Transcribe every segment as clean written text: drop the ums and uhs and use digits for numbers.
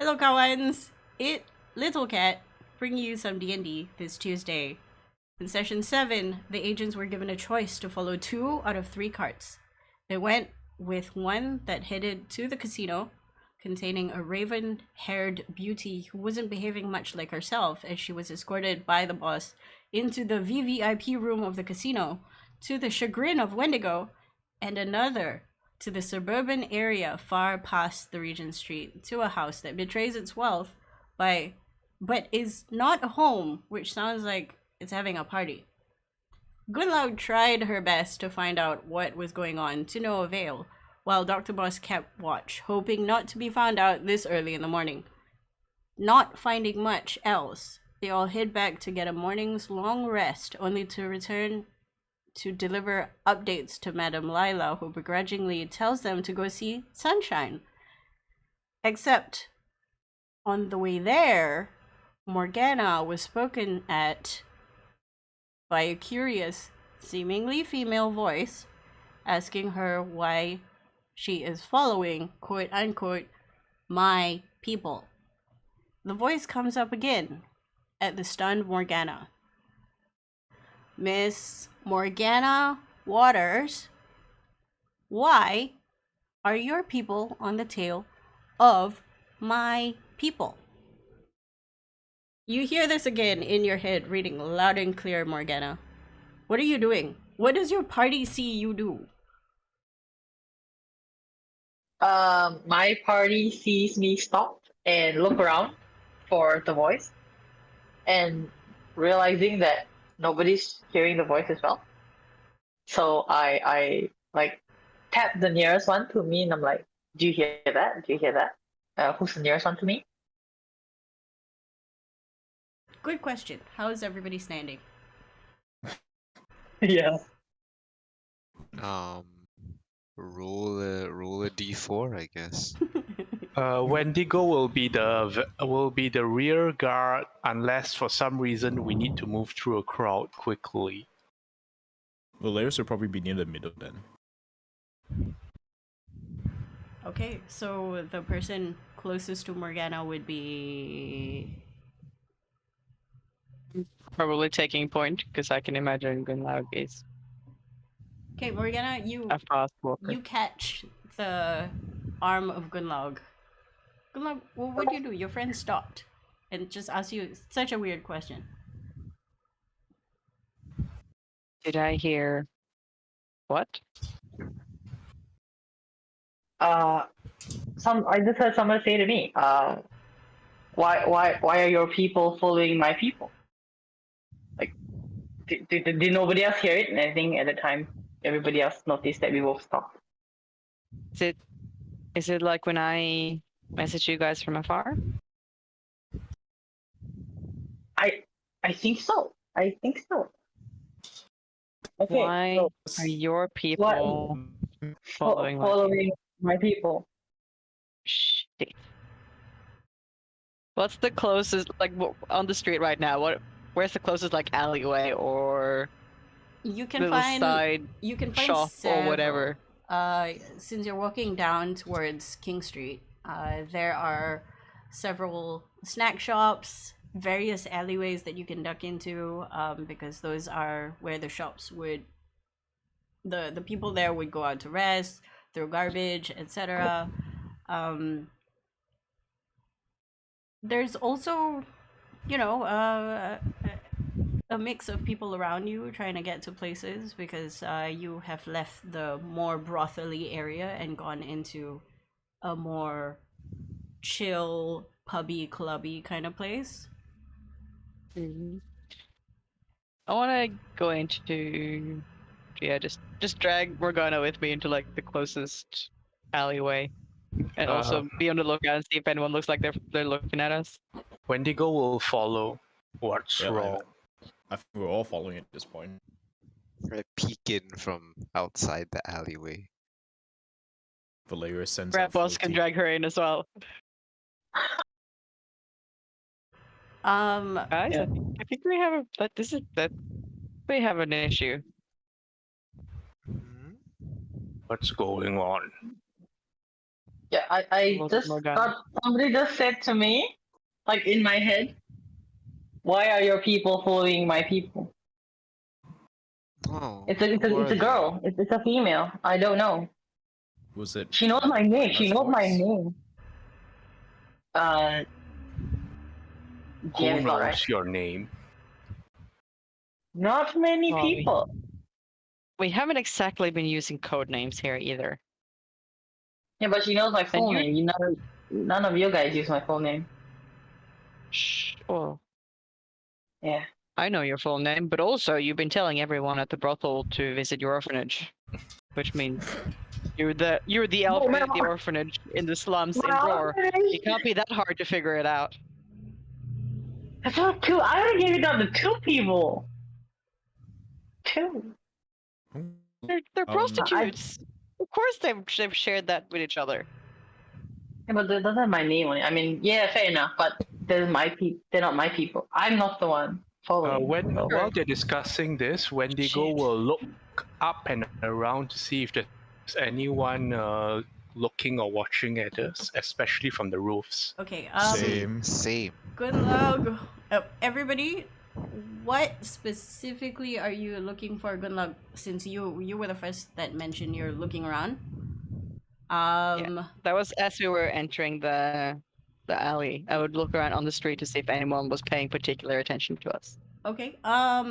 Hello, Kawans! Little Cat, bringing you some D&D this Tuesday. In Session 7, the agents were given a choice to follow 2 out of 3 carts. They went with one that headed to the casino, containing a raven-haired beauty who wasn't behaving much like herself as she was escorted by the boss into the VVIP room of the casino, to the chagrin of Wendigo, and another to the suburban area far past the Regent Street, to a house that betrays its wealth but is not a home, which sounds like it's having a party. Gunlaug tried her best to find out what was going on, to no avail, while Dr. Boss kept watch, hoping not to be found out this early in the morning. Not finding much else, they all head back to get a morning's long rest, only to return to deliver updates to Madame Lila, who begrudgingly tells them to go see Sunshine. Except, on the way there, Morgana was spoken at by a curious, seemingly female voice, asking her why she is following, quote-unquote, my people. The voice comes up again at the stunned Morgana. Miss Morgana Waters, why are your people on the tail of my people? You hear this again in your head, reading loud and clear, Morgana. What are you doing? What does your party see you do? My party sees me stop and look around for the voice, and realizing that nobody's hearing the voice as well. So I like tap the nearest one to me, and I'm like, "Do you hear that? Do you hear that? Who's the nearest one to me?" Good question. How is everybody standing? Yeah. Roll a d4, I guess. Wendigo will be the rear guard unless for some reason we need to move through a crowd quickly. Valeris will probably be near the middle then. Okay, so the person closest to Morgana would be... Probably taking point, because I can imagine Gunlaug is Okay, Morgana, you a fast walker. you catch the arm of Gunlaug. Gunlaug, what do you do? Your friend stopped and just asked you such a weird question. Did I hear what? I just heard someone say to me, why are your people following my people? Like, did nobody else hear it? And I think at the time, everybody else noticed that we both stopped. Is it like when I message you guys from afar? I think so. I think so. Okay, Why so are your people following my people? Shit. What's the closest, like, on the street right now? Where's the closest, like, alleyway or You can little find side several. shop or whatever? Since you're walking down towards King Street, there are several snack shops, various alleyways that you can duck into, because those are where the shops would, the people there would go out to rest, throw garbage, etc. There's also, you know, a mix of people around you trying to get to places, because you have left the more brothely area and gone into a more chill, pubby, clubby kind of place. Mm-hmm. I want to go into, just drag Morgana with me into like the closest alleyway, and also be on the lookout and see if anyone looks like they're looking at us. Wendigo will follow. What's Yeah, wrong? I think we're all following at this point. Try to peek in from outside the alleyway. Valeris sends Grab Boss can drag her in as well. Guys, Yeah. I think we have we have an issue. What's going on? Yeah, I A little bit just more gun. got somebody just said to me, like in my head, why are your people following my people? Oh, It's a who are they? girl. It's a female. I don't know. Was it? She knows my name. She Last knows my voice? name. Uh, Who GM is not right. knows your name? Not many Well, people. we haven't exactly been using code names here either. Yeah, but she knows my full you- name. None of you guys use my full name. Shh. Well, Yeah. I know your full name, but also you've been telling everyone at the brothel to visit your orphanage, which means you're the elf my at the orphanage in the slums in My Roar. It orphanage. can't be that hard to figure it out. That's not two. I already gave it down to two people. Two. They're prostitutes. Of course they've shared that with each other. Yeah, but it doesn't have my name on it. I mean, yeah, fair enough. But they're not my people. I'm not the one following. While they're discussing this, Wendigo Shit. will look up and around to see if there's anyone looking or watching at us, especially from the roofs. Okay. Same. Good luck. Everybody, what specifically are you looking for? Good luck, since you were the first that mentioned you're looking around. That was as we were entering the alley. I would look around on the street to see if anyone was paying particular attention to us. Okay.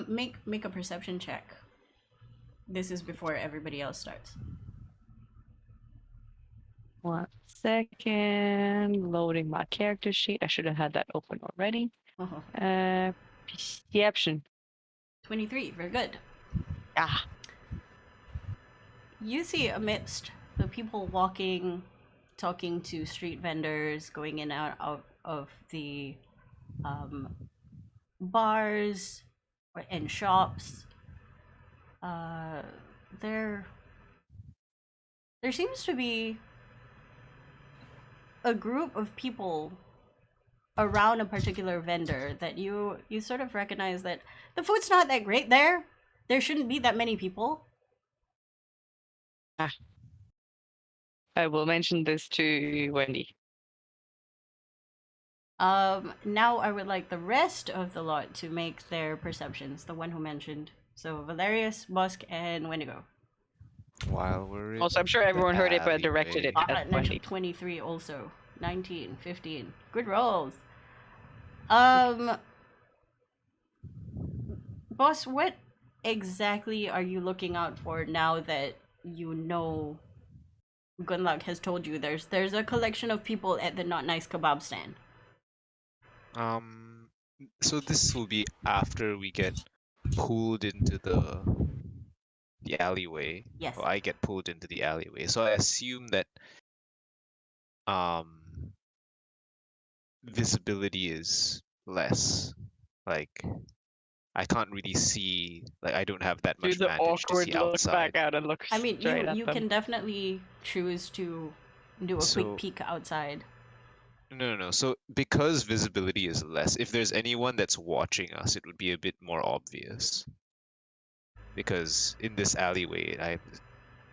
Make a perception check. This is before everybody else starts. 1 second. Loading my character sheet. I should have had that open already. Perception. 23. Very good. Ah. You see amidst the people walking, talking to street vendors, going in and out of the bars and shops. There seems to be a group of people around a particular vendor that you sort of recognize that the food's not that great there. There shouldn't be that many people. I will mention this to Wendy. Now I would like the rest of the lot to make their perceptions, the one who mentioned. So Valerius, Busk, and Wendigo. While we're in Also, I'm sure everyone the heard it, but directed it alleyway. at Wendy. Natural 23 also. 19, 15. Good rolls. Boss, what exactly are you looking out for now that you know Gunluck has told you there's a collection of people at the Not Nice Kebab stand? So this will be after we get pulled into the alleyway. Yes. Or I get pulled into the alleyway. So I assume that visibility is less. Like I can't really see. Like I don't have that Do much the vantage to awkward see look outside. back out and look I mean, straight at you them. can definitely choose to do a So- quick peek outside. No. So because visibility is less, if there's anyone that's watching us, it would be a bit more obvious. Because in this alleyway, I'm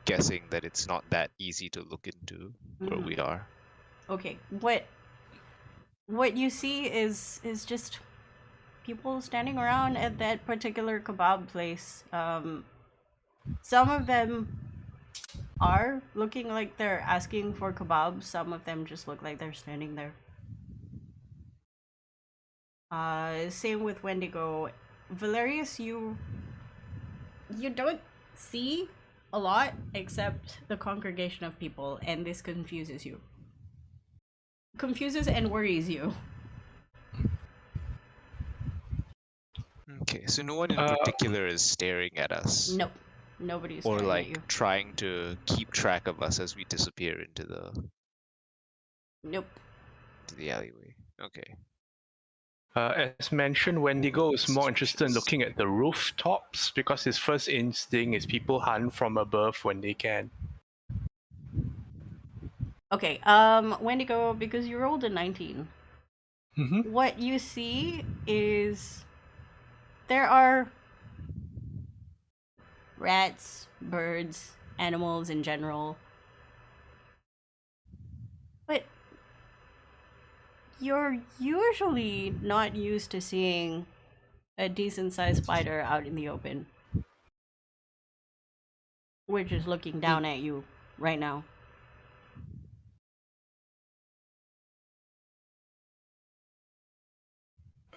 guessing that it's not that easy to look into where Mhm. we are. Okay, what you see is just people standing around at that particular kebab place. Some of them are looking like they're asking for kebabs. Some of them just look like they're standing there. Same with Wendigo. Valerius, you don't see a lot except the congregation of people, and this confuses you. Confuses and worries you. Okay, so no one in particular is staring at us. Nope. Nobody's Or staring like at you. trying to keep track of us as we disappear into Nope. the alleyway. Okay. As mentioned, Wendigo is more interested in looking at the rooftops because his first instinct is people hunt from above when they can. Okay, Wendigo, because you rolled a 19, Mm-hmm. what you see is there are rats, birds, animals in general you're usually not used to seeing a decent sized spider out in the open. We're just looking down at you right now.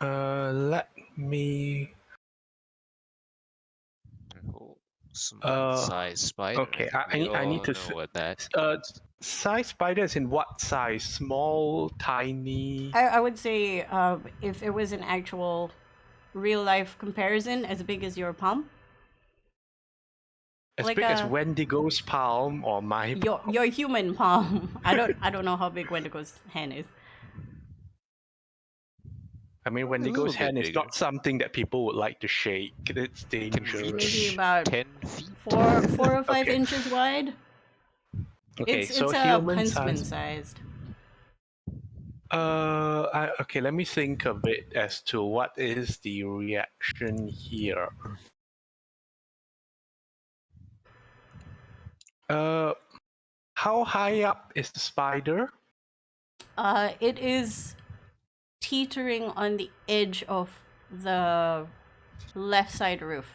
Let me. Oh, small size spider. Okay, We I need all to. know what that Means. Size spiders in what size? Small, tiny. I would say if it was an actual real life comparison, as big as your palm. As like big as a- Wendigo's palm or my palm. Your human palm. I don't know how big Wendigo's hand is. I mean, A Wendigo's little bit hand is bigger. not something that people would like to shake. It's dangerous. reach Maybe about 10 feet. 4 or 5 Okay. inches wide. Okay, It's so a human huntsman size. sized. Okay, let me think a bit as to what is the reaction here. How high up is the spider? It is teetering on the edge of the left side roof.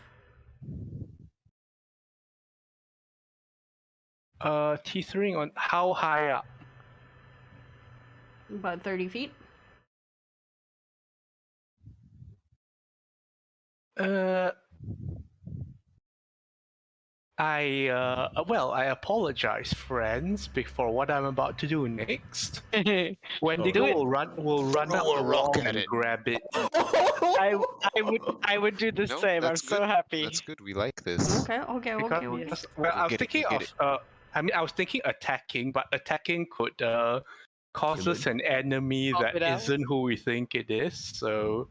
Teetering on how high up? About 30 feet. I apologize, friends, for what I'm about to do next. Wendigo Do it. will run up Throw the a rock wall at and it. grab it. I would do the No, same. I'm that's so good. happy. That's good. We like this. Okay. Because well, I was Get it, thinking get of I was thinking attacking, but attacking could cause Kill us it. an enemy Pop that it out. isn't who we think it is. So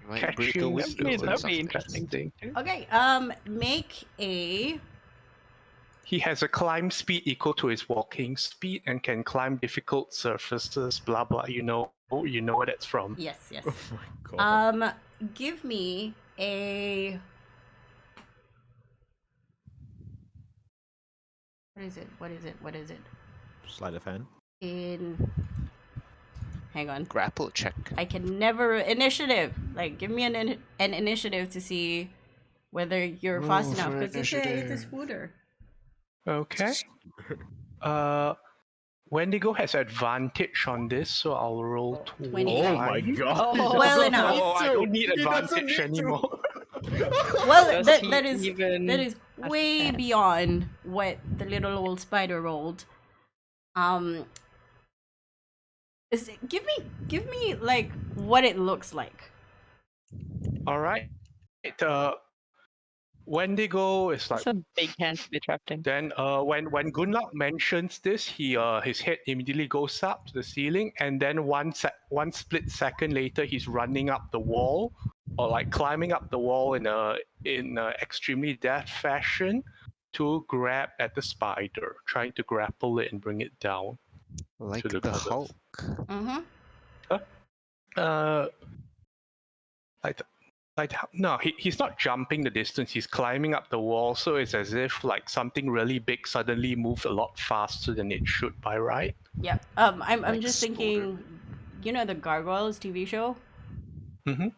You might break a catching window That'd or be something. interesting too. Okay. Make a. he has a climb speed equal to his walking speed and can climb difficult surfaces. Blah blah. You know where that's from. Yes. Oh my god. Give me a. What is it? Sleight of hand. Hang on. Grapple check. I can never initiative. Like, give me an initiative to see whether you're fast enough. for Because it's a initiative. scooter. Okay. Wendigo has advantage on this, so I'll roll 20. Oh my 25. god. Oh, well enough. Oh, I don't need He doesn't advantage need to. anymore. Well, Does that he is even that is have way that? beyond what the little old spider rolled. Give me like what it looks like. All right. Wendigo is like. That's a big hand to be trapped in. Then, when Gunlock mentions this, his head immediately goes up to the ceiling, and then one split second later, he's running up the wall, or like climbing up the wall in a extremely deft fashion to grab at the spider, trying to grapple it and bring it down. Like To the the others. Hulk. Mm-hmm. No, he's not jumping the distance. He's climbing up the wall, so it's as if like something really big suddenly moved a lot faster than it should by right. Yeah. I'm Like just Scooter. thinking, you know the Gargoyles TV show? Mm-hmm.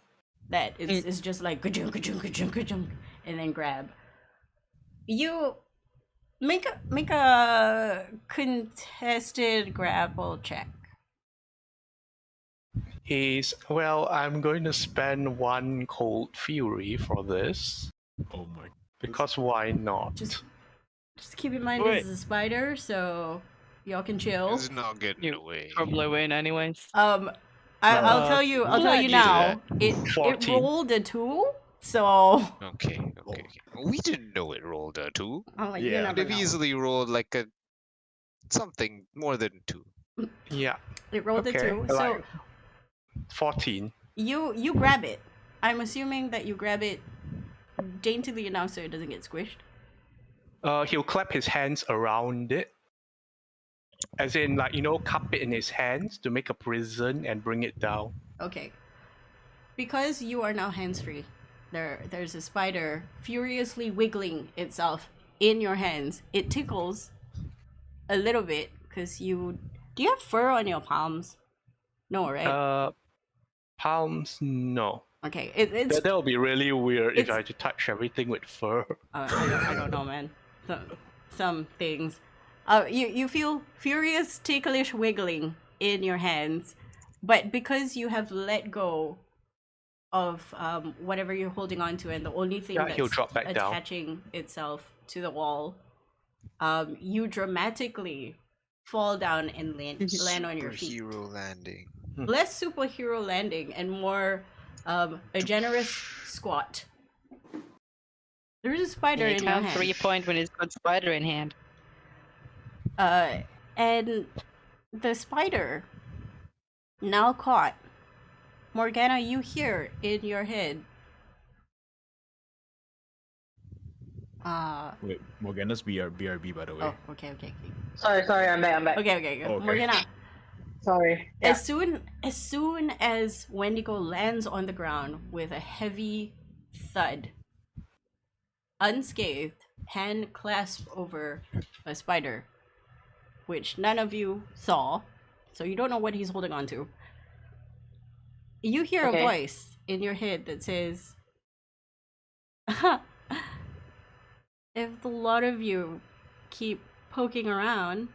That it's just like ka-chunk, ka-chunk, ka-chunk, ka-chunk, and then grab. You make a contested grapple check. I'm going to spend one cold fury for this Oh my. because why not? Just keep in mind Wait. this is a spider, so y'all can chill. It's not getting You away. probably win anyways. I'll Uh, tell you. I'll yeah, tell I you do now. It 14. rolled a 2, so Okay. We didn't know it rolled a 2. I'm like, Yeah. you It never could have know. easily rolled like a something more than 2. Yeah, It rolled a okay, 2, I so like 14. you grab it. I'm assuming that you grab it daintily enough so it doesn't get squished. He'll clap his hands around it, as in like cup it in his hands to make a prison and bring it down. Okay. Because you are now hands-free, there's a spider furiously wiggling itself in your hands. It tickles a little bit because do you have fur on your palms? No, right? Palms, no. Okay, it's That would be really weird if it's- I had to touch everything with fur. I don't know, man. Some things. You feel furious, ticklish wiggling in your hands, but because you have let go of whatever you're holding on to, and the only thing Yeah, he'll that's drop back down. attaching itself to the wall, you dramatically fall down and land on your feet. Superhero landing. Less superhero landing and more a generous squat. There's a spider Yeah, in your count hand. 3 point when he's got spider in hand. And the spider, now caught. Morgana, you hear in your head. Wait, Morgana's BRB, by the way. Oh, okay. Sorry, I'm back. Okay, good. Okay. Morgana, Sorry. Yeah. as soon as Wendigo lands on the ground with a heavy thud, unscathed, hand clasped over a spider, which none of you saw, so you don't know what he's holding on to. You hear Okay. a voice in your head that says, if the lot of you keep poking around,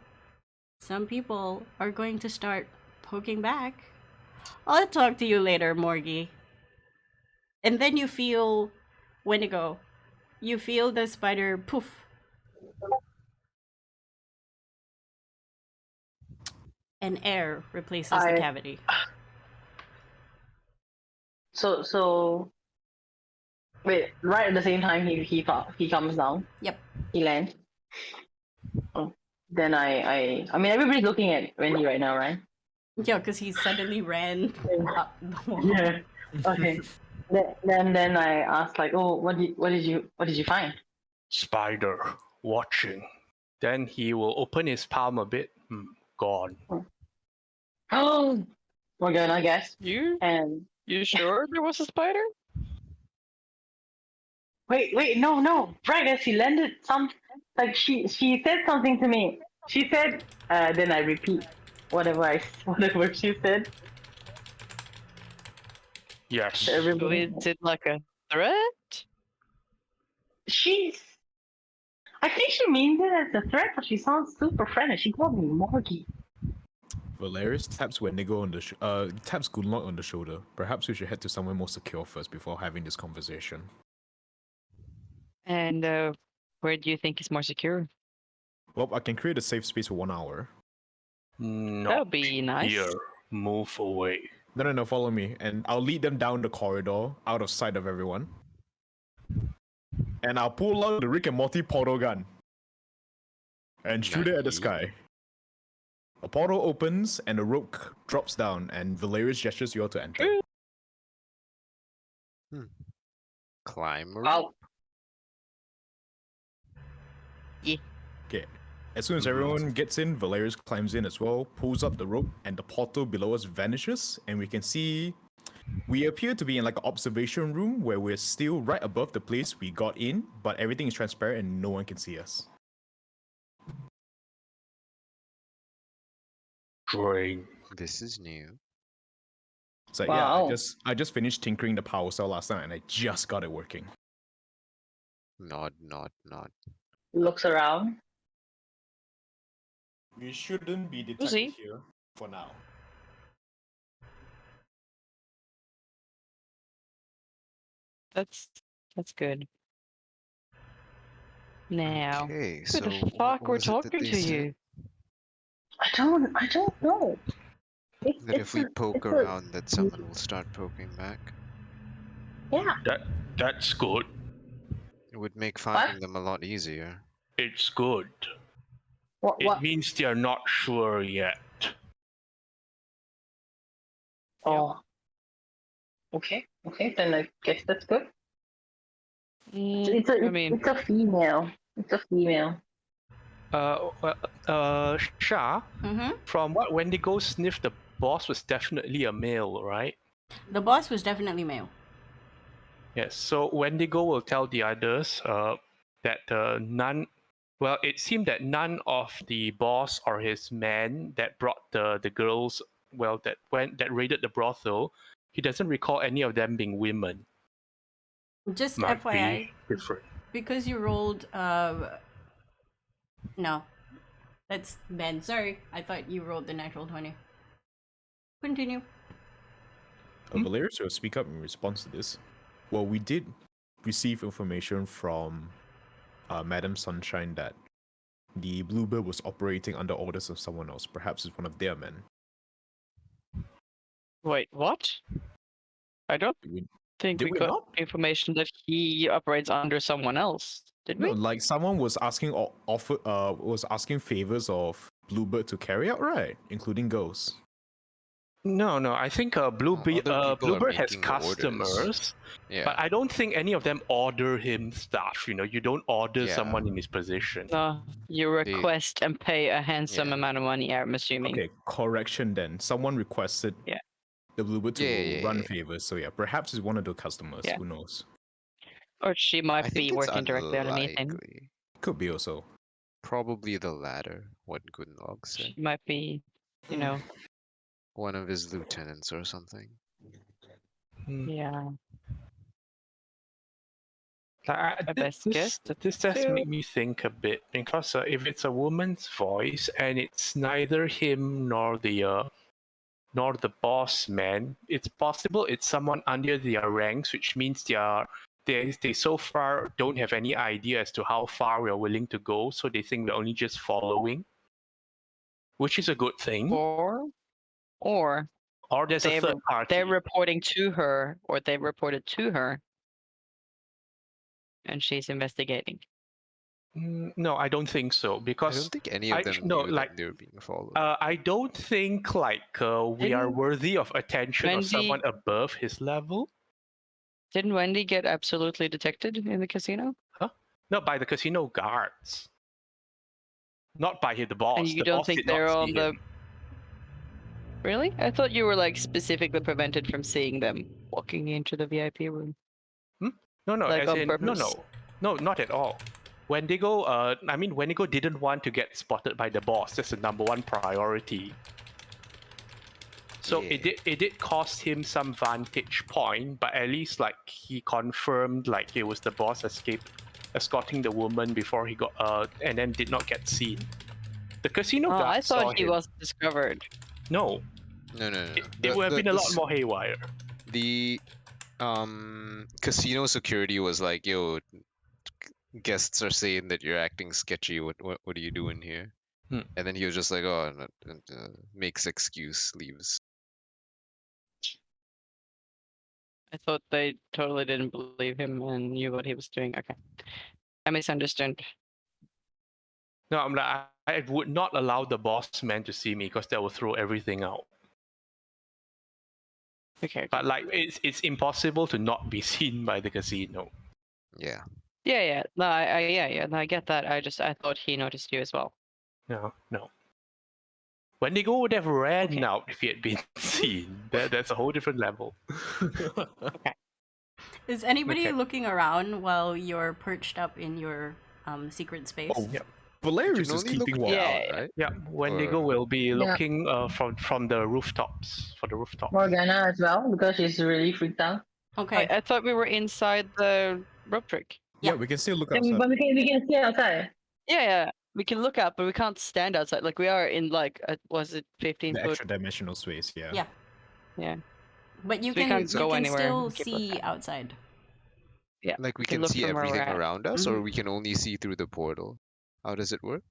some people are going to start poking back. I'll talk to you later, Morgie. And then you feel Wendigo. You feel the spider poof. And air replaces the I- cavity. So wait, right at the same time he comes down. Yep. He lands. Oh, then I mean everybody's looking at Wendy right now, right? Yeah, because he suddenly ran up the wall. Yeah. Okay. then I asked like, oh, what did you find? Spider watching. Then he will open his palm a bit. Gone. Oh, Morgan, I guess. You And sure there was a spider? wait, no, Bragas, she landed some, like she said something to me. She said, then I repeat whatever she said. Yes. to everybody. Is it like a threat? I think she means it as a threat, but she sounds super friendly. She called me Morgie. Valerius taps Wendigo on the taps Gunlock on the shoulder. Perhaps we should head to somewhere more secure first before having this conversation. And where do you think is more secure? Well, I can create a safe space for 1 hour. Not That would be nice. here. Move away. No, follow me, and I'll lead them down the corridor, out of sight of everyone. And I'll pull out the Rick and Morty portal gun. And shoot it at the sky. A portal opens, and the rope drops down, and Valerius gestures you all to enter. Climb. Wow. Okay. As soon as everyone gets in, Valerius climbs in as well, pulls up the rope, and the portal below us vanishes, and we can see... We appear to be in like an observation room where we're still right above the place we got in, but everything is transparent and no one can see us. Drain. This is new. So Wow. yeah, I just finished tinkering the power cell last night and I just got it working. Nod. Looks around. We shouldn't be detected See? here for now. That's good. Now, Okay, who so the what fuck we're was it that talking they to said? you? I don't know. That if we poke around, that someone will start poking back. Yeah. That's good. It would make finding them a lot easier. It's good. What? It means they're not sure yet. Oh. Okay. Then I guess that's good. It's a female. It's a female. Sha, Mm-hmm. from what Wendigo sniffed, the boss was definitely a male, right? The boss was definitely male. Yes, so Wendigo will tell the others that none... Well, it seemed that none of the boss or his men that brought the girls that raided the brothel, he doesn't recall any of them being women. Just Might FYI, be different. because you rolled no. That's Ben. Sorry. I thought you rolled the natural 20. Continue. Valerius will speak up in response to this. Well, we did receive information from Madam Sunshine that the Bluebeard was operating under orders of someone else. Perhaps it's one of their men. Wait, what? I don't think Did we we got not? information that he operates under someone else. Did we? No, like someone was asking was asking favors of Bluebeard to carry out, right? Including ghosts. No, I think other people are Bluebeard has making the orders. customers, Yeah. but I don't think any of them order him stuff. You don't order Yeah. someone in his position. No, you request and pay a handsome Yeah. amount of money, I'm assuming. Okay, correction then. Someone requested Yeah. the Bluebeard to Yeah. run favors. So yeah, perhaps it's one of the customers. Yeah. Who knows? Or she I might think be it's working directly underneath him. unlikely. Could be also. Probably the latter. What Gunlog said. She might be, One of his lieutenants or something. yeah. My best guess, This does make me think a bit, because if it's a woman's voice and it's neither him nor the boss man, it's possible it's someone under their ranks, which means they so far don't have any idea as to how far we are willing to go, so they think we're only just following, which is a good thing. Or Or there's a third party. they're reporting to her, or they reported to her, and she's investigating. No, I don't think so, I because don't think any of them no, knew like, that they were being followed. I don't think we are Didn't worthy of attention of Wendy- someone above his level. Didn't Wendy get absolutely detected in the casino? No, by the casino guards. Not by the boss. And you The don't boss think did not they're see on the... him. Really? I thought you were specifically prevented from seeing them walking into the VIP room. No, like as on in, purpose? no, not at all. Wendigo didn't want to get spotted by the boss. That's the number one priority. So Yeah. it did cost him some vantage point, but at least he confirmed it was the boss escorting the woman before he got and then did not get seen. The casino guard I saw thought he him. was discovered. No, No. it would have been a lot more haywire. The casino security was like, yo, guests are saying that you're acting sketchy. What are you doing here? And then he was just like, oh, makes excuse, leaves. I thought they totally didn't believe him and knew what he was doing. Okay. I misunderstood. No, I'm like, I would not allow the boss man to see me because that will throw everything out. Okay. But it's impossible to not be seen by the casino. Yeah. Yeah. No, I get that. I thought he noticed you as well. No. Wendigo would have ran Okay. out if he had been seen. That's a whole different level. Is anybody Okay. looking around while you're perched up in your secret space? Oh, Yeah. Valerius You is can only look keeping watch. Yeah. down, right? Yeah, Wendigo Or- will be Yeah. looking from the rooftops, for the rooftops. Morgana as well, because she's really freaked out. Okay. I thought we were inside the rope trick. Yeah, we can still look But outside. we can see outside. Yeah. We can look out, but we can't stand outside. We are in was it 15 The foot? extra dimensional space, yeah. Yeah. Yeah. But you So we can can't go anywhere still and keep see looking. outside. Yeah. Like we can can look see from where we're everything at. around us, or Mhm. we can only see through the portal. How does it work?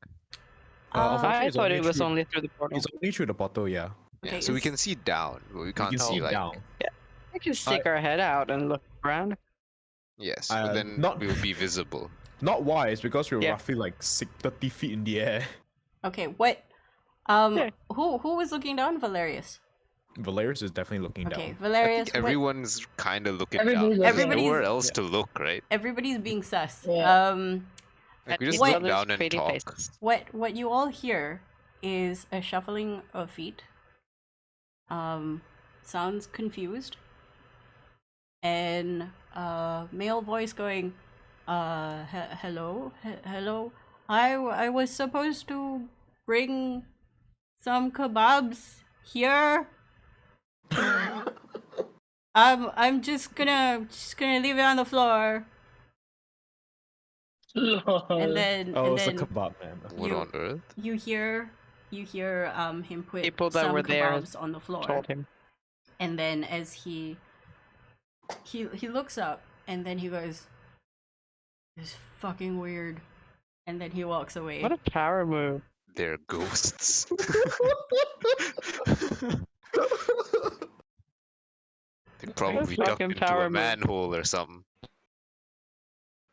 Unfortunately, I it's thought only it was through- only through the portal. It's only through the portal, yeah. Yeah, Okay, so we is- can see down, but we can't We can see see like. down. We can stick our head out and look around. Yes, but then not- we'll be visible. Not wise, because we're Yeah. roughly 30 feet in the air. Okay, what? Yeah. Who was looking down? Valerius. Valerius is definitely looking Okay, down. I Valerius. think everyone's kind of looking Everybody's down. There's looking. nowhere Everybody's- else to look, right? Everybody's being sus. Yeah. Like we At just each look other's down and pretty talk. faces. What you all hear is a shuffling of feet. Sounds confused. And male voice going, hello, hello. I was supposed to bring some kebabs here. I'm just gonna leave it on the floor, and then Oh, and it's a then kebab, man. What on earth? you hear him put People that some were there kebabs on the floor, Told him. and then as he looks up, and then he goes, "This is fucking weird," and then he walks away. What a power move. They're ghosts. They probably ducked fucking into power a move. manhole or something.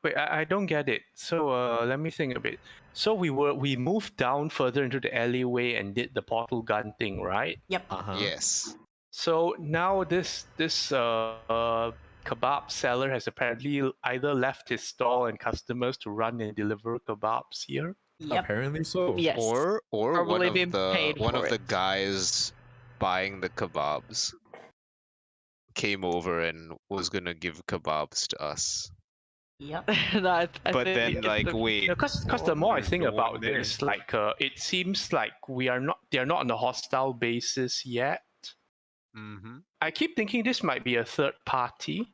Wait, I don't get it. So let me think a bit. So we moved down further into the alleyway and did the portal gun thing, right? Yep. Uh-huh. Yes. So now this kebab seller has apparently either left his stall and customers to run and deliver kebabs here. Yep. Apparently so. Yes. Or one Probably of being paid one for of the it. guys buying the kebabs came over and was gonna give kebabs to us. Yep. No, I But think then it's like the- wait. Because the more I there's think no one about there. this, like it seems like they're not on a hostile basis yet. Mm-hmm. I keep thinking this might be a third party.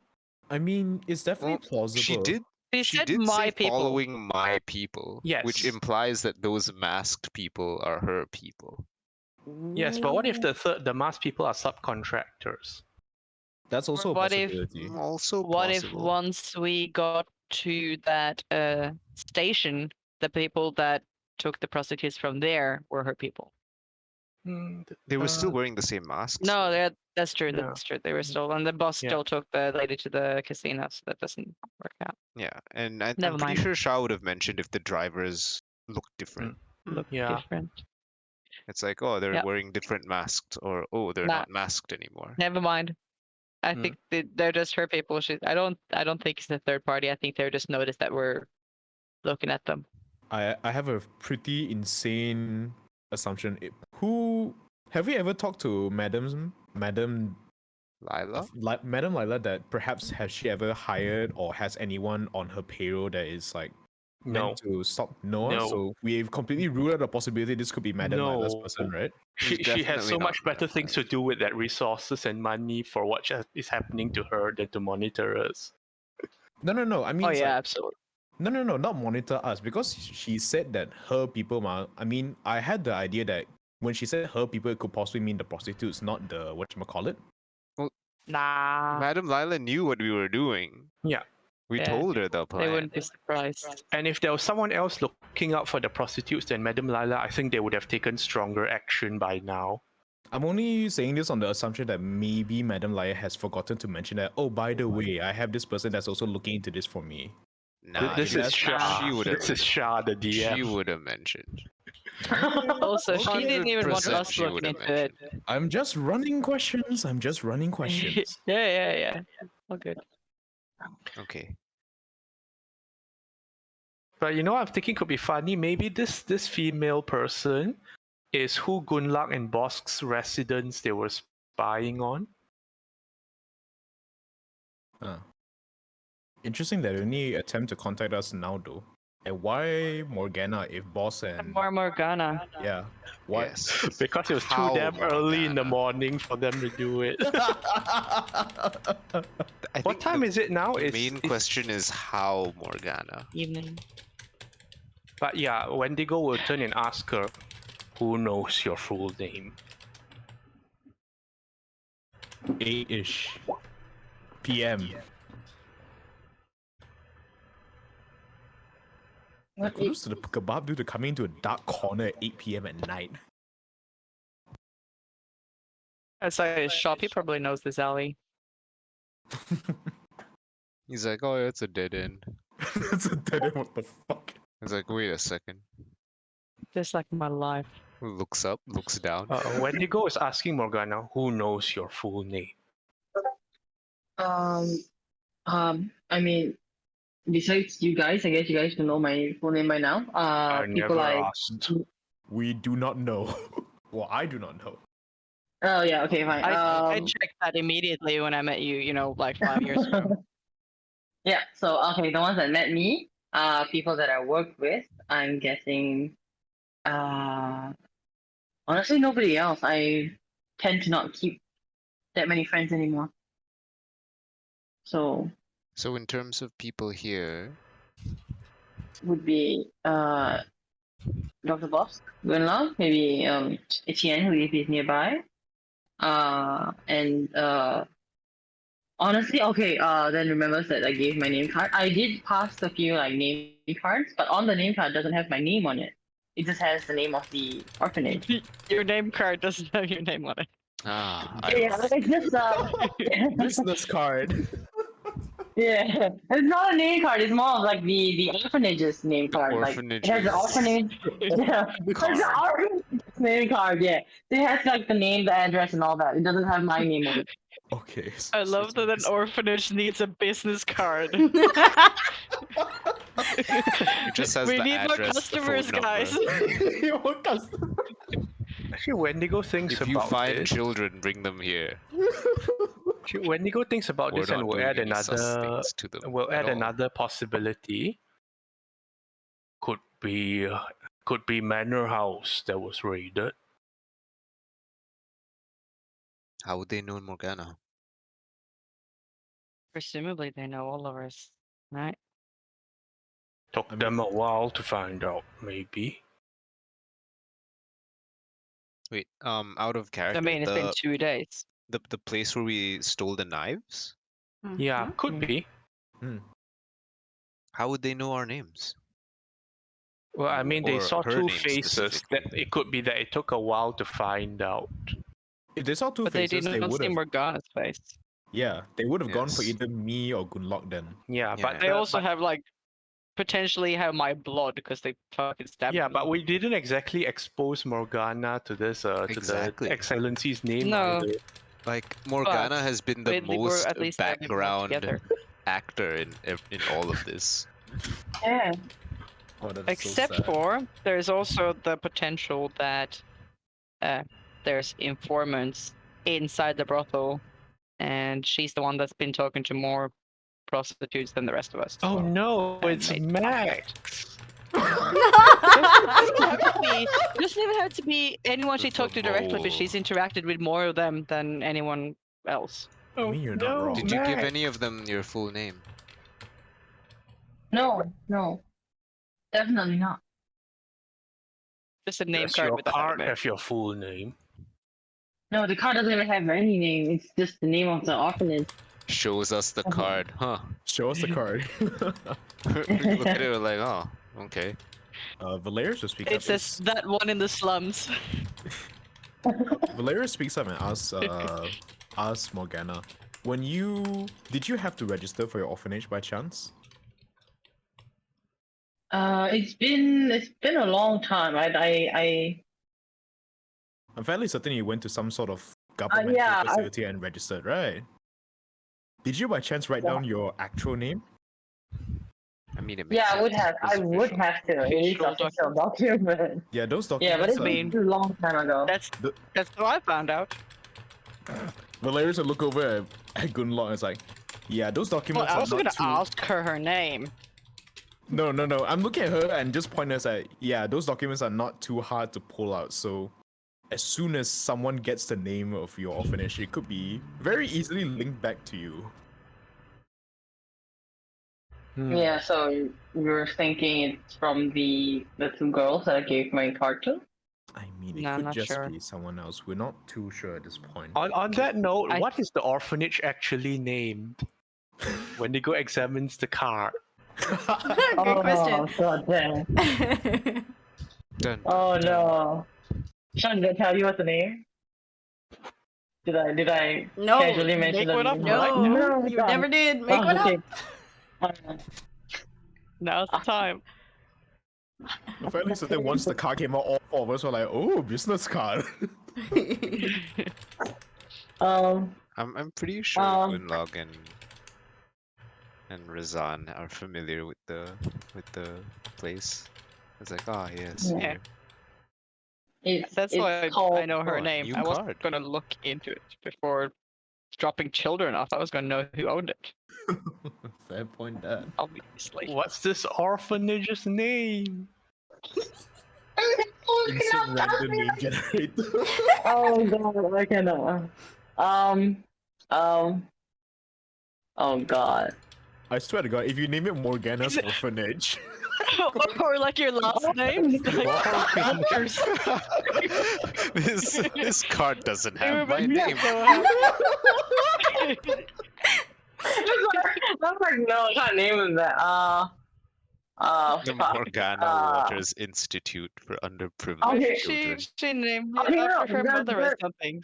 I mean, it's definitely plausible. She did He She said did my say people. following my people, which Yes. implies that those masked people are her people. Yes, but what if the masked people are subcontractors? That's also a What if- possibility. Also What if possible. once we got to that station, the people that took the prostitutes from there were her people? They were still wearing the same masks. No, that's true. Yeah. That's true. They were still, and the boss Yeah. still took the lady to the casino, so that doesn't work out. Yeah, and I'm Never pretty mind. sure Shah would have mentioned if the drivers look different. Look Yeah. different. It's like, oh, they're Yep. wearing different masks, or oh, they're Nah. not masked anymore. Never mind. I Hmm. think they're just her people. I don't think it's a third party. I think they're just noticed that we're looking at them. I have a pretty insane assumption. Who have we ever talked to Madam Lila? Madam Lila that perhaps has she ever hired or has anyone on her payroll that is like No. meant to stop Noah? No. So we've completely ruled out the possibility this could be Madam Lila's No. person, right? She has definitely so not much better things to do with that resources and money for what is happening to her than to monitor us. No. I mean, Oh it's yeah, like, absolutely. no, not monitor us because she said that her people. I mean, I had the idea that when she said her people, it could possibly mean the prostitutes, not the whatchamacallit. Nah, Madam Lila knew what we were doing. Yeah. We Yeah. told her the plan. they wouldn't be surprised. And if there was someone else looking out for the prostitutes than Madam Lila, I think they would have taken stronger action by now. I'm only saying this on the assumption that maybe Madam Lila has forgotten to mention that. Oh, by the way, I have this person that's also looking into this for me. Nah, This is Shah. She would have. This is Shah, the DM. She would have mentioned. Also, she didn't even want 100% us she would looking have into it. I'm just running questions. yeah. All good. Okay. But you know what I'm thinking could be funny? Maybe this female person is who Gunlak and Bosk's residents they were spying on. Interesting that they only attempt to contact us now, though. And why Morgana if Boss and More Morgana. yeah, why? Yes. Because it was How too damn early in the Morgana? morning for them to do it. I What think time is it now? The main question is how Morgana. Evening. But yeah, Wendigo will turn and ask her, "Who knows your full name?" 8-ish PM. Kudos to the kebab dude to come into a dark corner at 8 PM at night. That's like his shop. He probably knows this alley. He's like, oh, it's a dead end. That's a dead end. What the fuck? He's like, wait a second. Just like my life. Looks up, looks down. Wendigo is asking Morgana, "Who knows your full name?" I mean, besides you guys, I guess you guys don't know my full name by now. I People never like. asked. We do not know. Well, I do not know. Oh yeah, okay, fine. I checked that immediately when I met you. You know, like 5 years ago. Yeah, so okay, the ones that met me, people that I worked with, I'm guessing honestly nobody else. I tend to not keep that many friends anymore. So So in terms of people here, would be Dr. Boss, Gunla, maybe Etienne, who is nearby. And honestly, okay, then remembers that I gave my name card. I did pass a few like name cards, but on the name card doesn't have my name on it. It just has the name of the orphanage. Your name card doesn't have your name on it. Yeah, but it's just Business card. yeah, it's not a name card. It's more of like the orphanage's name card. Like it has the orphanage. Yeah, it's the orphanage name card. Yeah, it has like the name, the address, and all that. It doesn't have my name on it. Okay. I love that an orphanage needs a business card. it just has We the need more address, the phone customers, guys. number. Actually, Wendigo thinks If you about find this. children, bring them here. Actually, Wendigo thinks about We're this, and not we'll doing add any sus another. things to them We'll at add all. another possibility. Could be Manor House that was raided. How would they know Morgana? Presumably, they know all of us, right? Took them a while to find out, maybe. Wait, out of character, I mean, it's been 2 days. the place where we stole the knives? Yeah, Mhm. could be. How would they know our names? Well, I mean, they Or saw her two name faces. specifically. That it could be that it took a while to find out. If they saw two But they faces, did they not would see have. Morgana's face. Yeah, they would have gone for Yes. either me or Gunlock then. Yeah, Yeah. but They also but, have like potentially have my blood because they fucking stabbed yeah, me. but we didn't exactly expose Morgana to this Exactly. to the Excellency's name. No. either. Like Morgana But has been the we were most at least there, we belong background together. actor in all of this. Yeah. Oh, that's Except so sad. for there's also the potential that there's informants inside the brothel, and she's the one that's been talking to more prostitutes than the rest of us. Oh So, no, I it's made- Max. it doesn't even have to be anyone she The talked to directly, but mole. she's interacted with more of them than anyone else. I mean, you're not wrong. Did you give any of them your full name? No, definitely not. Just a name Does card your with a card heart. have your full name? No, the card doesn't even have any name. It's just the name of the orphanage. Shows us the card, huh? Show us the card. We look at it, we're like, oh, okay. Valerius will speak up. It says that one in the slums. Valerius speaks up and asks Morgana, did you have to register for your orphanage by chance? It's been a long time. I'm fairly certain you went to some sort of governmental yeah, facility and registered, right? Did you by chance write down your actual name? I mean, it makes Yeah, I would sense. have. It's I would official. have to. It is Official official document. Yeah, those Yeah, but documents. it's mean- been a long time ago. That's The- how I found out. Valerius will look over at Gunlock and it's like, yeah, those Well, documents I are was not gonna too... ask her name. No. I'm looking at her and just pointing at her, like, yeah, those documents are not too hard to pull out. So as soon as someone gets the name of your orphanage, it could be very easily linked back to you. Yeah, so you're thinking it's from the two girls that I gave my card to? I mean, it No, I'm could not just sure. be someone else. We're not too sure at this point. On that note, I- what is the orphanage actually named? Wendigo examines the card. Good question. God damn. Dun, Oh dun, dun. no. Sean, did I tell you what's the name? Did I No, casually mention make the one up, name? No, No, you God. never did. Make one okay. Now's the time. I'm fairly certain once the card came out, all four of us were like, oh, business card. up. I'm pretty sure Gunlog and Razan are familiar with the place. It's like, ah, yes. Yeah. here. That's it's why called, I know her Oh, name. new I wasn't card. gonna look into it before dropping children off. I was gonna know who owned it. Fair point, Dad. Obviously. What's this orphanage's name? Insert random name generator. Oh god, I cannot. Oh god. I swear to God, if you name it Morgana's Orphanage, Or like your last name. Like, this card doesn't It have would my be name. so happy. I'm like, no, I can't name him that. The fuck. Morgana Waters Institute for Underprivileged Okay. Children. She named it Okay, no, after her mother or they're- something.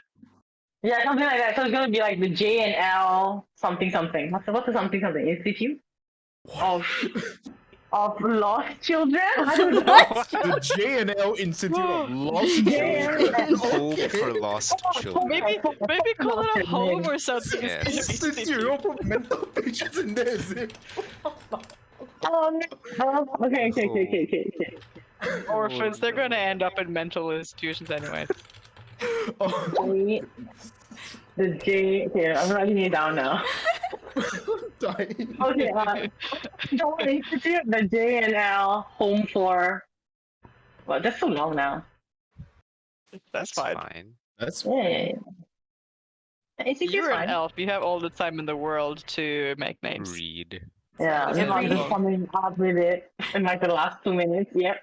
Yeah, something like that. So it's gonna be like the J and L something something. What's the something something institute of lost children? I don't know. What? the J&L Institute of Lost J&L. Children. Home for Lost Children. Maybe call it a home or something. Yes. instead of Institute. institute. You put mental patients in there, is it? Okay. Orphans, they're gonna end up in mental institutions anyway. Oh, The J. Okay, I'm writing it down now. dying. Okay, the institute, the J and L home for. Well, that's so long now. That's fine. That's Yeah. Institute's You're an fine. elf. You have all the time in the world to make names. Read. Yeah, Every- I'm just coming up with it in like the last 2 minutes. Yep.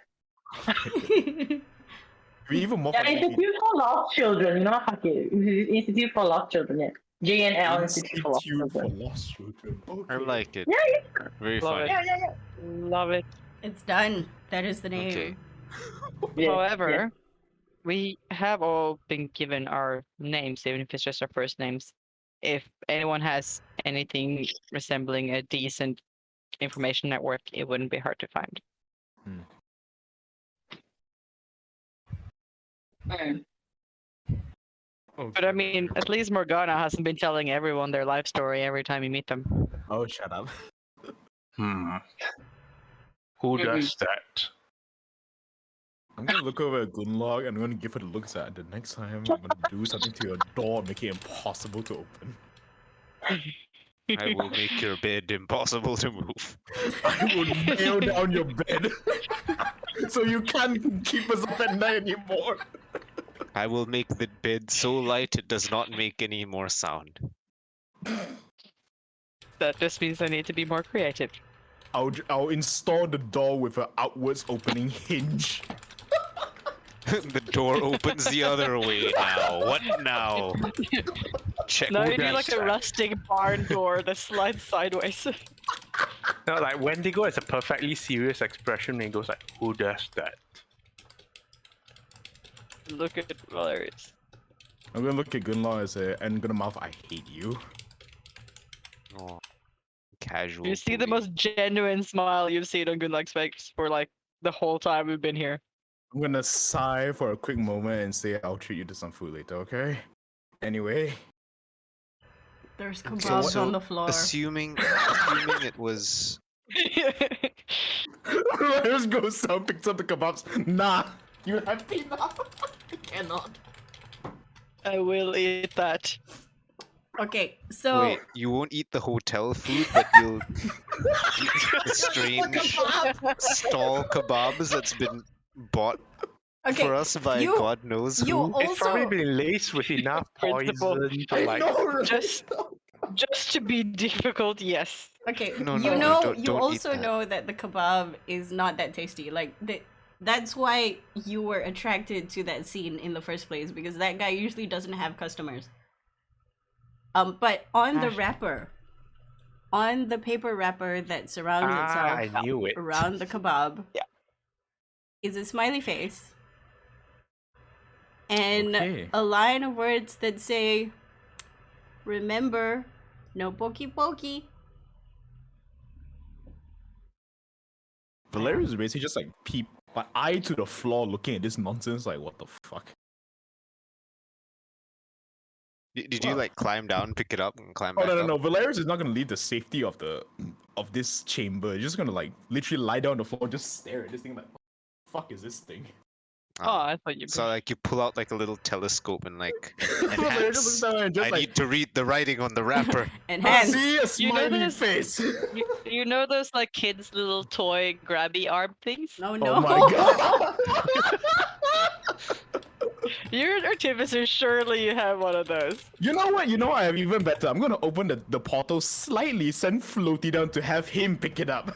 We even more Yeah, funny. Institute for Lost Children. You know, fuck it. Institute for Lost Children. Yeah. J and L Institute for Lost Children. Lost Children. I Okay. like it. Yeah, Very Love funny. it. yeah. Love it. It's done. That is the name. Okay. Yeah, However, we have all been given our names, even if it's just our first names. If anyone has anything resembling a decent information network, it wouldn't be hard to find. Mm. But I mean, at least Morgana hasn't been telling everyone their life story every time you meet them. Oh, shut up. Who does that? I'm gonna look over at Gunlog and I'm gonna give her the looks at the next time I'm gonna do something to your door, make it impossible to open. I will make your bed impossible to move. I will nail down your bed so you can't keep us up at night anymore. I will make the bed so light it does not make any more sound. That just means I need to be more creative. I'll install the door with an outwards opening hinge. The door opens the other way now. What now? Check. No, who you need does like a that? rustic barn door that slides sideways. No, like Wendigo has a perfectly serious expression and he goes like, "Who does that?" Look at Valerius. I'm gonna look at Gunlog and gonna mouth, I hate you. Oh, casual. You see the bully. most genuine smile you've seen on Gunlug's face for like the whole time we've been here. I'm gonna sigh for a quick moment and say I'll treat you to some food later, okay? Anyway. There's kebabs on the floor. Assuming it was. Let's go some picks up the kebabs. Nah. You happy now? I cannot. I will eat that. Okay, so Wait, you won't eat the hotel food, but you'll eat the strange stall kebabs that's been bought okay, for us by you- God knows you who. It's probably also been laced with enough Principle. poison to like. right? Just to be difficult, yes. okay. No, you no, know, don't you eat also that. know that the kebab is not that tasty. Like that's why you were attracted to that scene in the first place because that guy usually doesn't have customers. But on the wrapper, on the paper wrapper that surrounds I itself knew it. around the kebab, Yeah. is a smiley face and Okay. a line of words that say, "Remember, no pokey pokey." Valerius is basically just like my eye to the floor looking at this nonsense, like what the fuck? Did you like climb down, pick it up, and climb Oh back no. up? Valerius is not gonna leave the safety of this chamber. He's just gonna like literally lie down on the floor, just stare at this thing like what the fuck is this thing? Oh, I thought you. So like you pull out like a little telescope and like Valeria just looks enhance. down and just I like, need to read the writing on the wrapper. Enhance. see a You know smiley this- face. You know those like kids' little toy grabby arm things? No, no. Oh my god. You're artificer, surely you have one of those. You know what? I have even better. I'm gonna open the portal slightly, send Floaty down to have him pick it up.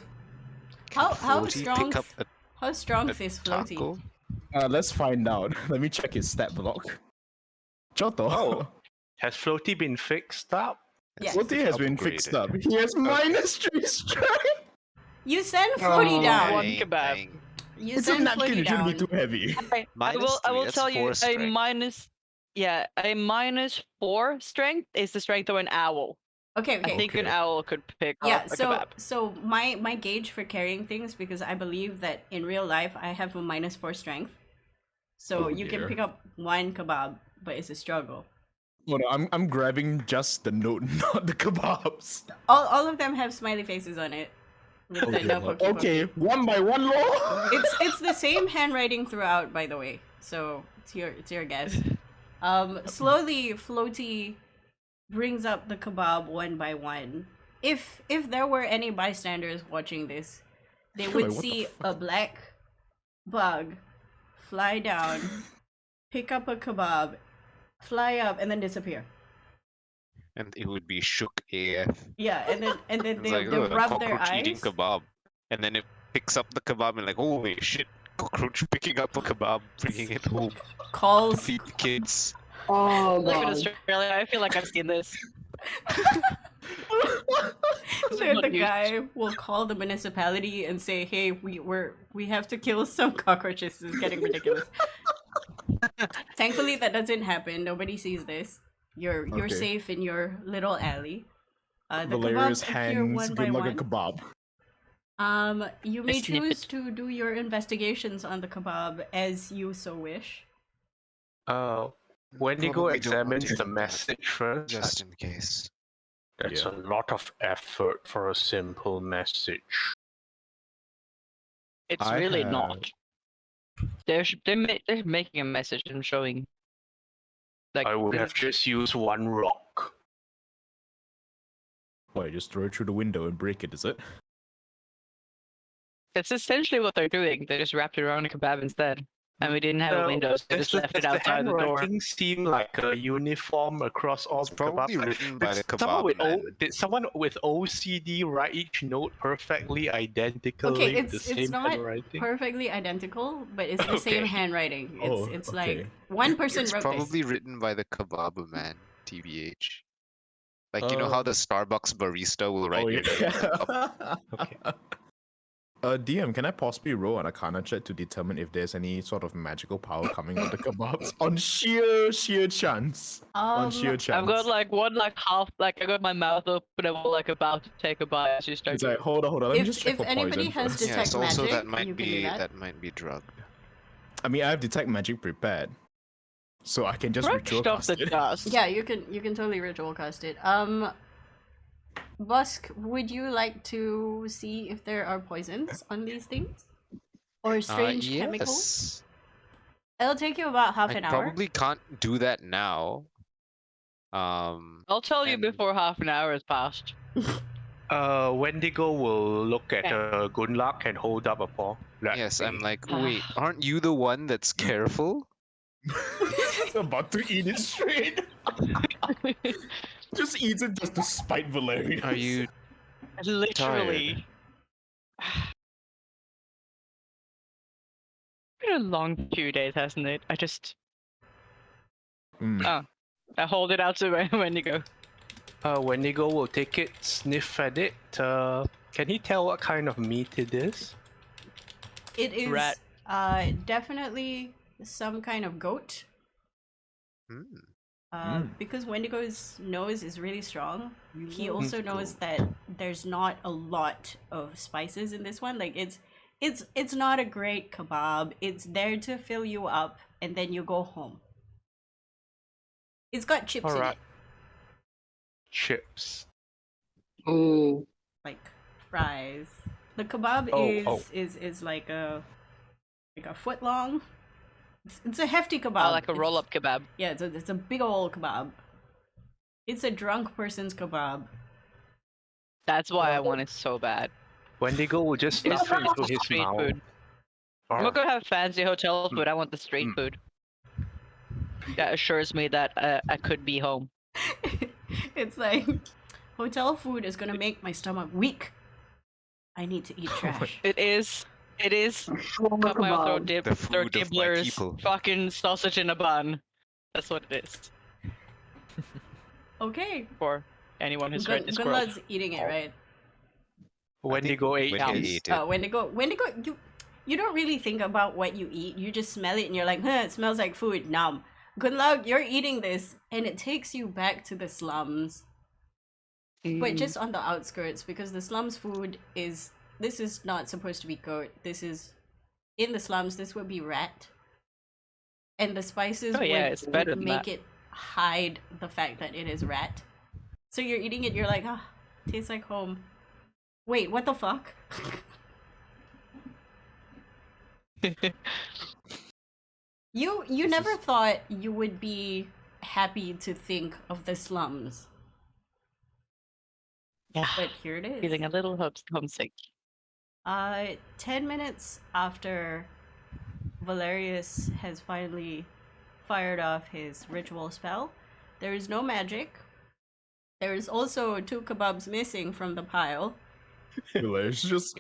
How Floaty strong? pick up a How strong is Floaty? taco? Let's find out. Let me check his stat block. Joto. Oh. Has Floaty been fixed up? Yeah. Floaty has been Upgraded. fixed up. He has -3 strength. You send Floaty Oh, down. one Dang, kebab. dang. You It's a send napkin. Floaty It shouldn't be down. too heavy. I will -3, tell that's you 4 a strength. minus. Yeah, a -4 strength is the strength of an owl. Okay, I okay. think an owl could pick Yeah, up a so kebab. so my gauge for carrying things, because I believe that in real life I have a -4 strength. So Oh, you can dear. pick up one kebab, but it's a struggle. Oh no, I'm grabbing just the note, not the kebabs. All of them have smiley faces on it. With the no pokey Okay, pokey. one by one, law. It's the same handwriting throughout, by the way. So it's your guess. Slowly Floaty brings up the kebab one by one. If there were any bystanders watching this, they would Like, what the see a black bug fly down, pick up a kebab, fly up, and then disappear. And it would be shook AF. Yeah, and then It's they like, they oh, a rub their cockroach eating eyes. kebab. And then it picks up the kebab and like, holy shit, cockroach picking up a kebab, bringing it home. Calls Feed the kids. Oh Live in god. Australia, I feel like I've seen this. the guy will call the municipality and say, "Hey, we have to kill some cockroaches. This is getting ridiculous." Thankfully, that doesn't happen. Nobody sees this. You're Okay. safe in your little alley. The Valeria's kebabs appear hands one by good like a one. kebab. You may sniff choose to do your investigations on the kebab as you so wish. Wendigo Probably don't want examines to the do that, message first. Just in case. That's Yeah. a lot of effort for a simple message. It's I really have- not. They're making a message and showing. Like I would have just used one rock. What? Just throw it through the window and break it? Is it? That's essentially what they're doing. They just wrapped it around a kebab instead, and we didn't have a window, so they just left it outside the door. handwriting seem like a uniform across all It's the probably kebabs. written by the someone kebab with man. Did someone with OCD write each note perfectly identically Okay, with the it's same not handwriting? perfectly identical, but it's the same Okay. handwriting. Oh, It's okay. like one person It's wrote probably written by the kebab man, TBH. Like, you know how the Starbucks barista will write Oh your name on the cup? yeah. Okay. DM, can I possibly roll an Arcana check to determine if there's any sort of magical power coming out of the kebabs on sheer chance? On sheer this. chance. I've got like one half, like I got my mouth open, I'm like about to take a bite as you start. It's like, hold on. Let me just check If for anybody poison has first. detect Yes, also magic, that might you can do be that. might be drugged. I mean, I have detect magic prepared, so I can just ritual Brushed off cast the it. dust. Yeah, you can totally ritual cast it. Busk, would you like to see if there are poisons on these things? Or strange chemicals? Yes. It'll take you about half I an hour. probably can't do that now. I'll tell you And- before half an hour has passed. Wendigo will look at good luck and hold up a paw. Let Yes, me. I'm like, wait, aren't you the one that's careful? It's about to eat it straight. Just eats it just to spite Valeria. Are you Literally. Been a long few days, hasn't it? Mm. I hold it out to Wendigo. Wendigo will take it, sniff at it. Can he tell what kind of meat it is? It is Rat. definitely some kind of goat. Hmm. Because Wendigo's nose is really strong, he also knows that there's not a lot of spices in this one. Like it's not a great kebab. It's there to fill you up and then you go home. It's got chips in Alright. it, Chips. Ooh. like fries. The kebab Oh. is like a foot long, It's a hefty kebab. Oh, like a It's- roll-up kebab. Yeah, it's a big old kebab. It's a drunk person's kebab. That's why I want it so bad. Wendigo will just It's stuff it into his street mouth. food. I'm not gonna have fancy hotel food. I want the street Mm. food. That assures me that I could be home. It's like hotel food is gonna make my stomach weak. I need to eat trash. It is. It is. Cut my own throat, The food of my Dibbler's people. fucking sausage in a bun. That's what it is. Okay. For anyone who's read this world. Gunlad's eating it, right? Wendigo ate Wendigo his. ate it. Wendigo, you don't really think about what you eat. You just smell it and you're like, huh, it smells like food. Nom. Gunlad, you're eating this and it takes you back to the slums. But just on the outskirts, because the slums food is, this is not supposed to be goat. This is, in the slums, this would be rat. And the spices it's better would than make that. it hide the fact that it is rat. So you're eating it, you're like, ah, tastes like home. Wait, what the fuck? You never thought you would be happy to think of the slums. Yeah. But here it is. Feeling a little homesick. 10 minutes after Valerius has finally fired off his ritual spell, there is no magic. There is also 2 kebabs missing from the pile. Valerius just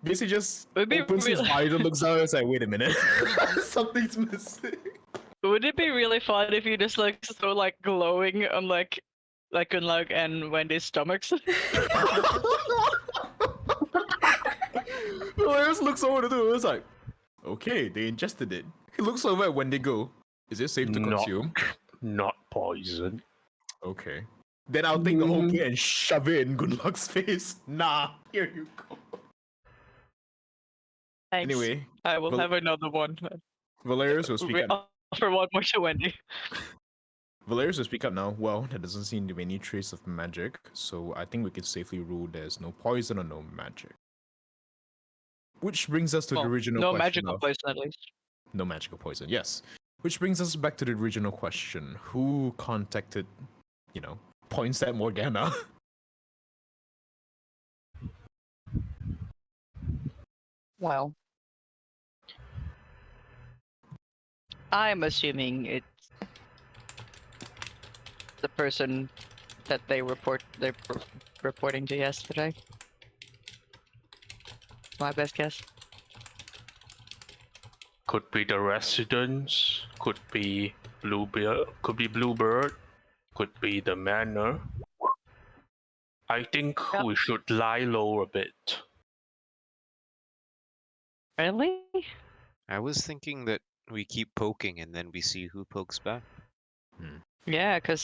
basically just Would be opens his really- eyes and looks out and is like, wait a minute. Something's missing. Would it be really fun if you just like so like glowing on like Gunlug and Wendy's stomachs? Valerius looks over to do it's like, okay, they ingested it. He looks over at Wendigo. Is it safe to No. consume? Not poison. Okay. Then I'll take the whole plate and shove it in Gunlug's face. Nah, here you go. Thanks. Anyway, I will Val- have another one. Valerius will speak up. Offer one more to Wendy. Valerius will speak up now. Well, there doesn't seem to be any trace of magic, so I think we can safely rule there's no poison or no magic. Which brings us to the original No question. magical of- poison at least. No magical poison, yes. Which brings us back to the original question. Who contacted, points at Morgana? Well, I'm assuming it's the person that they're reporting to yesterday. My best guess. Could be the residents. Could be Bluebeard. Could be Bluebird. Could be the manor. I think Yep. we should lie low a bit. Really? I was thinking that we keep poking and then we see who pokes back. Yeah, because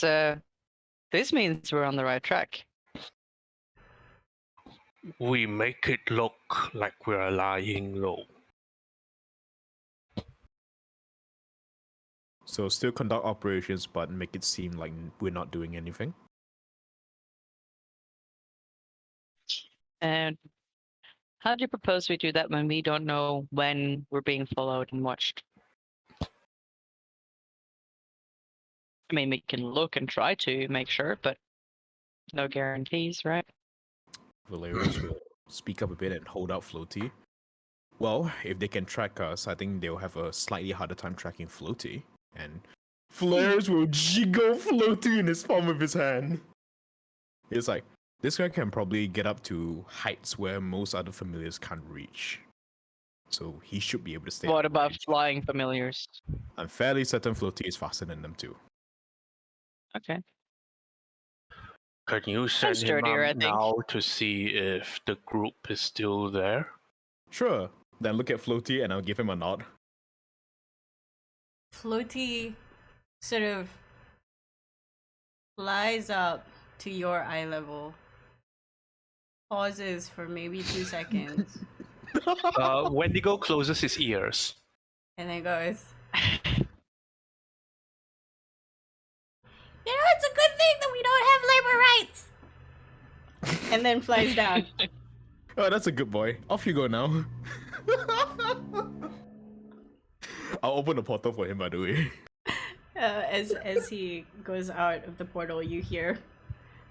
this means we're on the right track. We make it look like we're lying low. So still conduct operations, but make it seem like we're not doing anything. And how do you propose we do that when we don't know when we're being followed and watched? I mean, we can look and try to make sure, but no guarantees, right? Valerius will speak up a bit and hold out Floaty. Well, if they can track us, I think they'll have a slightly harder time tracking Floaty. And Valerius will jiggle Floaty in his palm of his hand. It's like, this guy can probably get up to heights where most other familiars can't reach. So he should be able to stay. What out of about range. flying familiars? I'm fairly certain Floaty is faster than them too. Okay. Can you send him sturdier, I out think. now to see if the group is still there? Sure. Then look at Floaty and I'll give him a nod. Floaty sort of flies up to your eye level, pauses for maybe 2 seconds, Wendigo closes his ears. and then goes, "You know, it's a good thing that we don't have labor rights!" And then flies down. Oh, that's a good boy. Off you go now. I'll open the portal for him, by the way. As he goes out of the portal, you hear,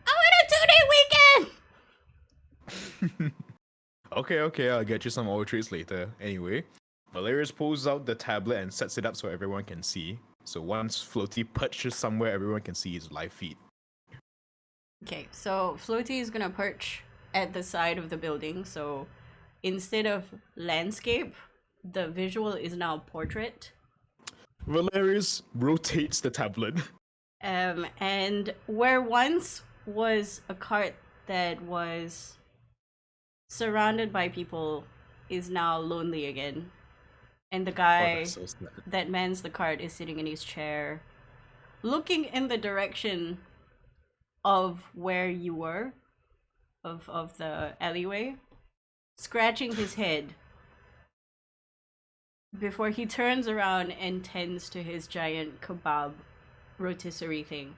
"I want a 2-day weekend." Okay, I'll get you some more treats later. Anyway, Valerius pulls out the tablet and sets it up so everyone can see. So once Floaty perches somewhere, everyone can see his live feed. Okay, so Floaty is gonna perch at the side of the building. So instead of landscape, the visual is now portrait. Valerius rotates the tablet. And where once was a cart that was surrounded by people is now lonely again. And the guy that's so sad. that mans the cart is sitting in his chair, looking in the direction of where you were, of the alleyway, scratching his head before he turns around and tends to his giant kebab rotisserie thing.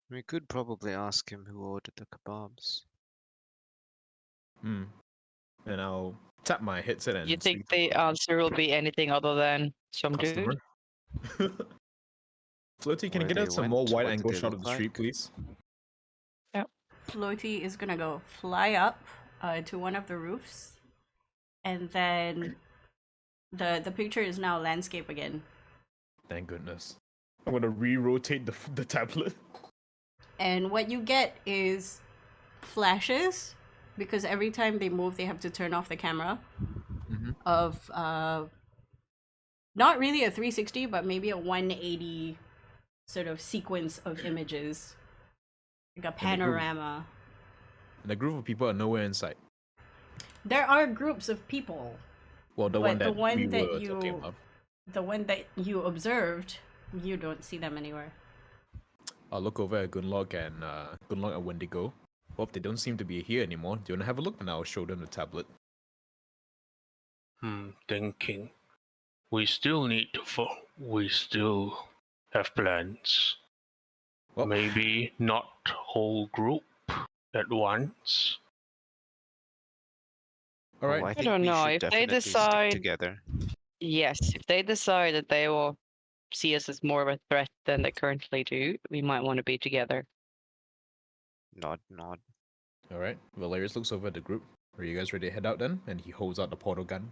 We could probably ask him who ordered the kebabs. And I'll tap my headset and You think speak the answer will be anything other than some to the dude? customer. Floaty, can you Where get they us a more went, wide what angle did they shot look of the like? street, please? Floaty is gonna go fly up to one of the roofs, and then the picture is now landscape again. Thank goodness. I'm gonna re-rotate the tablet. And what you get is flashes, because every time they move, they have to turn off the camera. Of not really a 360, but maybe a 180 sort of sequence of images, like a panorama. And a group of people are nowhere in sight. There are groups of people. Well, the But one the that one we that were you- talking about. The one that you observed, you don't see them anywhere. I'll look over at Gunlock and Wendigo. Well, they don't seem to be here anymore. Do you want to have a look? And I'll show them the tablet. Thinking. We still need to we still have plans. Well, Maybe not whole group at once. all right. I think don't we know, should if they definitely decide- stick together. Yes, if they decide that they will see us as more of a threat than they currently do, we might want to be together. Nod. All right. Valerius looks over at the group. Are you guys ready to head out then? And he holds out the portal gun.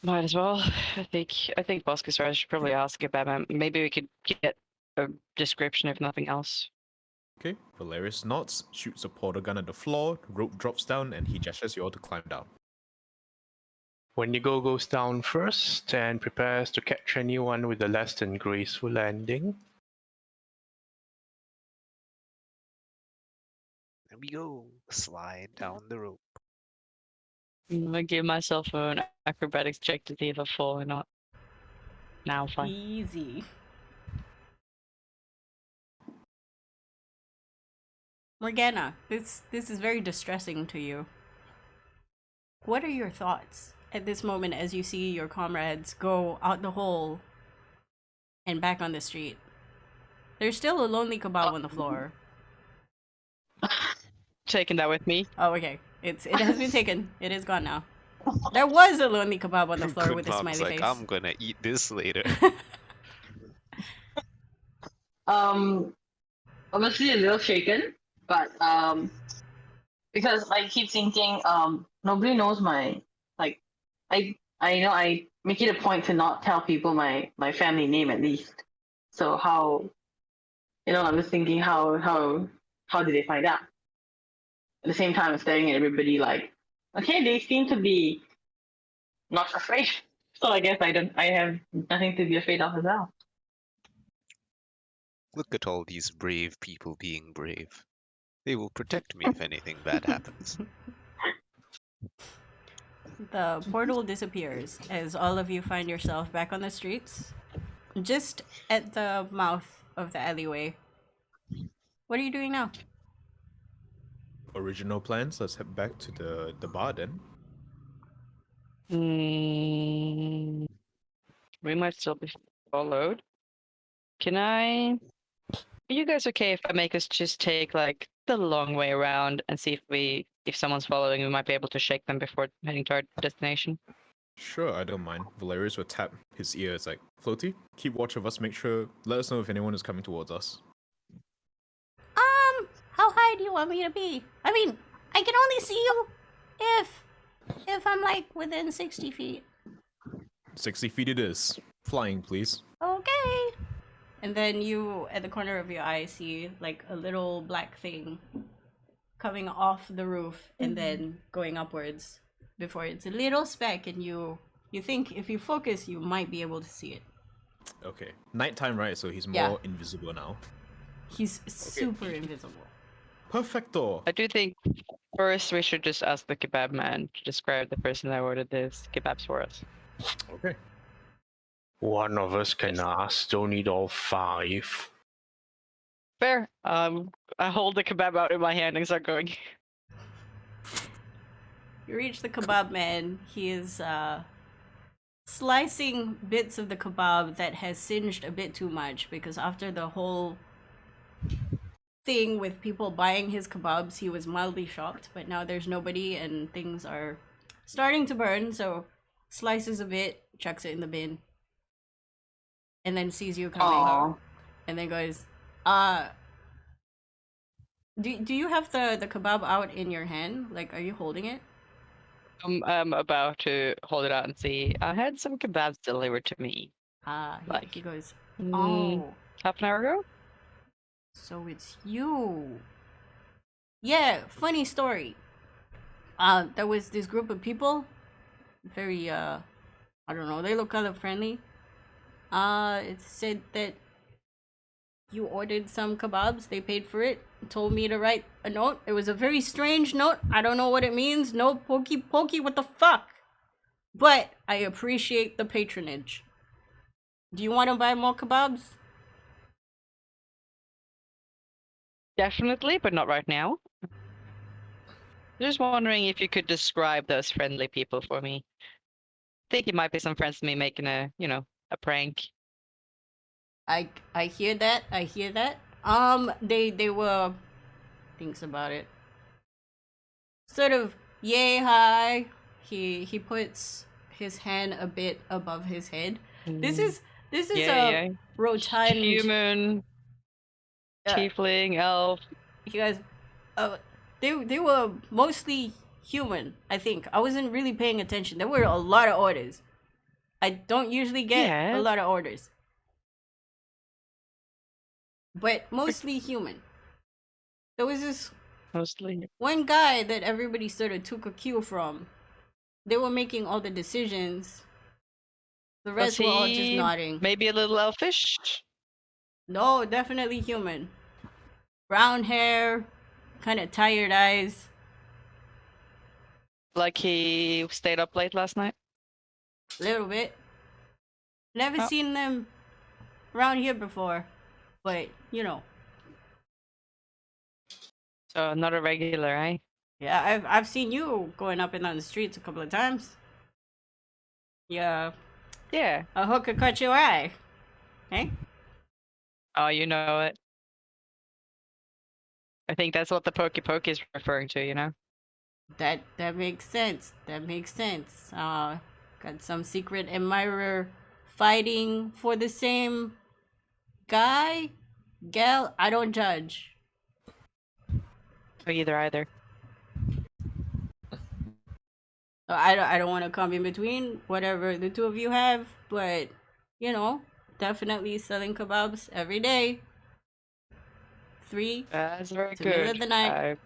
Might as well. I think Bosk is right. I should probably ask about him. Maybe we could get a description if nothing else. Okay. Valerius nods, shoots a portal gun at the floor, rope drops down, and he gestures you all to climb down. Wendigo goes down first and prepares to catch anyone with a less than graceful landing. There we go. Slide down the rope. I'm gonna give myself an acrobatics check to see if I fall or not. Now fine. Easy. Morgana, this is very distressing to you. What are your thoughts at this moment as you see your comrades go out the hole and back on the street? There's still a lonely kebab on the floor. Taking that with me. Oh, okay. It has been taken. It is gone now. There was a lonely kebab on the floor with a Kunmam's smiley like, face. I'm gonna eat this later. Obviously a little shaken, but because I keep thinking, nobody knows my, like, I know I make it a point to not tell people my family name at least. So how, I'm just thinking how did they find out? At the same time, I'm staring at everybody like, okay, they seem to be not afraid. So I guess I have nothing to be afraid of as well. Look at all these brave people being brave. They will protect me if anything bad happens. The portal disappears as all of you find yourself back on the streets, just at the mouth of the alleyway. What are you doing now? Original plans. Let's head back to the bar then. We might still be followed. Are you guys okay if I make us just take like the long way around and see if someone's following, we might be able to shake them before heading to our destination? Sure, I don't mind. Valerius will tap his ear. It's like, Floaty, keep watch of us. Let us know if anyone is coming towards us. How high do you want me to be? I mean, I can only see you if I'm like within 60 feet. 60 feet it is. Flying, please. Okay. And then you, at the corner of your eye, see like a little black thing coming off the roof and then going upwards before it's a little speck, and you think if you focus, you might be able to see it. Okay. Nighttime, right? So he's more Yeah. invisible now. He's super invisible. Perfecto. I do think first we should just ask the kebab man to describe the person that ordered this kebabs for us. Okay. One of us can ask. Don't need all 5. Fair. I hold the kebab out in my hand and start going. You reach the kebab man. He is slicing bits of the kebab that has singed a bit too much, because after the whole thing with people buying his kebabs, he was mildly shocked, but now there's nobody and things are starting to burn, so slices a bit, chucks it in the bin, and then sees you coming, Aw. and then goes, do you have the kebab out in your hand? Like, are you holding it? I'm about to hold it out and see. I had some kebabs delivered to me. He goes, mm, oh, half an hour ago? so it's you. Yeah, funny story. There was this group of people, very, I don't know, they look kind of friendly. It said that you ordered some kebabs, they paid for it, told me to write a note. It was a very strange note. I don't know what it means. No pokey, what the fuck? But I appreciate the patronage. Do you want to buy more kebabs? Definitely, but not right now. Just wondering if you could describe those friendly people for me. Think it might be some friends of me making a prank. I hear that. I hear that. They were thinks about it. Sort of yay hi. He puts his hand a bit above his head. This is Yeah. rotund Human, tiefling, elf. You guys, they were mostly human. I think I wasn't really paying attention. There were a lot of orders. I don't usually get Yeah. a lot of orders, but mostly human. There was this Mostly. one guy that everybody sort of took a cue from. They were making all the decisions. The rest were all just nodding. Maybe a little elfish? No, definitely human. Brown hair, kind of tired eyes. Like he stayed up late last night? A little bit. Never Oh. seen them around here before, but you know. So not a regular, eh? Yeah, I've seen you going up and down the streets a couple of times. Yeah, Yeah. a hooker caught your eye. Hey? Oh, you know it. I think that's what the pokey is referring to, you know? That makes sense. That makes sense. Got some secret admirer fighting for the same guy? Gal? I don't judge. Or either. I don't want to come in between whatever the two of you have, but you know, definitely selling kebabs every day. 3 That's very to middle good. of the night.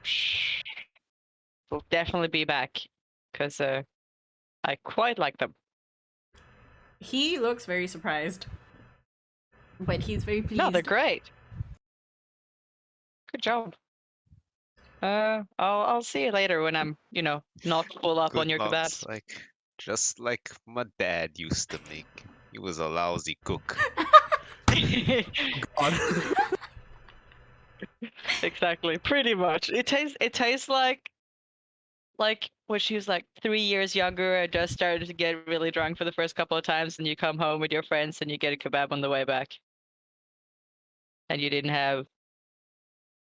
Will definitely be back, because I quite like them. He looks very surprised, but he's very pleased. No, they're great. Good job. I'll see you later when I'm, not full up on Good your monks, kebabs. like just like my dad used to make. He was a lousy cook. Exactly, pretty much. It tastes like when she was like 3 years younger and just started to get really drunk for the first couple of times, and you come home with your friends and you get a kebab on the way back, and you didn't have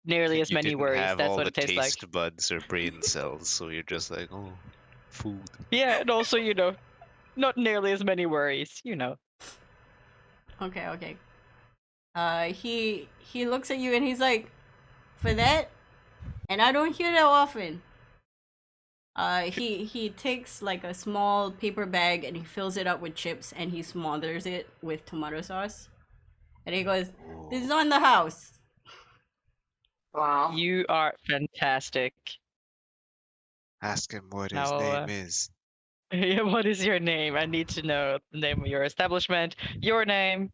nearly as You many didn't worries. have That's all what the it tastes like. taste buds or brain cells, so you're just like, oh, food. Yeah, and also not nearly as many worries, you know. Okay. He looks at you and he's like, for that, and I don't hear that often. He takes like a small paper bag and he fills it up with chips and he smothers it with tomato sauce. And he goes, "This is on the house." Wow. You are fantastic. Ask him what his Now, name is. Yeah, what is your name? I need to know the name of your establishment, your name.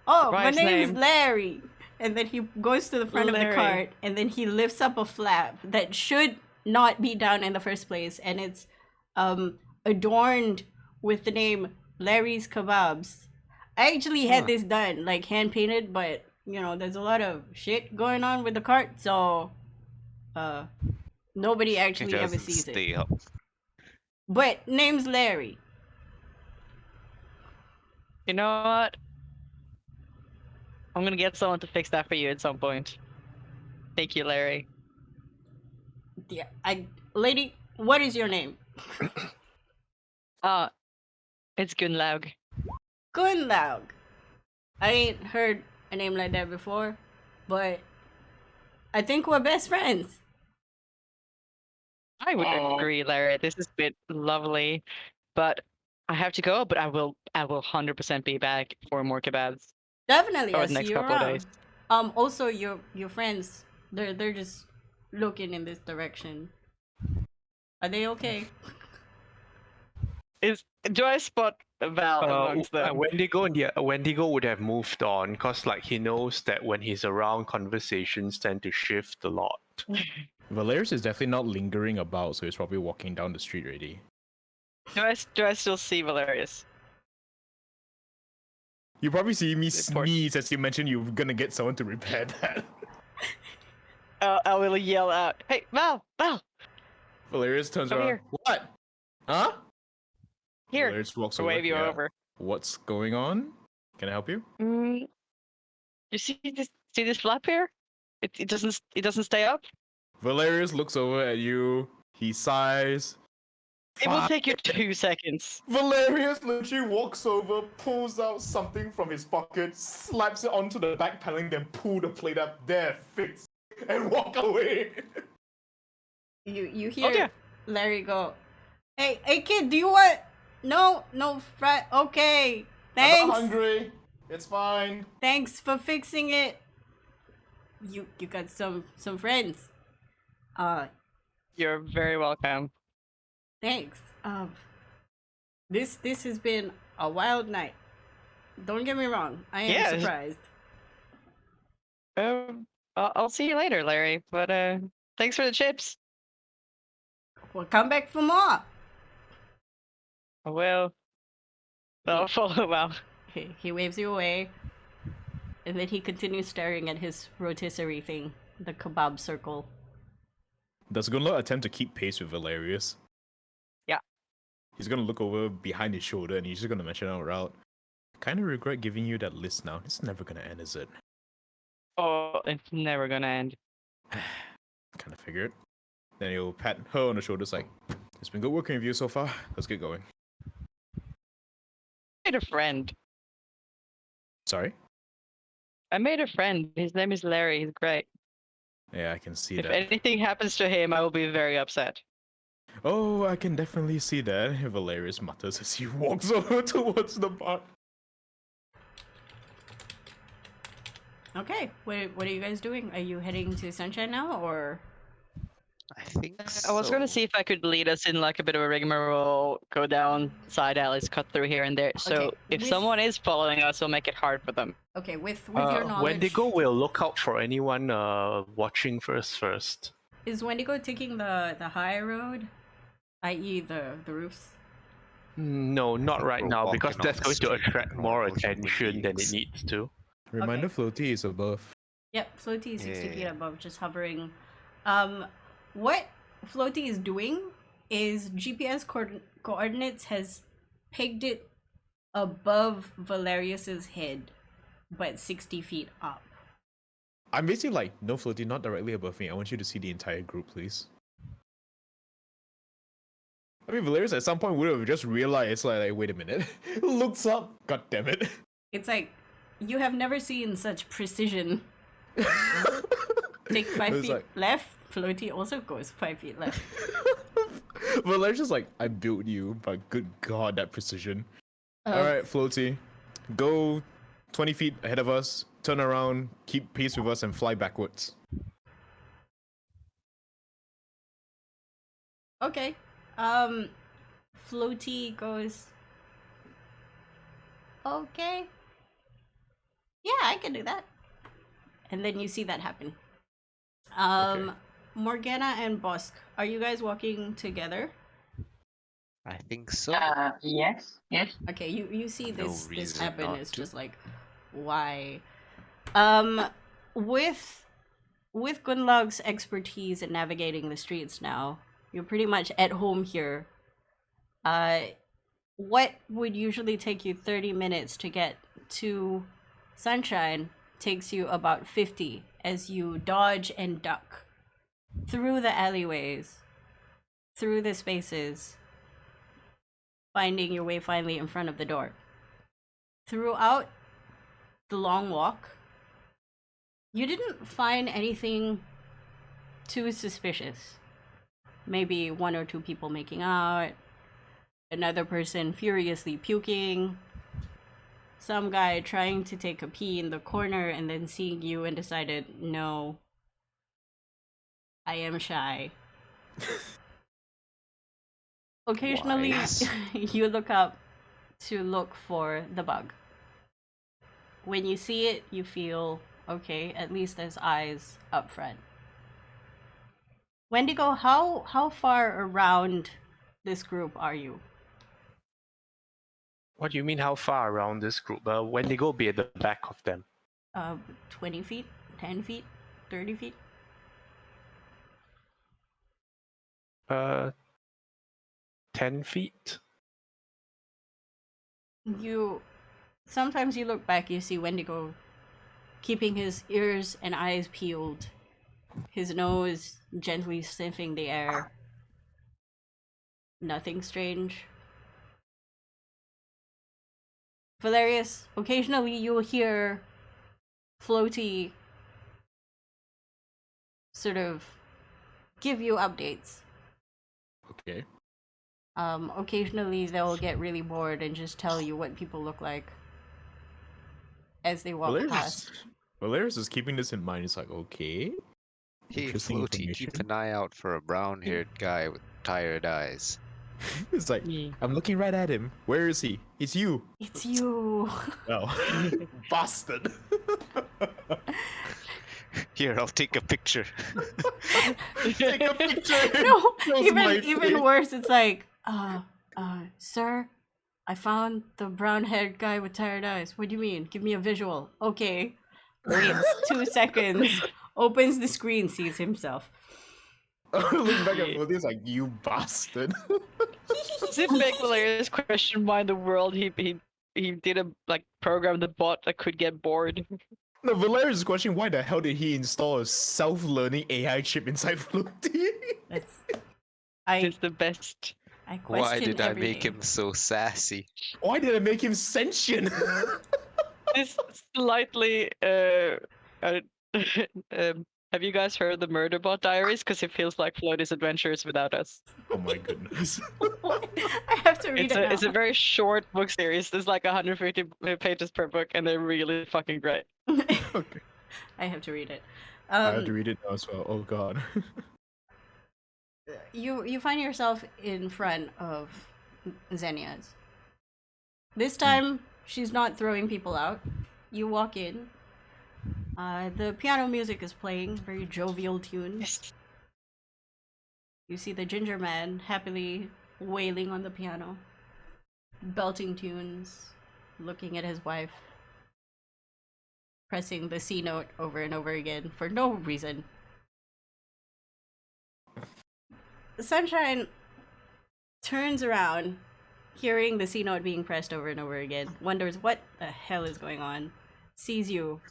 Oh, my Rice name's name. Larry. And then he goes to the front of the Larry. cart and then he lifts up a flap that should not be down in the first place, and it's adorned with the name Larry's Kebabs. I actually had this done, like hand painted, but you know, there's a lot of shit going on with the cart, so nobody actually It ever doesn't sees it. stay up. But name's Larry. You know what? I'm gonna get someone to fix that for you at some point. Thank you, Larry. Yeah, lady, what is your name? It's Gunlaug. Gunlaug. I ain't heard a name like that before, but I think we're best friends. I would agree, Larry. This has been lovely, but I have to go. But I will 100% be back for more kebabs Definitely, over I'll the see next you couple of around. days. Also, your friends, they're just looking in this direction. Are they okay? Do I spot Val amongst them? Wendigo would have moved on because like he knows that when he's around, conversations tend to shift a lot. Valerius is definitely not lingering about, so he's probably walking down the street already. Do I still see Valerius? You probably see me Report. sneeze as you mentioned you're gonna get someone to repair that. I will yell out, "Hey, Val! Valerius turns Over around. here. What? Huh? Here!" Valerius walks Or over. wave you Yeah. over. What's going on? Can I help you? You see this flap here? It doesn't stay up. Valerius looks over at you. He sighs. It will take you 2 seconds. Valerius literally walks over, pulls out something from his pocket, slaps it onto the back paneling, then pull the plate up. There, fix, and walk away. You hear Okay. Larry go, Hey kid, do you want? No, okay. I'm Thanks. not hungry. It's fine. Thanks for fixing it. You got some friends. You're very welcome. Thanks. This has been a wild night. Don't get me wrong. I am Yeah. surprised. I'll see you later, Larry. But thanks for the chips. Well, come back for more. I will. I'll follow Val. He waves you away, and then he continues staring at his rotisserie thing, the kebab circle. Does Gunlo attempt to keep pace with Valerius? Yeah. He's gonna look over behind his shoulder and he's just gonna mention out loud. Kind of regret giving you that list now. It's never gonna end, is it? Oh, it's never gonna end. Kind of figured. Then he'll pat her on the shoulders like, it's been good working with you so far. Let's get going. I made a friend. Sorry? I made a friend. His name is Larry. He's great. Yeah, I can see If that. anything happens to him, I will be very upset. Oh, I can definitely see that. Valerius mutters as he walks over towards the bar. Okay, what are you guys doing? Are you heading to Sunshine now, or? I think I was gonna so. see if I could lead us in like a bit of a rigmarole, go down side alleys, cut through here and there. So Okay, if with- someone is following us, we'll make it hard for them. Okay, with your knowledge, Wendigo will look out for anyone watching first. is Wendigo taking the high road, i.e. the roofs? No, not right We're now, because walking on that's the going to street, attract we're more approaching attention than it Wendy's. needs to. Reminder Floaty is above. Yep, Floaty is 60 feet Yeah. above, just hovering. What Floaty is doing is GPS coordinates has pegged it above Valerius's head, but 60 feet up. I'm basically like, no Floaty, not directly above me. I want you to see the entire group, please. I mean, Valerius at some point would have just realized, like, wait a minute. Looks up. God damn it. It's like you have never seen such precision. Take 5 It's feet like- left. Floaty also goes 5 feet left. Valerius is like, I built you, but good god, that precision. Uh, Alright, Floaty. Go 20 feet ahead of us, turn around, keep pace with us, and fly backwards. Okay. Floaty goes. Okay. Yeah, I can do that. And then you see that happen. Okay. Morgana and Bosk, are you guys walking together? I think so. Yes. Okay, you see No this reason happen. not It's to. just like, why? With Gunlog's expertise in navigating the streets now, you're pretty much at home here. What would usually take you 30 minutes to get to Sunshine takes you about 50 as you dodge and duck through the alleyways, through the spaces, finding your way finally in front of the door. Throughout the long walk, you didn't find anything too suspicious. Maybe 1 or 2 people making out, another person furiously puking, some guy trying to take a pee in the corner and then seeing you and decided, no, I am shy. Occasionally, Wise. you look up to look for the bug. When you see it, you feel, okay, at least there's eyes up front. Wendigo, how far around this group are you? What do you mean, how far around this group? Wendigo be at the back of them. 20 feet? 10 feet? 30 feet? 10 feet? Sometimes you look back, you see Wendigo keeping his ears and eyes peeled, his nose gently sniffing the air. Nothing strange. Valerius, occasionally you'll hear Floaty sort of give you updates. Okay. Occasionally they'll get really bored and just tell you what people look like as they walk past. Valerius is keeping this in mind. He's like, okay. Hey, Interesting Floaty, keep information. an eye out for a brown-haired guy with tired eyes. It's like, I'm looking right at him. Where is he? It's you. It's you. Oh. Bastard. Here, I'll take a picture. Take a picture. No, Shows my even face. worse. It's like, sir, I found the brown-haired guy with tired eyes. What do you mean? Give me a visual. Okay. Waits 2 seconds. Opens the screen, sees himself. Look back at Valerius like, you bastard. Does it make Valerius question why in the world he did a program the bot that could get bored? No, Valerius is questioning why the hell did he install a self-learning AI chip inside Floaty? That's It's the best. I question Why did I make everything. him so sassy? Why did I make him sentient? This slightly have you guys heard the Murderbot Diaries? Because it feels like Floaty's Adventures without us. Oh my goodness. I have to read It's a now. very short book series. There's like 150 pages per book, and they're really fucking great. Okay. I have to read it. I have to read it now as well. Oh god. You find yourself in front of Xenia's. This time, she's not throwing people out. You walk in. The piano music is playing, very jovial tunes. You see the ginger man happily wailing on the piano, belting tunes, looking at his wife, pressing the C note over and over again for no reason. Sunshine turns around, hearing the C note being pressed over and over again, wonders what the hell is going on, sees you,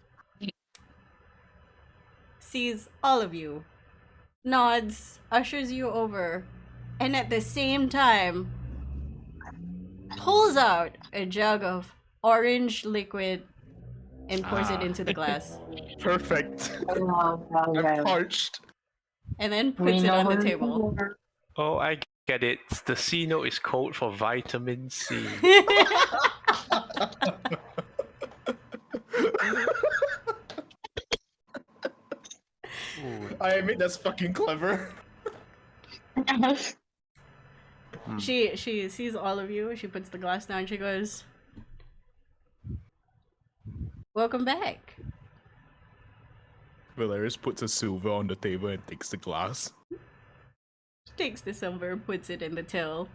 sees all of you, nods, ushers you over and at the same time pulls out a jug of orange liquid and pours it Ah. into the glass, Perfect. Oh, I'm okay. parched. and then We puts it know on the who table. you are. Oh, I get it. The C note is code for vitamin C. Ooh, I admit that's fucking clever. She sees all of you. She puts the glass down. She goes, "Welcome back." Valerius puts a silver on the table and takes the glass. She takes the silver, puts it in the till.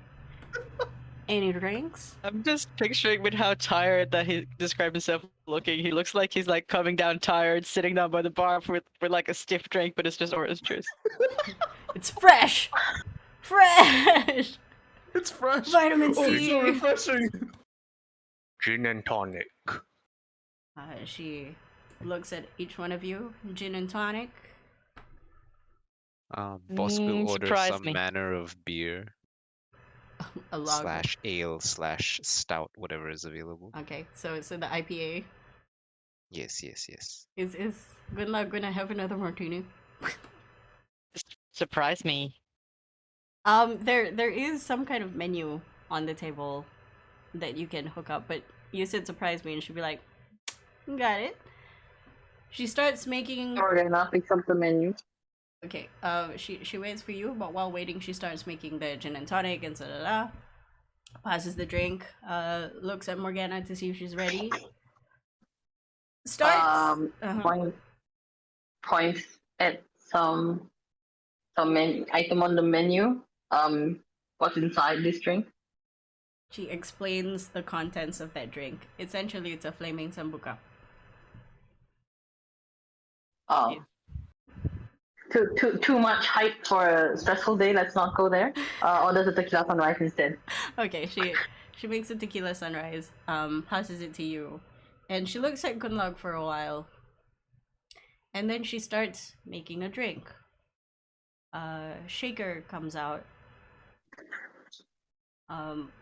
Any drinks? I'm just picturing with how tired that he described himself looking. He looks like he's like coming down tired, sitting down by the bar for like a stiff drink, but it's just orange juice. It's fresh, fresh. It's fresh. Vitamin Oh, C. so refreshing. Gin and tonic. She looks at each one of you. Gin and tonic. Boss will order surprise some me. manner of beer A lager. / ale / stout, whatever is available. Okay, so the IPA. Yes, yes, yes. Is good luck gonna have another martini? Surprise me. There is some kind of menu on the table that you can hook up, but you said surprise me, and she'd be like, "Got it." She starts making. Sorry, not pick up the menu. Okay. She waits for you, but while waiting, she starts making the gin and tonic and passes the drink. Looks at Morgana to see if she's ready. Starts. Points at some item on the menu. What's inside this drink? She explains the contents of that drink. Essentially, it's a flaming sambuca. Oh. Too much hype for a stressful day. Let's not go there. Order the tequila sunrise instead. Okay, she makes a tequila sunrise. Passes it to you, and she looks at Kunlog for a while, and then she starts making a drink. Shaker comes out.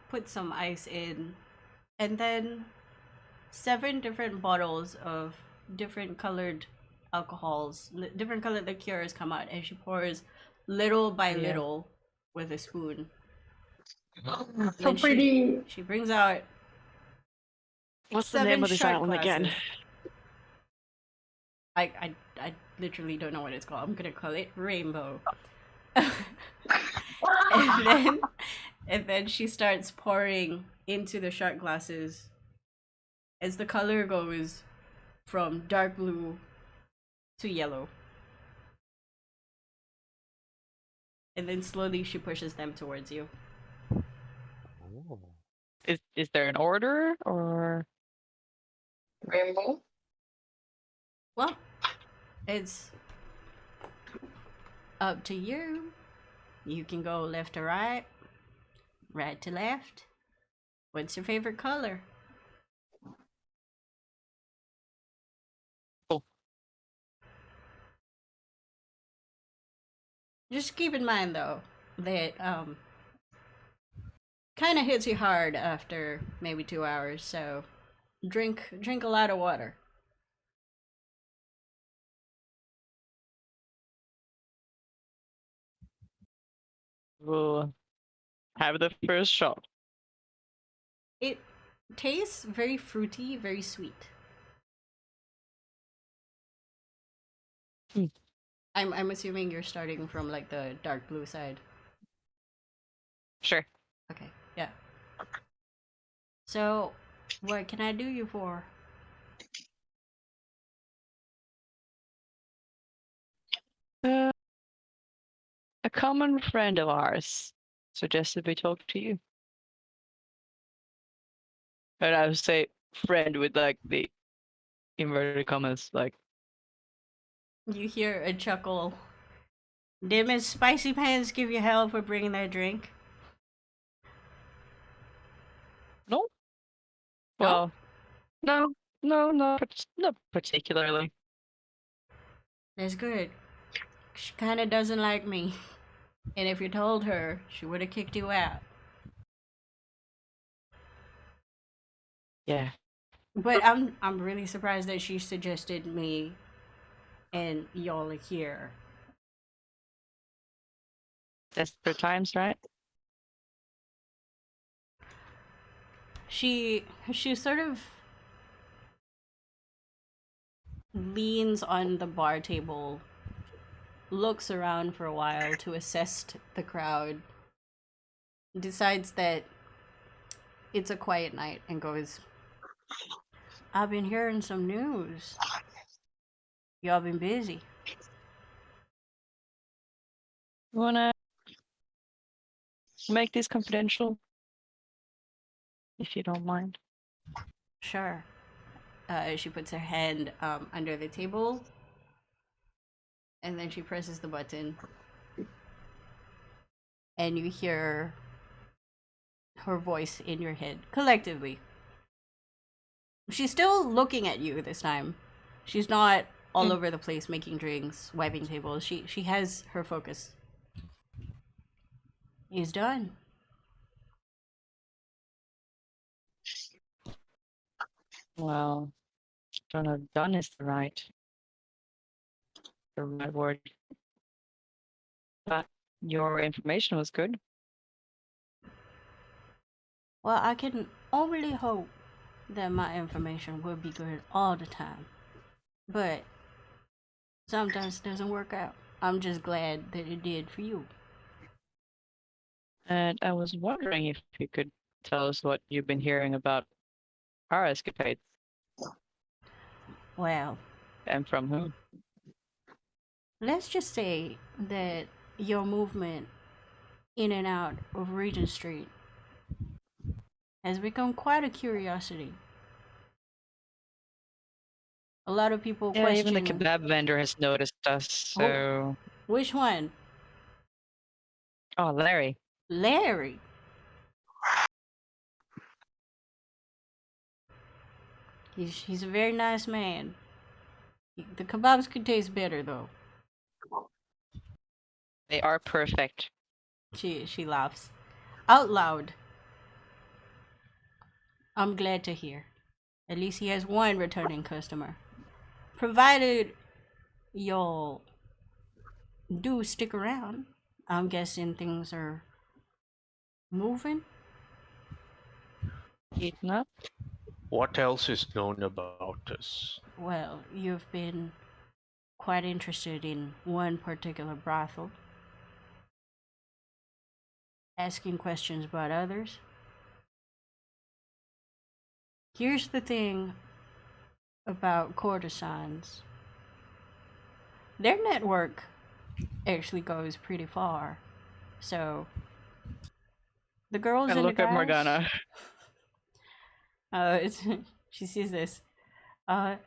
Puts some ice in, and then 7 different bottles of different colored alcohols, different colored liqueurs come out, and she pours little by little with a spoon. So pretty. She brings out. What's the 7 name of this shot island again? glasses. I literally don't know what it's called. I'm gonna call it Rainbow. and then she starts pouring into the shot glasses as the color goes from dark blue to yellow. And then slowly she pushes them towards you. Oh. Is there an order or? Rainbow. Well, it's up to you. You can go left to right, right to left. What's your favorite color? Oh. Just keep in mind though that kind of hits you hard after maybe 2 hours, so drink a lot of water. We'll have the first shot. It tastes very fruity, very sweet. Hmm. I'm assuming you're starting from like the dark blue side. Sure. Okay, yeah. So, what can I do you for? A common friend of ours suggested we talk to you. And I would say friend with like the inverted commas, like. You hear a chuckle. Did Miss Spicy Pants give you hell for bringing that drink? No. Well, no, not particularly. That's good. She kinda doesn't like me. And if you told her, she would have kicked you out. Yeah. But I'm really surprised that she suggested me and y'all are here. Desperate times, right? She sort of leans on the bar table, looks around for a while to assess the crowd, decides that it's a quiet night, and goes, I've been hearing some news. Y'all been busy. You wanna make this confidential? If you don't mind. Sure. She puts her hand under the table, and then she presses the button, and you hear her voice in your head collectively. She's still looking at you this time. She's not all over the place making drinks, wiping tables. She has her focus. He's done. Well, don't know if done is the right word. But your information was good. Well, I can only hope that my information will be good all the time. But sometimes it doesn't work out. I'm just glad that it did for you. And I was wondering if you could tell us what you've been hearing about our escapades Well, and from whom. let's just say that your movement in and out of Regent Street has become quite a curiosity. A lot of people Yeah, even the question kebab vendor has noticed us, so... which one? Oh, Larry. Larry. He's a very nice man. The kebabs could taste better though. They are perfect. She laughs out loud. I'm glad to hear. At least he has one returning customer. Provided y'all do stick around, I'm guessing things are moving. Eaten up. What else is known about us? Well, you've been quite interested in one particular brothel, asking questions about others. Here's the thing about courtesans. Their network actually goes pretty far. So the girls And and the look at guys. Morgana. It's, she sees this. The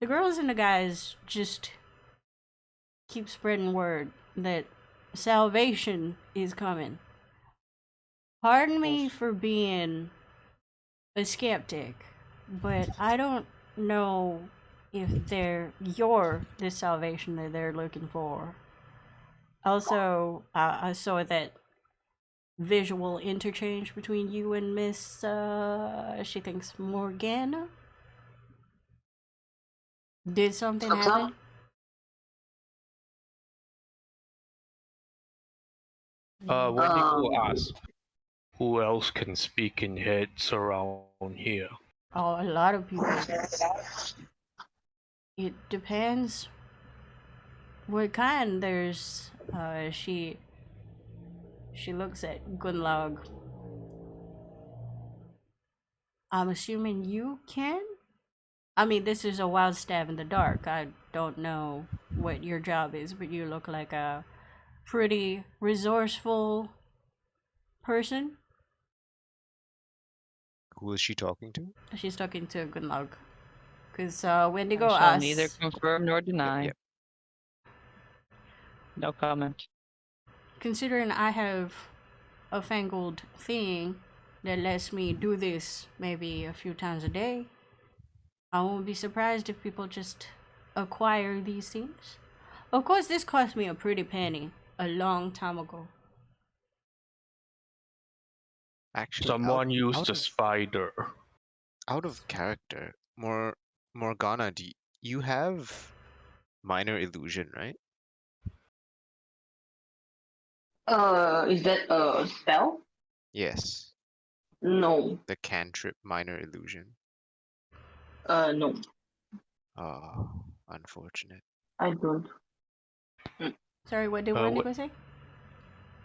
girls and the guys just keep spreading word that salvation is coming. Pardon me for being a skeptic, but I don't know if you're the salvation that they're looking for. Also, I saw that visual interchange between you and Miss, she thinks Morgana. Did something happen? Wendigo asks, who else can speak in heads around here? Oh, a lot of people. It depends what kind. There's, she looks at Gunlag. I'm assuming you can? I mean, this is a wild stab in the dark. I don't know what your job is, but you look like a pretty resourceful person. Who is she talking to? She's talking to Gunlag. Because Wendigo I shall asks... neither confirm nor deny. Yep. No comment. Considering I have a fangled thing that lets me do this maybe a few times a day, I won't be surprised if people just acquire these things. Of course, this cost me a pretty penny, a long time ago. Actually, Someone used out a of spider. out of character, Morgana, you have minor illusion, right? Is that a spell? Yes, No. the cantrip minor illusion. No. Oh, unfortunate. I don't. Sorry, what did What? Wendigo say?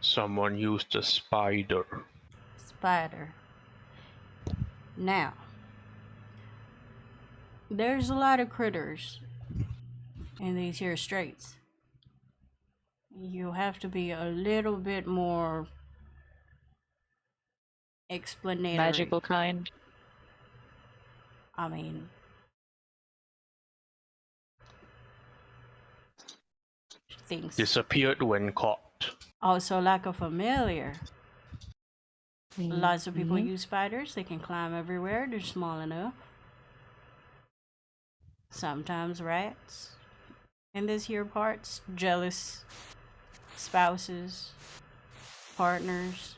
Someone used a spider. Spider. Now, there's a lot of critters in these here straits. You have to be a little bit more explanatory. Magical kind. I mean, things. Disappeared when caught. Also, like a familiar. Lots of people Mhm. use spiders. They can climb everywhere. They're small enough. Sometimes rats. In this here parts, jealous spouses, partners.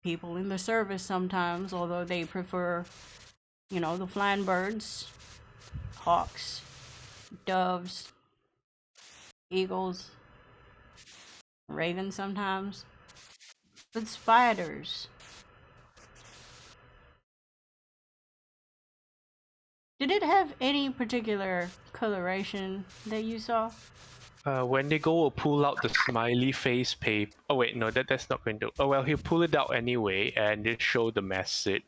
People in the service sometimes, although they prefer, the flying birds, hawks, doves, eagles, ravens sometimes. But spiders. Did it have any particular coloration that you saw? Wendigo will pull out the smiley face paper. Oh wait, no, that's not going to. Oh well, he'll pull it out anyway and just show the message.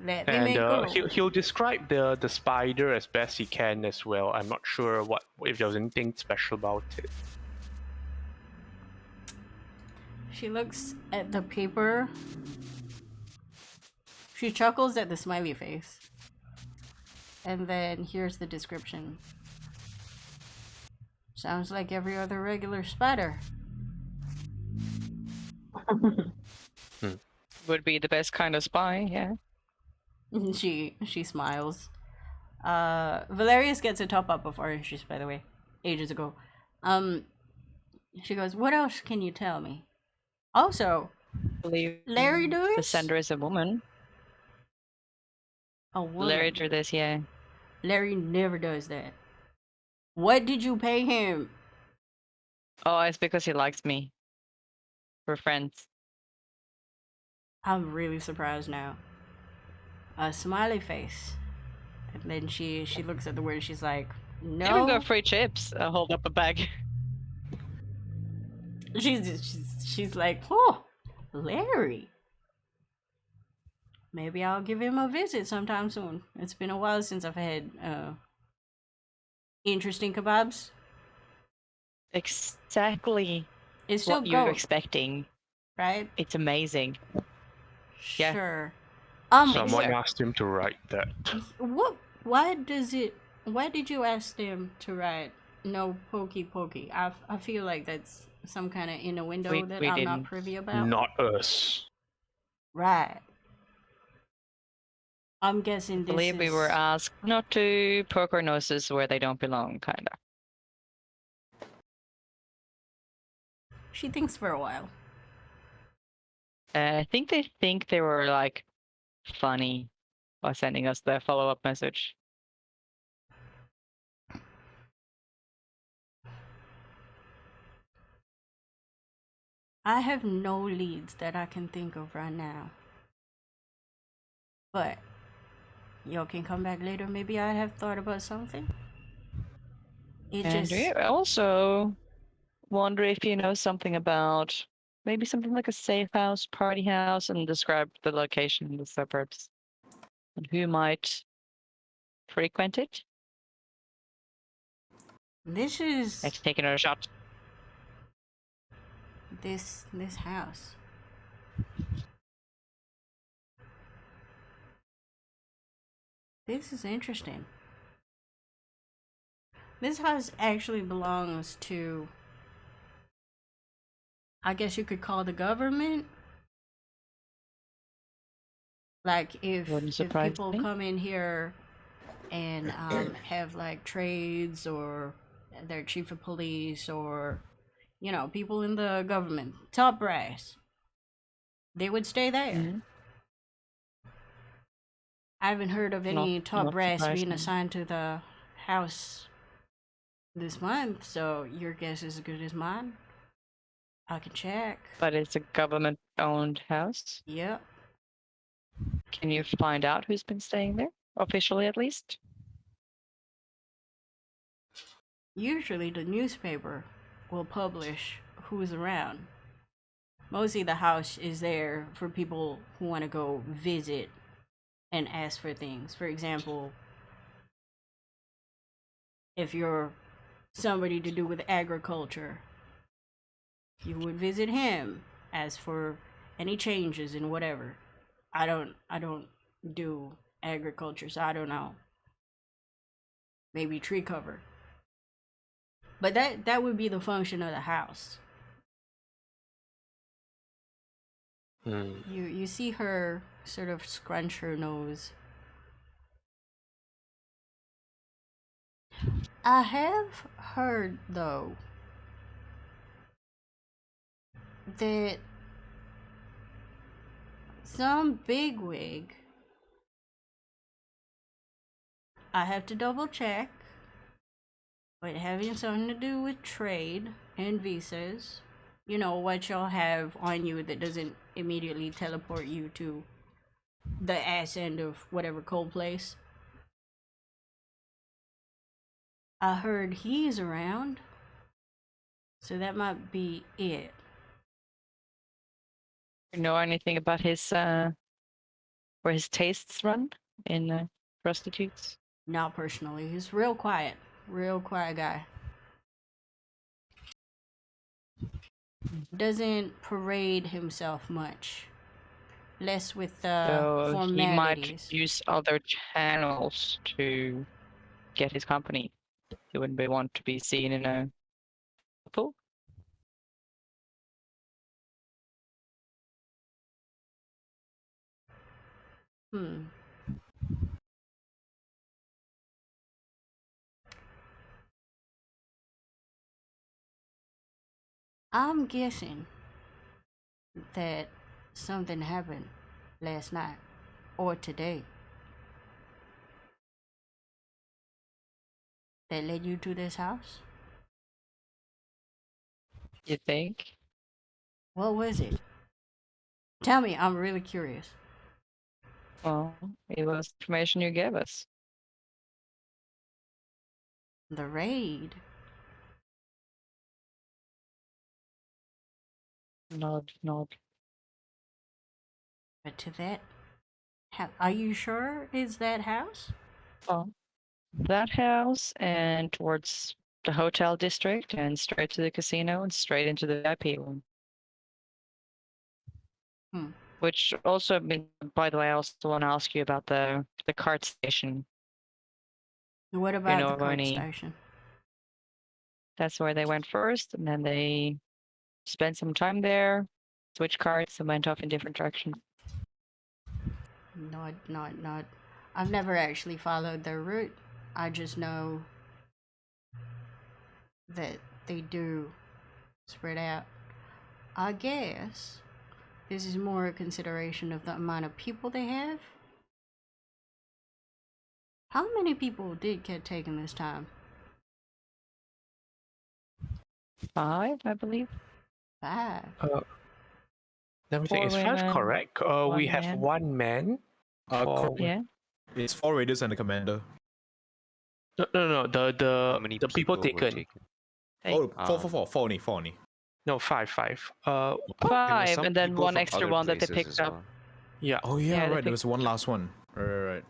Let me And make a roll. he'll describe the spider as best he can as well. I'm not sure if there was anything special about it. She looks at the paper. She chuckles at the smiley face. And then here's the description. Sounds like every other regular spider. Would be the best kind of spy, yeah. She smiles. Valerius gets a top up before she's, by the way, ages ago. She goes, "What else can you tell me? Also, Believe Larry do the this? sender is a woman. A woman. Larry drew this, yeah. Larry never does that. What did you pay him?" Oh, it's because he likes me. We're friends. I'm really surprised now. A smiley face. And then she looks at the word. She's like, "No." Even got free chips. I hold up a bag. She's like, "Oh, Larry. Maybe I'll give him a visit sometime soon. It's been a while since I've had interesting kebabs." Exactly It's still what you're goat, expecting. right? It's amazing. Yeah. Sure. Someone asked him to write that. What? Why did you ask them to write no pokey pokey? I feel like that's some kind of in a window that we I'm not didn't. privy about. Not us. Right. I'm guessing I this believe we were asked not to poke our noses where they don't belong, kinda. She thinks for a while. I think they were like funny by sending us the follow-up message. I have no leads that I can think of right now. But y'all can come back later. Maybe I have thought about something. And we also wonder if you know something about maybe something like a safe house, party house, and describe the location in the suburbs and who might frequent it. This is Let's take another shot. this house. This is interesting. This house actually belongs to, I guess you could call the government. Like if Wouldn't surprise people me. come in here and have like trades or their chief of police or people in the government, top brass, they would stay there. Mhm. I haven't heard of any top not brass being surprising. assigned to the house this month, so your guess is as good as mine. I can check. But it's a government-owned house. Yep. Can you find out who's been staying there, officially at least? Usually the newspaper will publish who's around. Mostly the house is there for people who want to go visit and ask for things. For example, if you're somebody to do with agriculture, you would visit him, ask for any changes in whatever. I don't do agriculture, so I don't know. Maybe tree cover. But that would be the function of the house. You see her sort of scrunch her nose. I have heard though that some bigwig, I have to double check, but having something to do with trade and visas, what y'all have on you that doesn't immediately teleport you to the ass end of whatever cold place. I heard he's around, so that might be it. You know anything about his where his tastes run in prostitutes? Not personally. He's real quiet guy. Doesn't parade himself much. Less with the So he might formalities. use other channels to get his company. He wouldn't want to be seen in a pool. I'm guessing that something happened last night or today that led you to this house. You think? What was it? Tell me, I'm really curious. Well, it was information you gave us. The raid? Nod. But to that, are you sure it's that house? Well, that house and towards the hotel district and straight to the casino and straight into the VIP room. Which also, by the way, I also want to ask you about the cart station. What about the cart station? That's where they went first, and then they spent some time there, switched carts, and went off in different directions. Not. I've never actually followed their route. I just know that they do spread out. I guess this is more a consideration of the amount of people they have. How many people did get taken this time? 5, I believe. 5. Let me think. Is 5 correct? We have 1 man. Yeah. It's 4 raiders and a commander. No. How many the people were taken. Oh, 4 only. No, 5. 5, some and then people one from extra other one that they places picked as up. well. Yeah. Oh yeah, Yeah, they right. There was one last one. Right.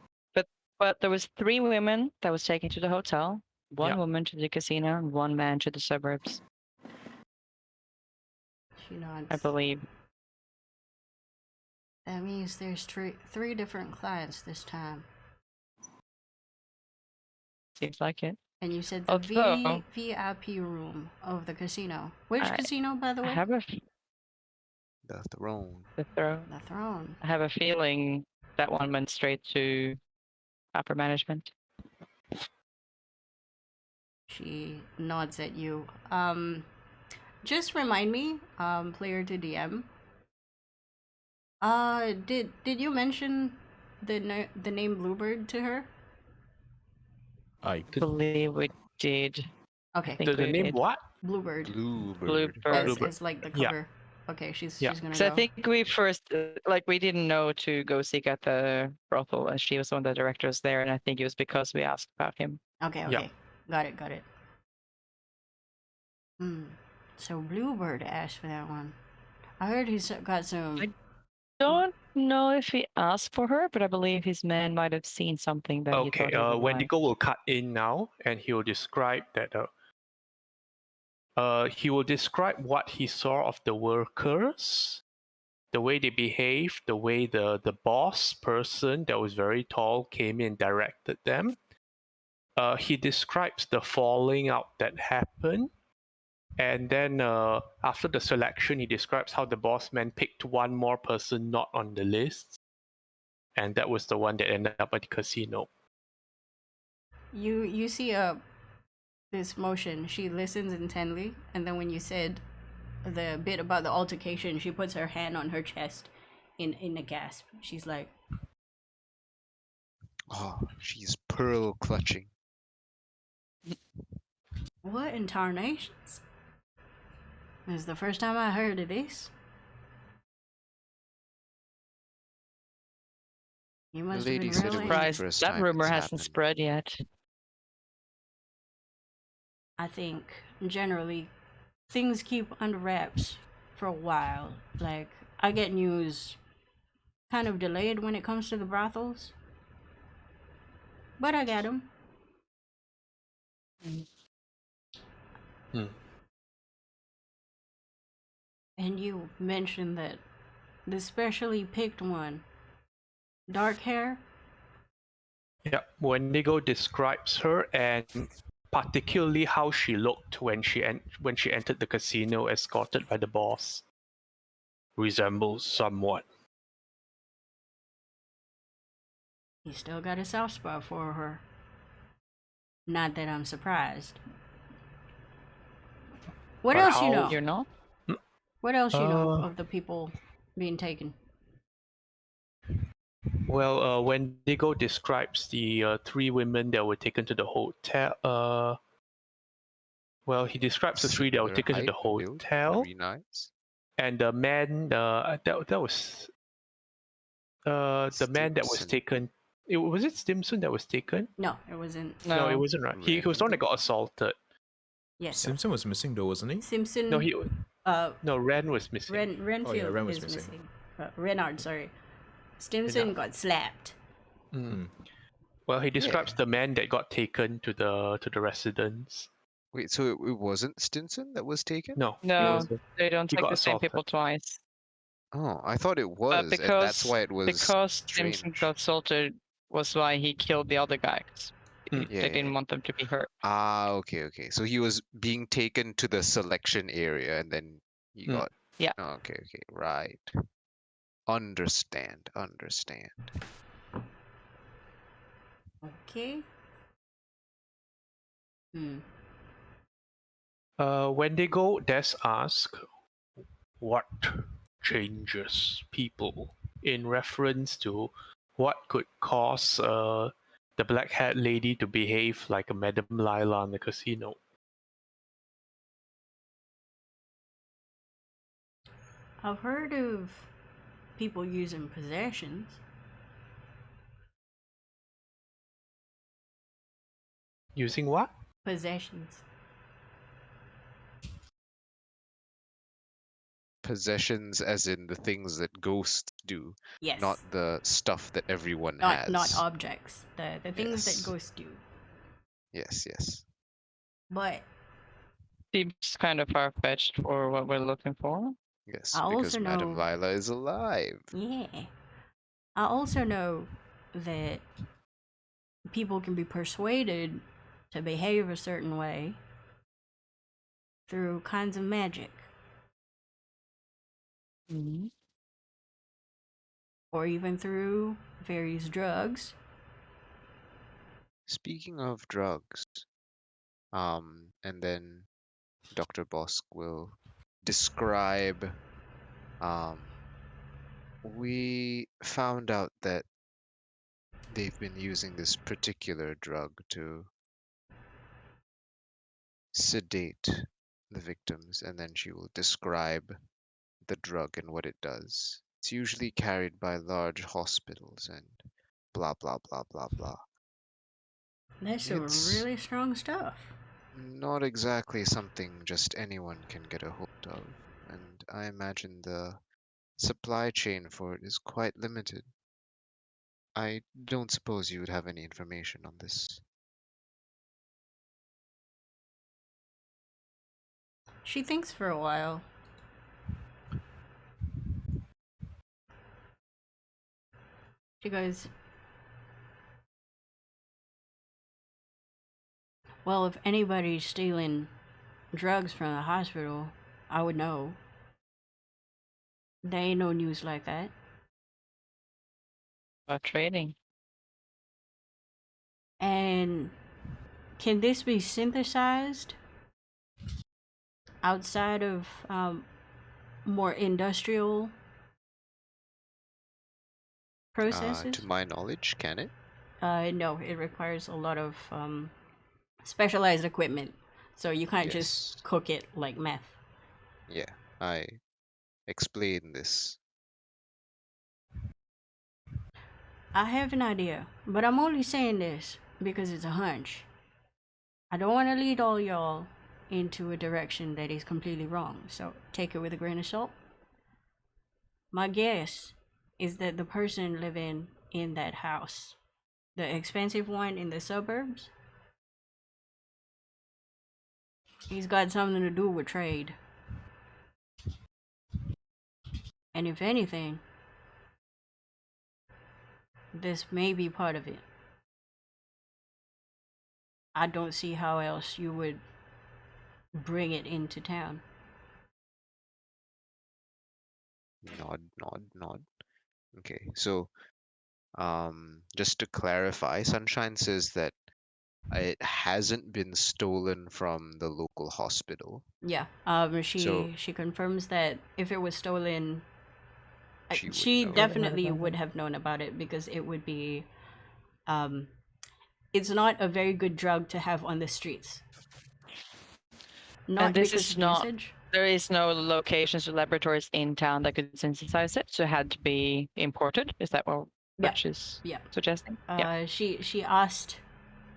But there was 3 women that was taken to the hotel, 1 Yeah. woman to the casino, and 1 man to the suburbs. She nods. I believe. That means there's 3 different clients this time. Seems like it. And you said the Although- VIP room of the casino. Which I- casino, by the I way? have a The throne. the throne. The Throne. I have a feeling that one went straight to upper management. She nods at you. Just remind me, player to DM. Did you mention the name Bluebeard to her? I believe we did. Okay, think The we name did. what? Bluebeard. Bluebird. Bluebird. As, Bluebird. as like the Yeah. cover. Okay, she's Yeah. gonna So I go. think we first, like, we didn't know to go seek out the brothel, and she was one of the directors there, and I think it was because we asked about him. Okay, Yeah. okay. Got it. So Bluebird asked for that one. I heard he's got some. Don't know if he asked for her, but I believe his man might have seen something that he Okay, thought he would like. Wendigo will cut in now, and he will describe that. He will describe what he saw of the workers, the way they behaved, the way the boss person that was very tall came in and directed them. He describes the falling out that happened, and then after the selection, he describes how the boss man picked one more person not on the list, and that was the one that ended up at the casino. You see this motion. She listens intently, and then when you said the bit about the altercation, she puts her hand on her chest in a gasp. She's like, Oh, she's pearl clutching. "What in tarnations? This is the first time I heard of this." You must have lady been said it was really. the Surprised first that time rumor it's hasn't happened. spread yet. I think generally things keep under wraps for a while. Like I get news kind of delayed when it comes to the brothels, but I get them. Hmm. And you mentioned that the specially picked one, dark hair. Yeah, Wendigo describes her and particularly how she looked when she entered the casino, escorted by the boss. Resembles somewhat. He still got a soft spot for her. Not that I'm surprised. What But else you how- know? You're not? What else you know Uh, of the people being taken? Well, Wendigo describes the three women that were taken to the hotel. Well, he describes the three that were Similar taken to the height, build, hotel, green eyes. and the man. That was the man that was Stimson. taken. Was it Stimson that was taken? No, it wasn't. No, it wasn't right. He was the one that got assaulted. Yes, Simpson was missing though, wasn't he? Simpson. No, Ren was missing. Renfield Oh, yeah, Ren was is missing. missing. Renard, sorry. Stimson Renard. got slapped. Mm. Well, he describes the man that got taken to the residence. Wait, so it wasn't Stinson that was taken? No, it No, wasn't. they don't He take got the same assaulted. people twice. Oh, I thought it was, But and that's why it was because Simpson strange. got assaulted was why he killed the other guy. 'Cause Mm. they didn't want them to be hurt. Ah, okay. So he was being taken to the selection area, and then he Mm. got. Yeah. Oh, okay, right. Understand. Okay. Wendigo does ask what changes people in reference to what could cause the black-haired lady to behave like a Madame Lila in the casino. I've heard of people using possessions. Using what? Possessions. Possessions, as in the things that ghosts do, Yes. not the stuff that everyone not has. objects. The things Yes. that ghosts do. Yes. But Seems kind of far fetched for what we're looking for. Yes, I because also Madame know- Lila is alive. yeah. I also know that people can be persuaded to behave a certain way through kinds of magic. Mm-hmm. Or even through various drugs. Speaking of drugs, and then Dr. Bosk will describe. We found out that they've been using this particular drug to sedate the victims, and then she will describe the drug and what it does. It's usually carried by large hospitals and blah blah blah blah blah. That's some It's really strong stuff. not exactly something just anyone can get a hold of, and I imagine the supply chain for it is quite limited. I don't suppose you would have any information on this. She thinks for a while. She goes, well, if anybody's stealing drugs from the hospital, I would know. There ain't no news like that. About trading. And can this be synthesized outside of more industrial processes? To my knowledge, can it? No, it requires a lot of specialized equipment. So you can't Yes. just cook it like meth. Yeah, I explained this. I have an idea, but I'm only saying this because it's a hunch. I don't want to lead all y'all into a direction that is completely wrong, so take it with a grain of salt. My guess is that the person living in that house, the expensive one in the suburbs, he's got something to do with trade. And if anything, this may be part of it. I don't see how else you would bring it into town. Nod, nod, nod. Okay, so just to clarify, Sunshine says that it hasn't been stolen from the local hospital. Yeah. She So- she confirms that if it was stolen, She would she know. definitely would have known about it because it would be, it's not a very good drug to have on the streets. Not And this because is of not- usage. There is no locations or laboratories in town that could synthesize it, so it had to be imported. Is that what Yeah. she's Yeah. suggesting? Yeah. She asked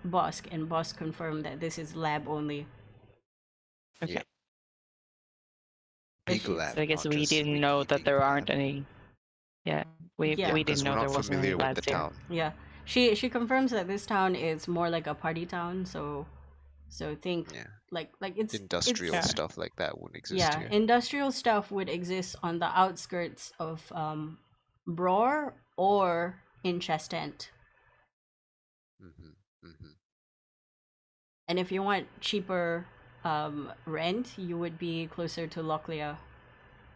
Bosk, and Bosk confirmed that this is lab only. Okay. Yeah. But Big she's- lab. So I guess not we just didn't know Ricky that Big there lab. aren't any. Yeah, we Yeah. we Because didn't we're know there not wasn't any familiar with labs the here. town. Yeah. She confirms that this town is more like a party town, so think Yeah. like it's Industrial Yeah. stuff like that wouldn't exist yeah, here. industrial stuff would exist on the outskirts of Bror or in Chestent. Mm-hmm. And if you want cheaper rent, you would be closer to Locklear,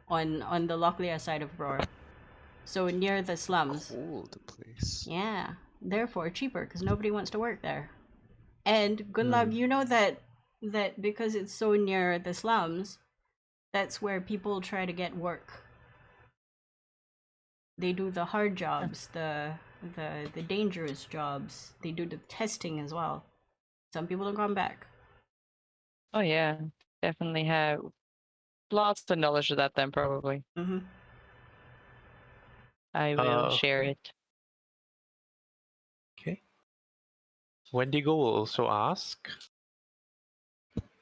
on the Locklear side of Bror. So near the slums. Cold place. Yeah, therefore cheaper because nobody wants to work there. And good luck, you know that because it's so near the slums, that's where people try to get work. They do the hard jobs, the dangerous jobs. They do the testing as well. Some people don't come back. Oh yeah, definitely have lots of knowledge of that. Then probably Mm-hmm. I will share it. Okay. Wendigo will also ask,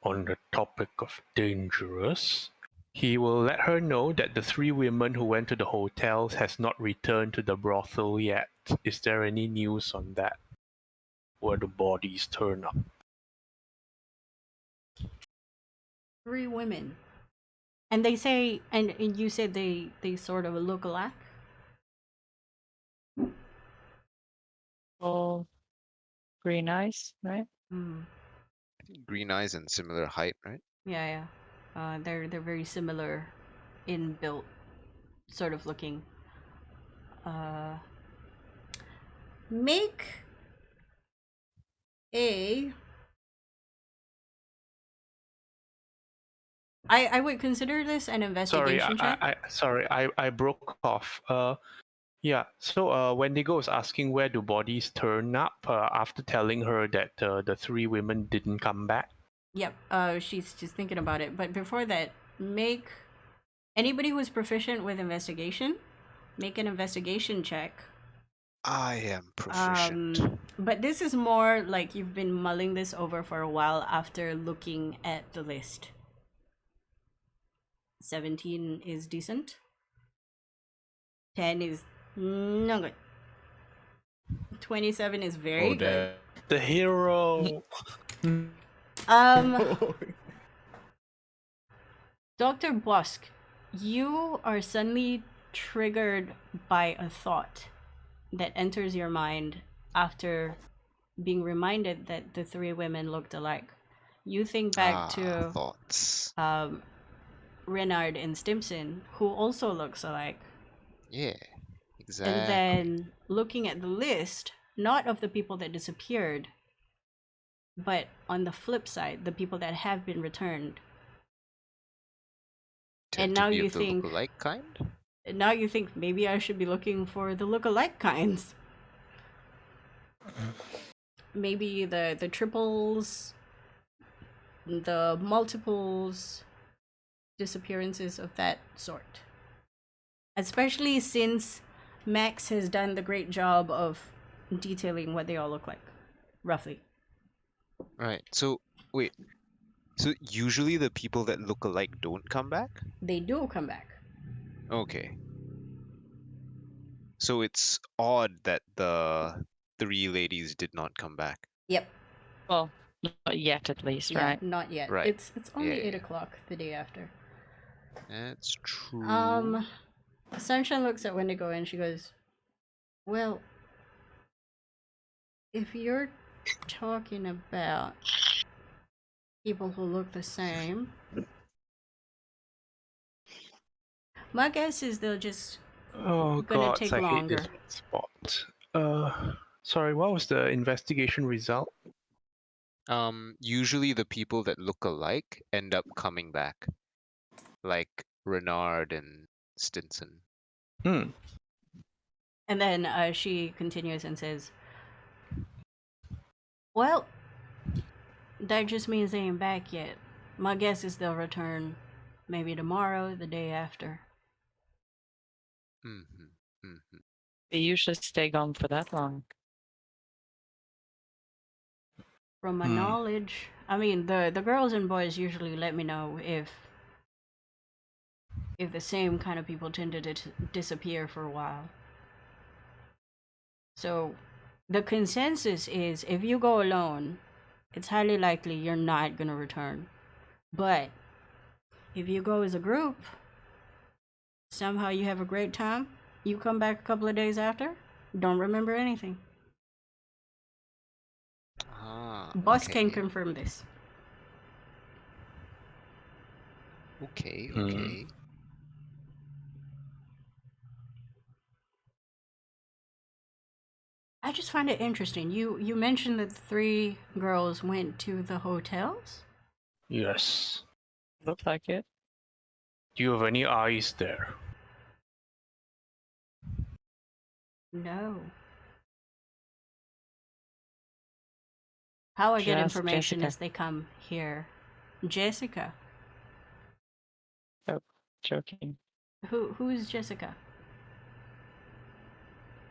on the topic of dangerous, he will let her know that the 3 women who went to the hotels has not returned to the brothel yet. Is there any news on that? Where the bodies turn up? 3 women. And they say, and you said they sort of look alike? Oh, green eyes, right? Mm. Green eyes and similar height, right? Yeah. They're very similar in build, sort of looking. Make a. I would consider this an Sorry, investigation check. I broke off. Yeah. So Wendigo was asking where do bodies turn up after telling her that the three women didn't come back. Yep. She's just thinking about it. But before that, make anybody who's proficient with investigation, make an investigation check. I am proficient. But this is more like you've been mulling this over for a while after looking at the list. 17 is decent. 10 is not good. 27 is very good. The hero. Dr. Busk, you are suddenly triggered by a thought that enters your mind after being reminded that the three women looked alike. You think back to thoughts. Renard and Stimson, who also looks alike. Yeah, exactly. And then looking at the list, not of the people that disappeared, but on the flip side, the people that have been returned. Tend and to now be you of the think look-alike kind? now you think maybe I should be looking for the look-alike kinds. Maybe the triples, the multiples, disappearances of that sort. Especially since Max has done the great job of detailing what they all look like, roughly. Right. So wait. So usually the people that look alike don't come back? They do come back. Okay. So it's odd that the three ladies did not come back. Yep. Well, not yet, at least, Yeah, right? not yet. Right. It's only Yeah, 8 yeah. o'clock the day after. That's true. Sunshine looks at Wendigo and she goes, well, if you're talking about people who look the same, my guess is they'll just Oh gonna god, take I hate longer. this spot. Sorry, what was the investigation result? Usually the people that look alike end up coming back. Like Renard and Stinson. Hmm. And then she continues and says, well, that just means they ain't back yet. My guess is they'll return maybe tomorrow, the day after. Mm-hmm. Mm-hmm. They usually stay gone for that long. From my knowledge, I mean, the girls and boys usually let me know if the same kind of people tend to disappear for a while. So the consensus is if you go alone, it's highly likely you're not going to return. But if you go as a group, somehow you have a great time, you come back a couple of days after, don't remember anything. Boss can confirm this. Okay. I just find it interesting. You mentioned that the three girls went to the hotels? Yes. Looks like it. Do you have any eyes there? No. How I get Just information Jessica. as they come here. Jessica. Oh, joking. Who is Jessica?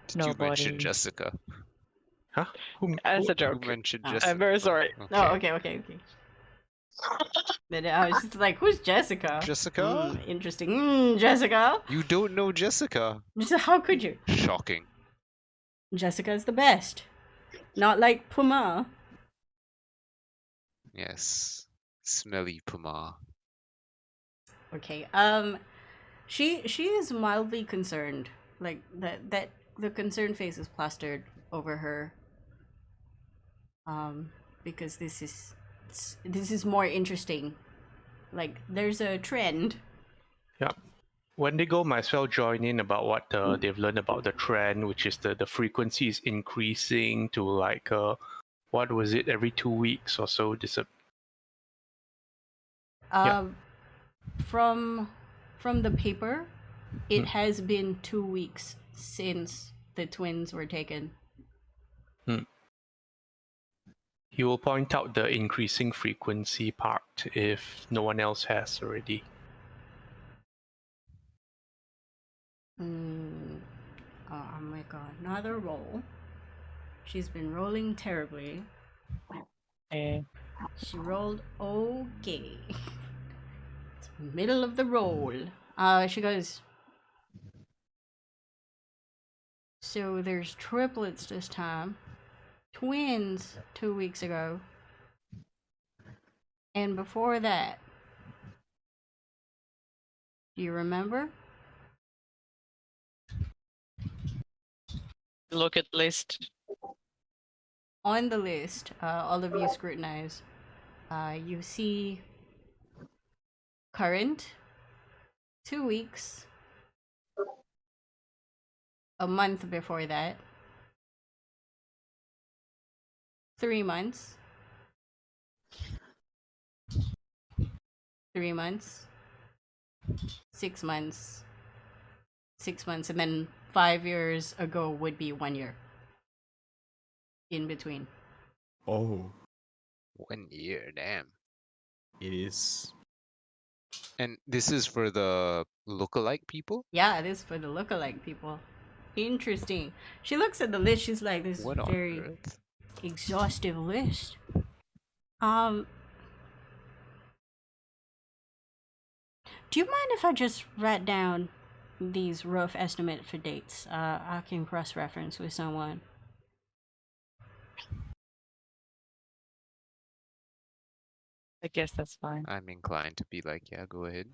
Did you mention Nobody. Jessica? Huh? As a Who joke. mentioned Oh. Jessica? I'm very sorry. Oh, okay. Then I was just like, who's Jessica? Jessica? Interesting. Jessica? You don't know Jessica? How could you? Shocking. Jessica's the best. Not like Puma. Yes. Smelly Puma. Okay. She is mildly concerned. Like that the concerned face is plastered over her. Because this is more interesting. Like there's a trend. Yeah. Wendigo might as well join in about what they've learned about the trend, which is the frequency is increasing to like what was it, every 2 weeks or so Yeah. From the paper, it has been 2 weeks since the twins were taken. He will point out the increasing frequency part if no one else has already. Oh my god, another roll. She's been rolling terribly. Eh. She rolled okay. It's middle of the roll. She goes. So there's triplets this time. Twins 2 weeks ago. And before that. Do you remember? Look at list. On the list, all of you scrutinize. You see current, 2 weeks, a month before that, 3 months, 3 months, 6 months, 6 months, and then 5 years ago would be 1 year. In between. Oh, 1 year, damn. it is. And this is for the lookalike people? Yeah, this is for the lookalike people. Interesting. She looks at the list, she's like, this is What on very earth? exhaustive list. Do you mind if I just write down these rough estimate for dates? I can cross-reference with someone. I guess that's fine. I'm inclined to be like, yeah, go ahead.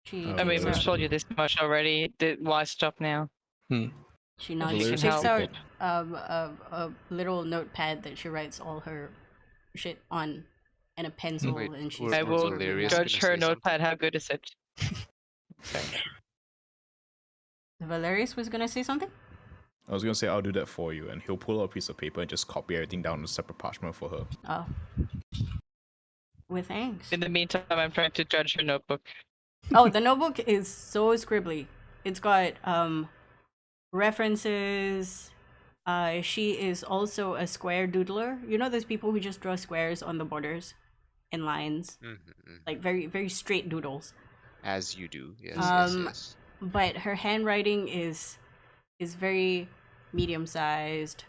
She I I takes mean, we've out, told you this much already. Why stop now? she nods. She Hilarious takes help. out a little notepad that she writes all her shit on, and a pencil, Wait, and she's we're- I we're will scribbling Valerius down. judge gonna her say notepad. How good is it? Valerius was gonna say something? I was gonna say I'll do that for you, and he'll pull out a piece of paper and just copy everything down on a separate parchment for her. Oh. With thanks. In the meantime, I'm trying to judge her notebook. Oh, the notebook is so scribbly. It's got references. She is also a square doodler. You know those people who just draw squares on the borders and lines, like very very straight doodles. As you do, yes, yes. But her handwriting is very medium sized,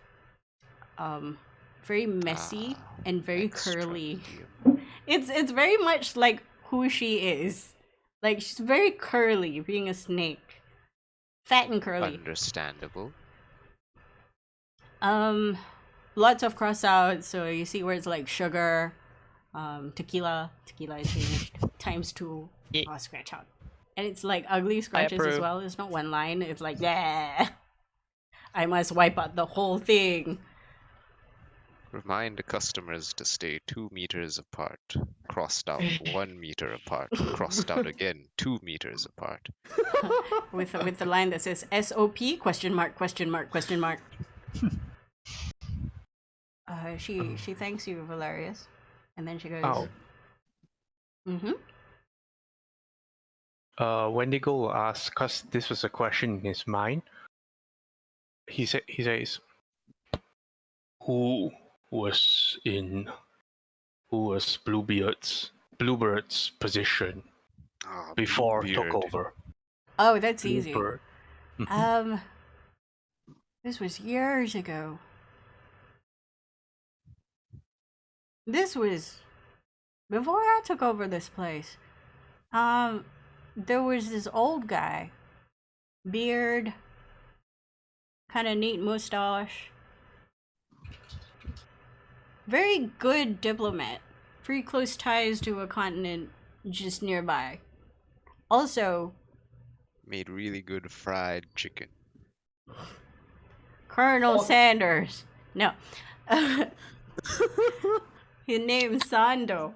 very messy and very Extra curly. medium. It's very much like who she is. Like she's very curly, being a snake. Fat and curly. Understandable. Lots of cross outs, so you see words like sugar, tequila is changed ×2. Yeah. Oh, scratch out. And it's like ugly scratches as approve. well. It's not one line, it's like, yeah. I must wipe out the whole thing. Remind the customers to stay 2 meters apart. Crossed out 1 meter apart. Crossed out again 2 meters apart. With the line that says SOP ? She thanks you, Valerius, and then she goes. Oh. Wendigo will ask, because this was a question in his mind. He says, who was Bluebird's position Ah, before Bluebeard. took over? Oh, that's easy. Bluebird. This was years ago. This was before I took over this place. There was this old guy, beard, kind of neat mustache, very good diplomat, pretty close ties to a continent just nearby. Also, Made really good fried chicken. Colonel Sanders. No. His name's Sando.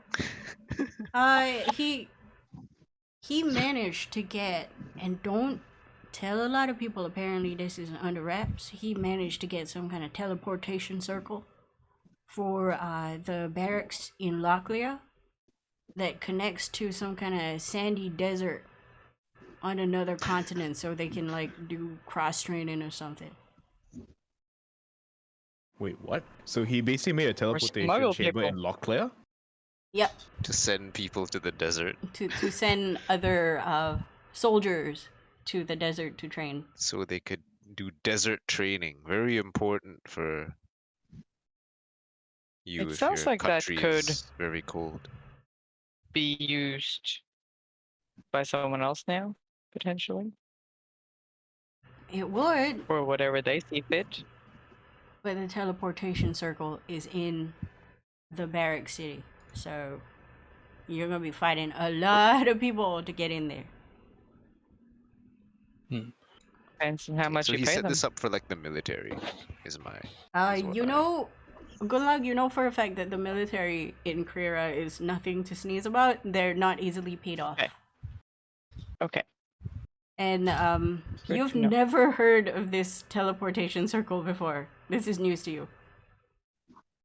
He managed to get, and don't tell a lot of people, apparently this is under wraps, he managed to get some kind of teleportation circle for the barracks in Locklear that connects to some kind of sandy desert on another continent so they can like do cross training or something. Wait, what? So he basically made a teleportation smuggle chamber people. in Locklear? Yep, To send people to the desert to send other soldiers to the desert to train. so they could do desert training. Very important for you It if sounds your like that country could is very cold. be used by someone else now, potentially, It would, or whatever they see fit. but the teleportation circle is in the barrack city, so you're gonna be fighting a lot of people to get in there. Depends on how much So you he pay set them. this up for like the military, is my. is what You I- know, good luck. You know for a fact that the military in Korea is nothing to sneeze about. They're not easily paid off. Okay. Okay. And Good you've to know. never heard of this teleportation circle before. This is news to you.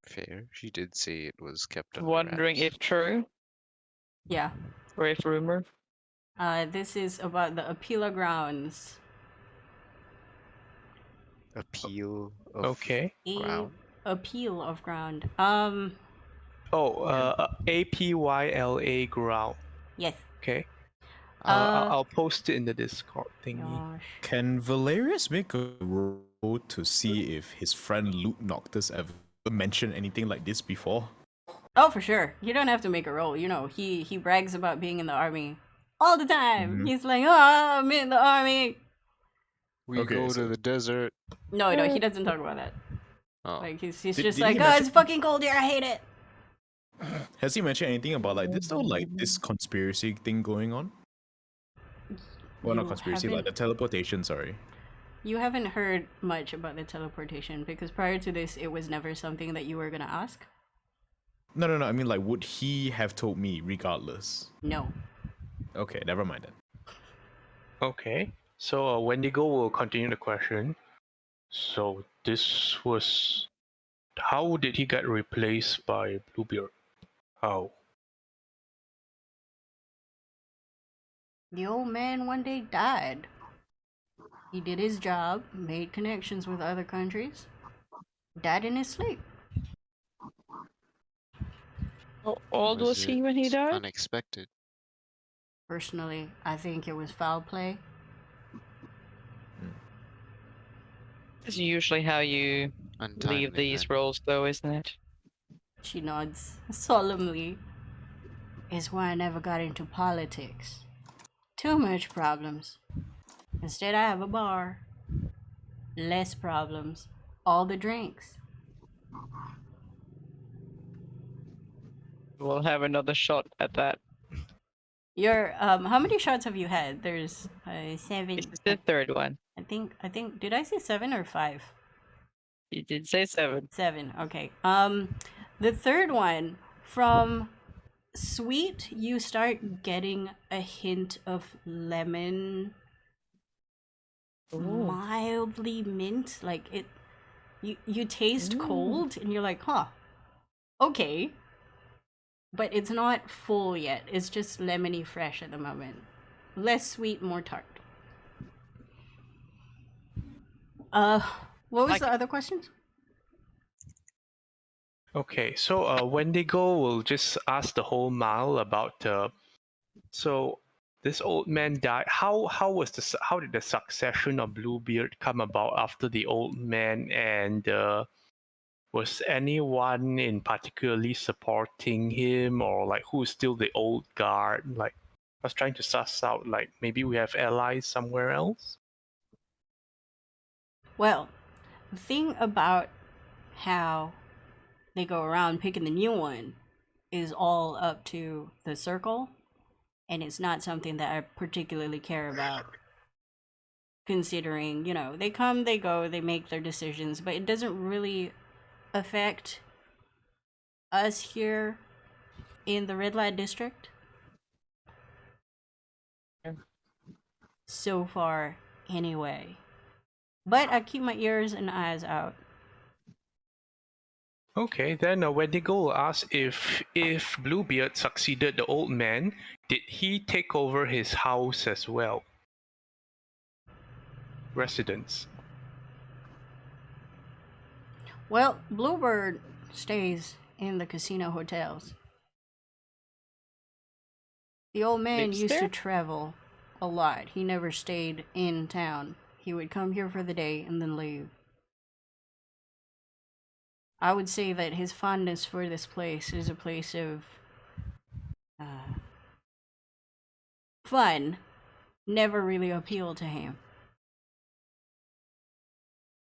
Fair. She did say it was kept under Wondering wraps. if true Yeah. or if rumor. This is about the Apila grounds. Appeal of Okay. ground. Appeal of ground. APYLA ground. Yes. Okay. Uh, I'll post it in the Discord thingy. Gosh. Can Valerius make a roll to see if his friend Luke Noctis ever mentioned anything like this before? Oh, for sure. You don't have to make a roll. You know, he brags about being in the army all the time. He's like, oh, I'm in the army. We Okay, go so- to the desert. No, he doesn't talk about that. Oh. Like, he's Did- just did like, he oh, mention- it's fucking cold here. I hate it. Has he mentioned anything about like this though, like this conspiracy thing going on? Well, not You conspiracy, like haven't- the teleportation. Sorry. You haven't heard much about the teleportation because prior to this, it was never something that you were gonna ask. No. I mean, like, would he have told me regardless? No. Okay, never mind then. Okay. So Wendigo will continue the question. So this was. How did he get replaced by Bluebeard? How? The old man one day died. He did his job, made connections with other countries, died in his sleep. How old was he when he it died? Unexpected. Personally, I think it was foul play. This is usually how you Untimely leave these then. roles, though, isn't it? She nods solemnly. Is why I never got into politics. Too much problems. Instead, I have a bar. Less problems. All the drinks. We'll have another shot at that. Your how many shots have you had? There's 7. This is the third one. I think. Did I say 7 or 5? You did say 7. 7. Okay. The third one, from sweet, you start getting a hint of lemon, mildly mint. Like it, you taste cold, and you're like, huh, okay. But it's not full yet. It's just lemony fresh at the moment. Less sweet, more tart. What was Like- the other question? Okay, so Wendigo will just ask the whole mile about. So this old man died. How did the succession of Bluebeard come about after the old man, and was anyone in particularly supporting him, or like who's still the old guard? Like I was trying to suss out, like maybe we have allies somewhere else. Well, the thing about how they go around picking the new one is all up to the circle, and it's not something that I particularly care about. Considering, you know, they come, they go, they make their decisions, but it doesn't really affect us here in the red light district. Yeah. So far, anyway. But I keep my ears and eyes out. Okay, then Wendigo will ask if Bluebeard succeeded the old man, did he take over his house as well? Residence. Well, Bluebird stays in the casino hotels. The old man Lives used to there? travel a lot. He never stayed in town. He would come here for the day and then leave. I would say that his fondness for this place is a place of fun. Never really appealed to him.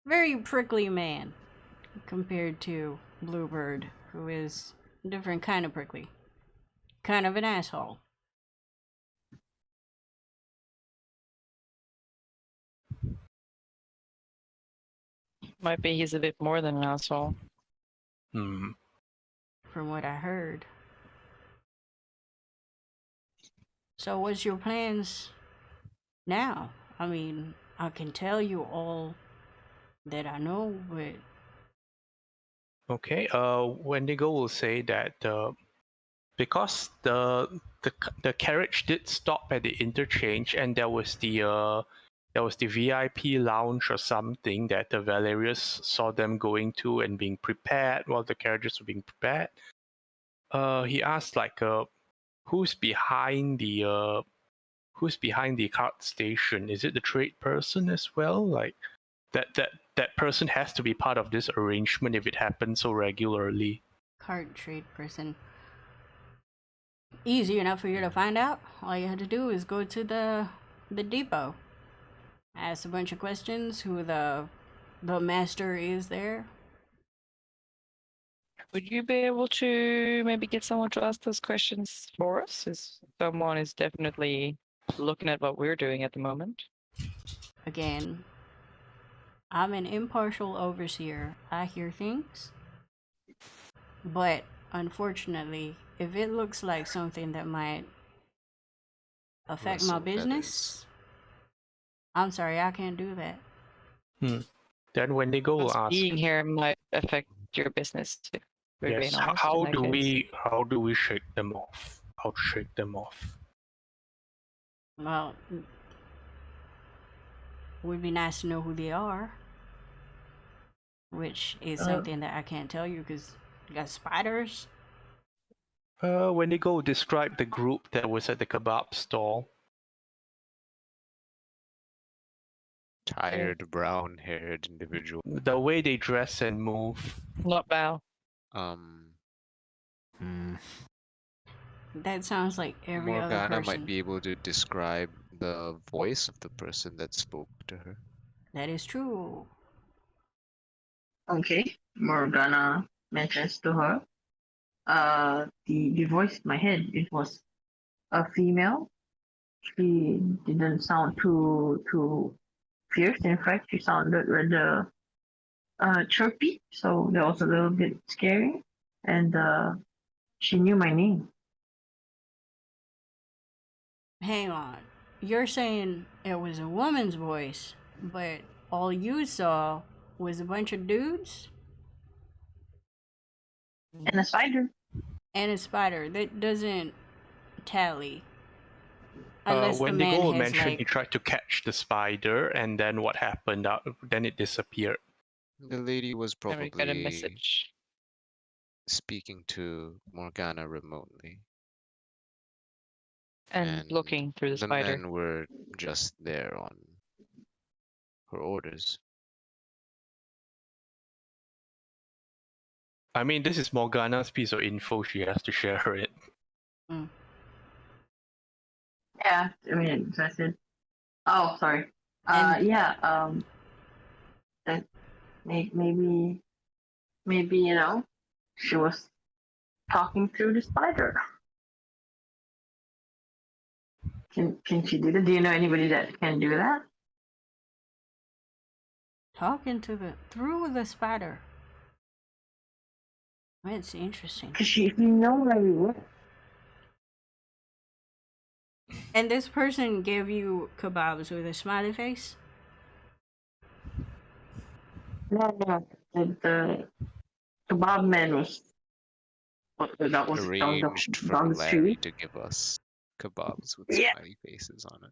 Very prickly man compared to Bluebird, who is a different kind of prickly. Kind of an asshole. Might be he's a bit more than an asshole. Hmm. From what I heard. So what's your plans now? I mean, I can tell you all that I know, but Okay. Wendigo will say that because the carriage did stop at the interchange, and there was the VIP lounge or something that the Valerius saw them going to and being prepared while the carriages were being prepared. He asked like, who's behind the cart station? Is it the trade person as well? Like that person has to be part of this arrangement if it happens so regularly. card trade person. Easy enough for you to find out. All you had to do is go to the depot. Ask a bunch of questions who the master is there. Would you be able to maybe get someone to ask those questions for us? As someone is definitely looking at what we're doing at the moment. Again, I'm an impartial overseer. I hear things. But unfortunately, if it looks like something that might affect my Rustle business, I'm sorry, I can't do that. Then Wendigo will Us ask, being here might affect your business too. We're yes, being honest how in that do case. we shake them off? How to shake them off? Well, it would be nice to know who they are. Which is something that I can't tell you because you got spiders. Wendigo described the group that was at the kebab stall. Tired, brown-haired individual. The way they dress and move. Not Bao. That sounds like every other Morgana person. might be able to describe the voice of the person that spoke to her. That is true. Okay, Morgana mentions to her. The voice in my head, it was a female. She didn't sound too fierce. In fact, she sounded rather chirpy, so that was a little bit scary. And she knew my name. Hang on. You're saying it was a woman's voice, but all you saw was a bunch of dudes And a spider. and a spider. That doesn't tally. Unless the Wendigo man will has mention like... he tried to catch the spider, and then what happened? Then it disappeared. The lady was And we got a probably message. speaking to Morgana remotely. And looking through the spider. men were just there on her orders. I mean, this is Morgana's piece of info. She has to share it. Yeah, I mean, so I said, oh, sorry. And- That maybe, you know, she was talking through the spider. Can she do that? Do you know anybody that can do that? Talking to through the spider. That's interesting. Cause if you know where we were. And this person gave you kebabs with a smiley face? No. The kebab man was. That was Arranged for down the Larry street. to give us kebabs with Yeah. smiley faces on it.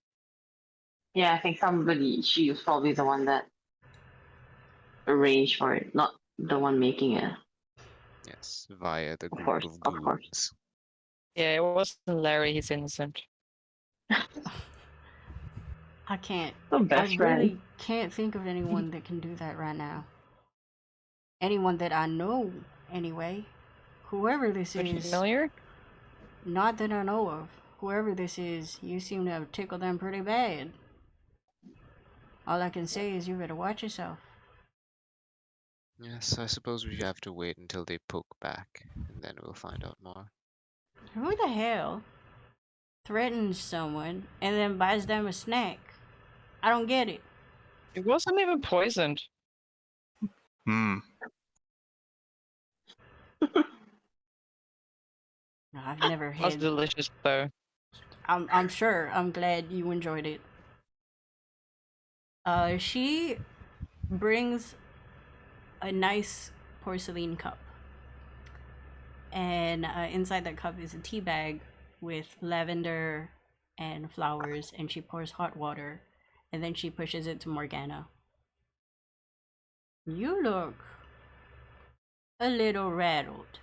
Yeah, I think she was probably the one that arranged for it, not the one making it. Yes, via the Of group course, of of course. goons. Yeah, it wasn't Larry. He's innocent. I can't. The I best friend. really can't think of anyone that can do that right now. Anyone that I know, anyway. Whoever this Are you is, familiar? not that I know of. Whoever this is, you seem to have tickled them pretty bad. All I can say is you better watch yourself. Yes, I suppose we have to wait until they poke back, and then we'll find out more. Who the hell threatens someone and then buys them a snack? I don't get it. It wasn't even poisoned. Hmm. I've never It was had. delicious though. I'm sure. I'm glad you enjoyed it. She brings a nice porcelain cup, and inside that cup is a tea bag with lavender and flowers, and she pours hot water, and then she pushes it to Morgana. You look a little rattled.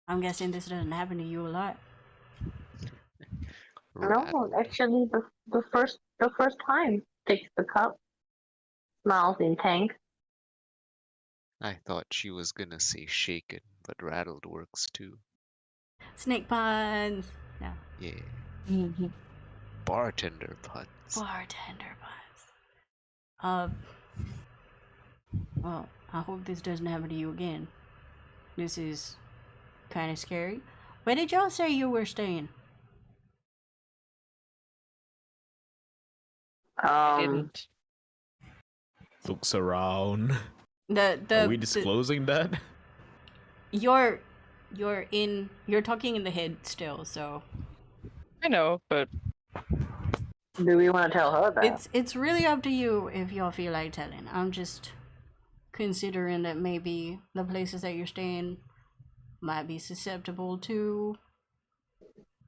I'm guessing this doesn't happen to you a lot. No, Rattled. actually, the first time takes the cup, smiles in tank. I thought she was gonna say shaken, but rattled works too. Snake puns. No. Yeah. Mhm. Bartender puns. Bartender puns. Well, I hope this doesn't happen to you again. This is kind of scary. Where did y'all say you were staying? Didn't. Looks around. The Are we disclosing that? you're talking in the head still, so I know, but Do we want to tell her that? it's really up to you if y'all feel like telling. I'm just considering that maybe the places that you're staying might be susceptible to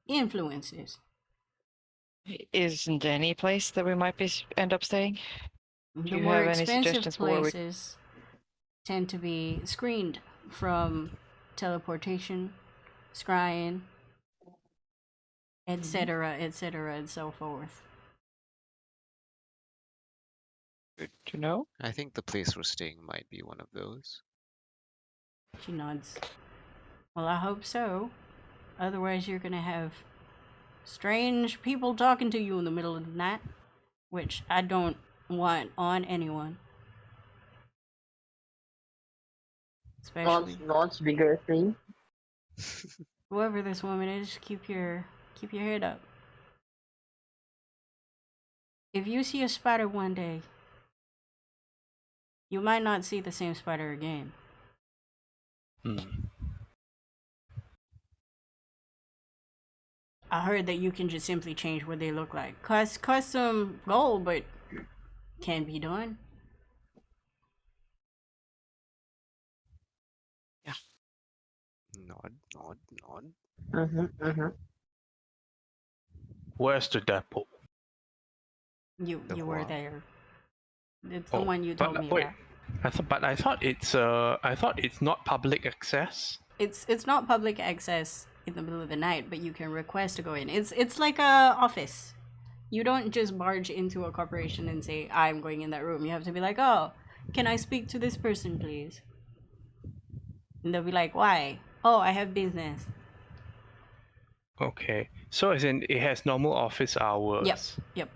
influences. isn't any place that we might end up staying? The you more have any expensive suggestions for where we- places tend to be screened from teleportation, scrying, etc., etc., and so forth. Good to know. I think the place we're staying might be one of those. She nods. Well, I hope so. Otherwise, you're gonna have strange people talking to you in the middle of the night, which I don't want on anyone. Especially Nods vigorously. whoever this woman is. Keep your head up. If you see a spider one day, you might not see the same spider again. Hmm. I heard that you can just simply change what they look like. Cost some gold, but can be done. Nod, nod, nod. Where's the depot? You The were what? there. It's the Oh, one you but told me wait. about. I thought it's not public access. It's not public access in the middle of the night, but you can request to go in. It's like a office. You don't just barge into a corporation and say, I'm going in that room. You have to be like, oh, can I speak to this person, please? And they'll be like, why? Oh, I have business. Okay. So as in it has normal office hours. Yep.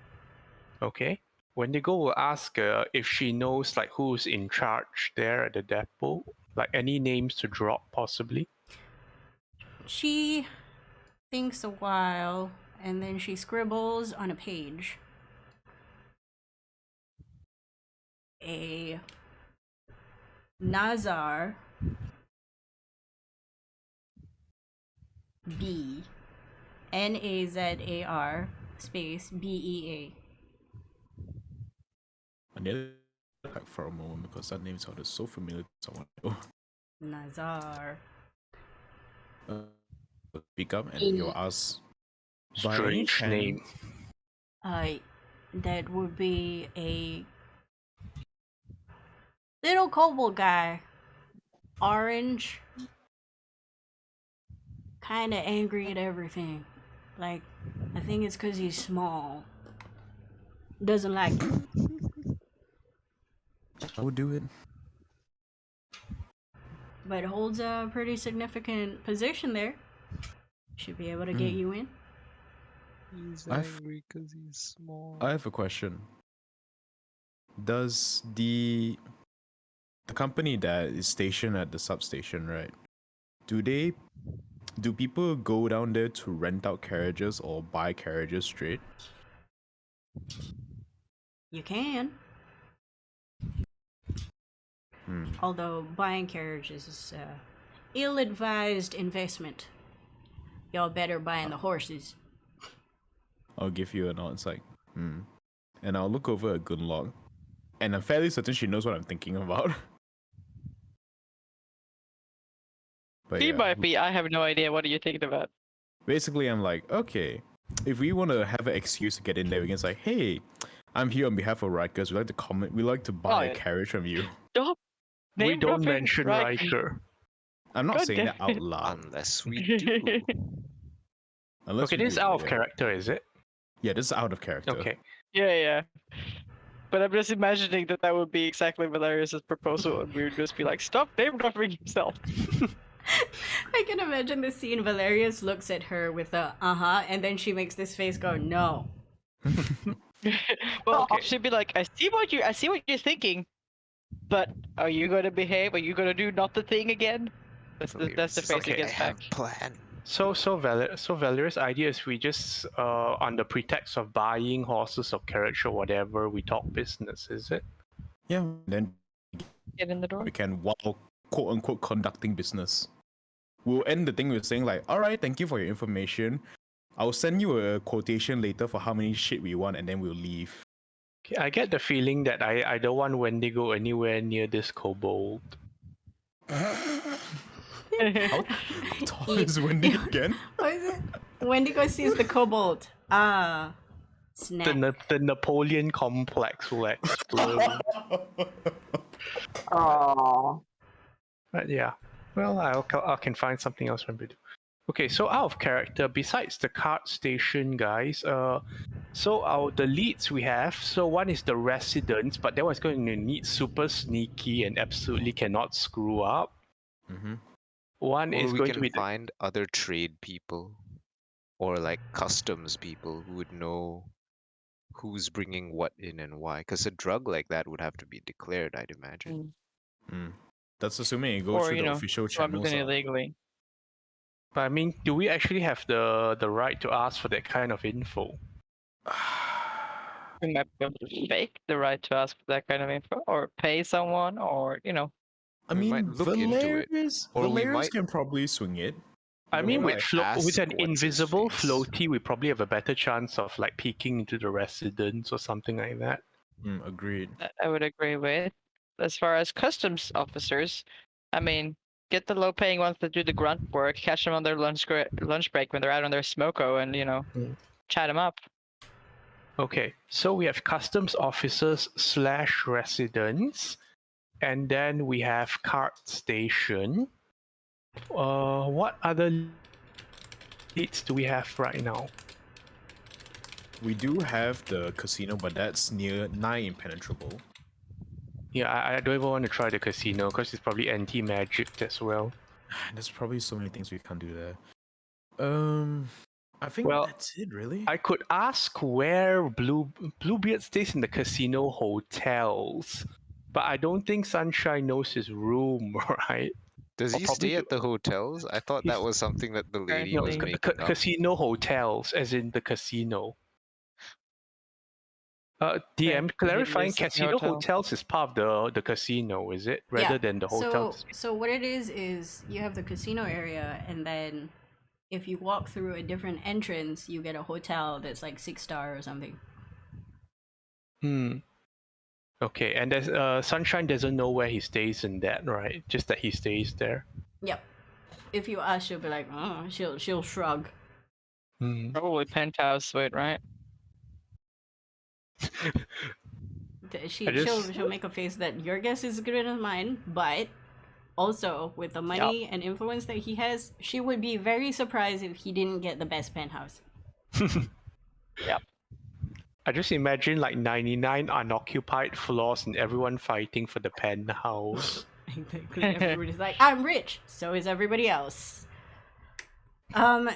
Okay. When you go, we'll ask her if she knows like who's in charge there at the depot. Like any names to drop possibly. She thinks a while, and then she scribbles on a page a Nazar B, Nazar space BEA. On the other back for a moment because that name sounded so familiar to someone. Nazar. Speak up and he'll ask. By any Strange name. That would be a little kobold guy. Orange. Kinda angry at everything. Like, I think it's because he's small. Doesn't like it. I would do it. But holds a pretty significant position there. Should be able to get you in. He's I've- angry because he's small. I have a question. Does the company that is stationed at the substation, right? Do people go down there to rent out carriages or buy carriages straight? You can. Although buying carriages is ill-advised investment. Y'all better buying the horses. I'll give you a nod. It's like, and I'll look over at Gunlock, and I'm fairly certain she knows what I'm thinking about. But He yeah, might be. I have no idea. What are you thinking about? basically, I'm like, okay, if we want to have an excuse to get in there, we can say, hey, I'm here on behalf of Rikers. We like to buy a yeah. carriage from you. Stop. We Name don't dropping, mention right? Riker. I'm not God saying that damn out loud. Unless we do. Unless Okay, we this is do, out but of yeah. character, is it? Yeah, this is out of character. Okay. Yeah. But I'm just imagining that would be exactly Valerius's proposal, and we would just be like, "Stop name dropping yourself." I can imagine the scene. Valerius looks at her with a and then she makes this face go, no. Well, Okay. she'd be like, I see what you're thinking, but are you going to behave? Are you going to do not the thing again? That's the face he I gets have back. a plan. So Valerius' idea is we just, on the pretext of buying horses or carriage or whatever, we talk business, is it? Yeah, then Get in the door. we can, while quote unquote conducting business, we'll end the thing with saying like, all right, thank you for your information. I'll send you a quotation later for how many shit we want, and then we'll leave. Okay, I get the feeling that I don't want Wendigo anywhere near this kobold. How tall is Wendy again? What is it? Wendigo sees the kobold. Snap. The Napoleon complex will explode. Oh. But yeah, well, I can find something else when we do. Okay, so out of character, besides the cart station, guys, so the leads we have, so one is the residents, but that one's going to need super sneaky and absolutely cannot screw up. Mm-hmm. One Or is we going can to be find other trade people or like customs people who would know who's bringing what in and why. Because a drug like that would have to be declared, I'd imagine. That's assuming it goes Or, through you the know, official something channels. illegally. But I mean, do we actually have the right to ask for that kind of info? We might be able to fake the right to ask for that kind of info, or pay someone, or I We might mean, look into it, or we Valerius might- can probably swing it. I No, mean, we with might with an ask what's his invisible face. floaty, we probably have a better chance of like peeking into the residence or something like that. Agreed. I would agree with. As far as customs officers, I mean, get the low-paying ones that do the grunt work, catch them on their lunch break when they're out on their smoko, and chat them up. Okay, so we have customs officers / residents, and then we have cart station. What other leads do we have right now? We do have the casino, but that's nigh impenetrable. Yeah, I don't even want to try the casino because it's probably anti-magic as well. There's probably so many things we can't do there. I think Well, that's it, really. I could ask where Bluebeard stays in the casino hotels, but I don't think Sunshine knows his room, right? Does I'll he probably stay at the hotels? I thought that He's- was something that the lady No, was ca- making up. Casino hotels, as in the casino. DM, Okay, clarifying, lives at the casino hotel. hotels is part of the casino, is it? Rather than the hotels? So what it is you have the casino area, and then if you walk through a different entrance, you get a hotel that's like 6-star or something. Okay, and there's Sunshine doesn't know where he stays in that, right? Just that he stays there. Yep. If you ask, she'll be like, oh, she'll shrug. Hmm. Probably penthouse suite, right? She'll make a face that your guess is as good as mine, but also with the money and influence that he has, she would be very surprised if he didn't get the best penthouse. Yep. I just imagine like 99 unoccupied floors and everyone fighting for the penthouse. Exactly. Everybody's like, I'm rich, so is everybody else.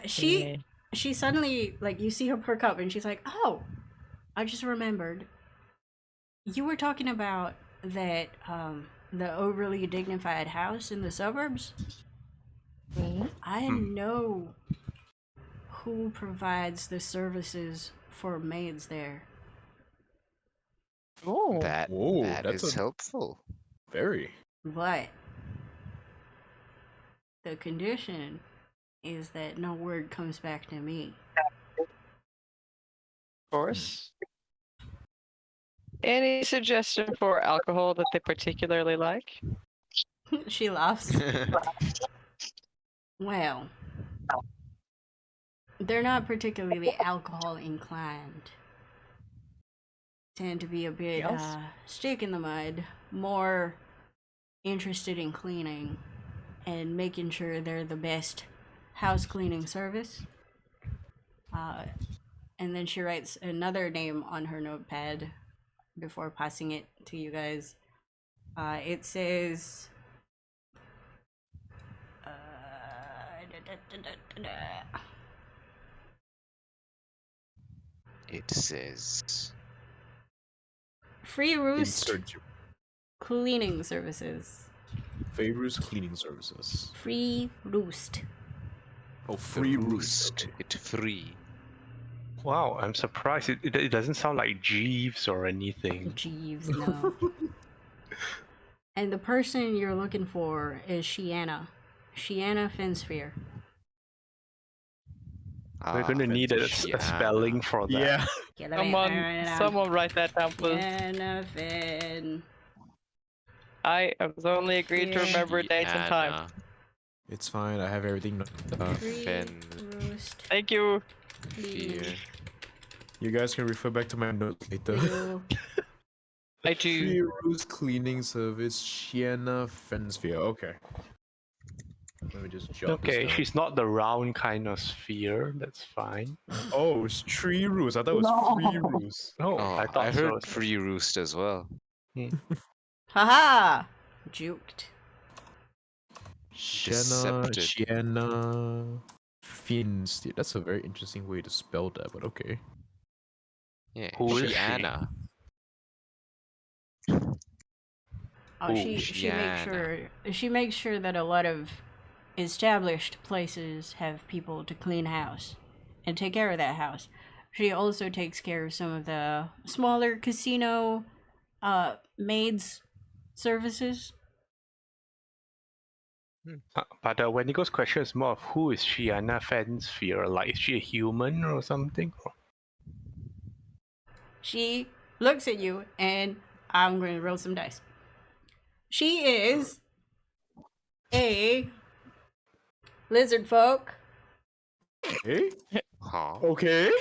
She suddenly, like, you see her perk up and she's like, oh, I just remembered. You were talking about that, the overly dignified house in the suburbs? I know who provides the services for maids there. Oh. That that's is helpful. Very. But the condition is that no word comes back to me. Of course. Any suggestion for alcohol that they particularly like? She laughs. Well, they're not particularly alcohol inclined. Tend to be a bit Yes. stick in the mud, more interested in cleaning and making sure they're the best house cleaning service. And then she writes another name on her notepad before passing it to you guys. It says It says Free Roost Insert Cleaning Services. Favor's cleaning services. Free Roost. Oh, free roost. It free. Wow, I'm surprised. It doesn't sound like Jeeves or anything. Jeeves, no. And the person you're looking for is Shiana. Shiana Fensphere. We're gonna need a spelling for that. Yeah. Okay, let me write it down. Someone write that down, please. Shiana Fen. I was only agreed to remember dates and time. It's fine. I have everything. Free Roost. Thank you. Fear. You guys can refer back to my notes later. Blue. I do. Free Roost cleaning service, Shiana Fensphere. Okay. Let me just jot this Okay, down. she's not the round kind of sphere. That's fine. Oh, it's Tree Roost. I thought it was Free Roost. Oh, Oh, I thought I heard so. free roost as well. Haha! Juked. Decepted. Shiana Fensphere. That's a very interesting way to spell that, but okay. Yeah, Who is she? Shiana. Oh, Ooh, she makes sure that a lot of established places have people to clean house and take care of that house. She also takes care of some of the smaller casino maids services. But Wendigo's question is more of who is Shiana Fensphere? Like, is she a human or something? She looks at you and I'm going to roll some dice. She is a lizard folk. Hey? Huh? Okay.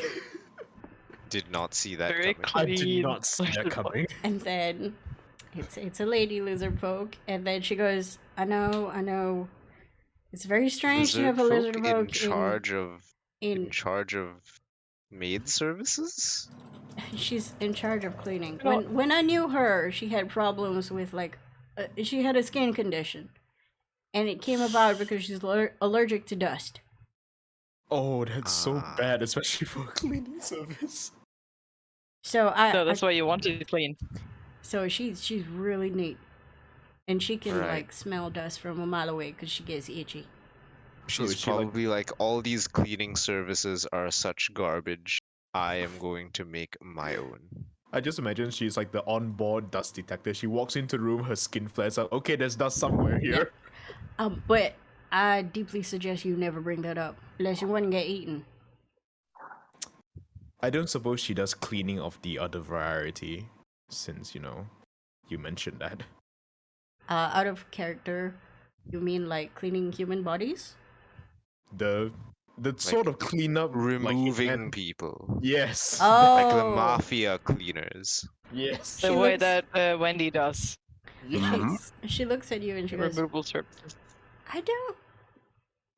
Did not see that Very coming. I did clean. not see that coming. And then it's a lady lizard folk, and then she goes, I know. It's very strange to have a lizard folk in charge of maid services? She's in charge of cleaning. When I knew her, she had problems with she had a skin condition, and it came about because she's allergic to dust. Oh, that's so bad, especially for a cleaning service. So that's why you want to clean. So she's really neat, and she can Right. like smell dust from a mile away because she gets itchy. So She's is she like probably like, all these cleaning services are such garbage. I am going to make my own. I just imagine she's like the on-board dust detector. She walks into the room, her skin flares up. Okay, there's dust somewhere here. But I deeply suggest you never bring that up unless you want to get eaten. I don't suppose she does cleaning of the other variety, since, you know. you mentioned that. Out of character, you mean like cleaning human bodies? The sort of cleanup, Removing event- people. Yes. Like the Oh, mafia cleaners. Yes. The She way looks- that Wendy does Yes. she looks at you and she goes, removal services. I don't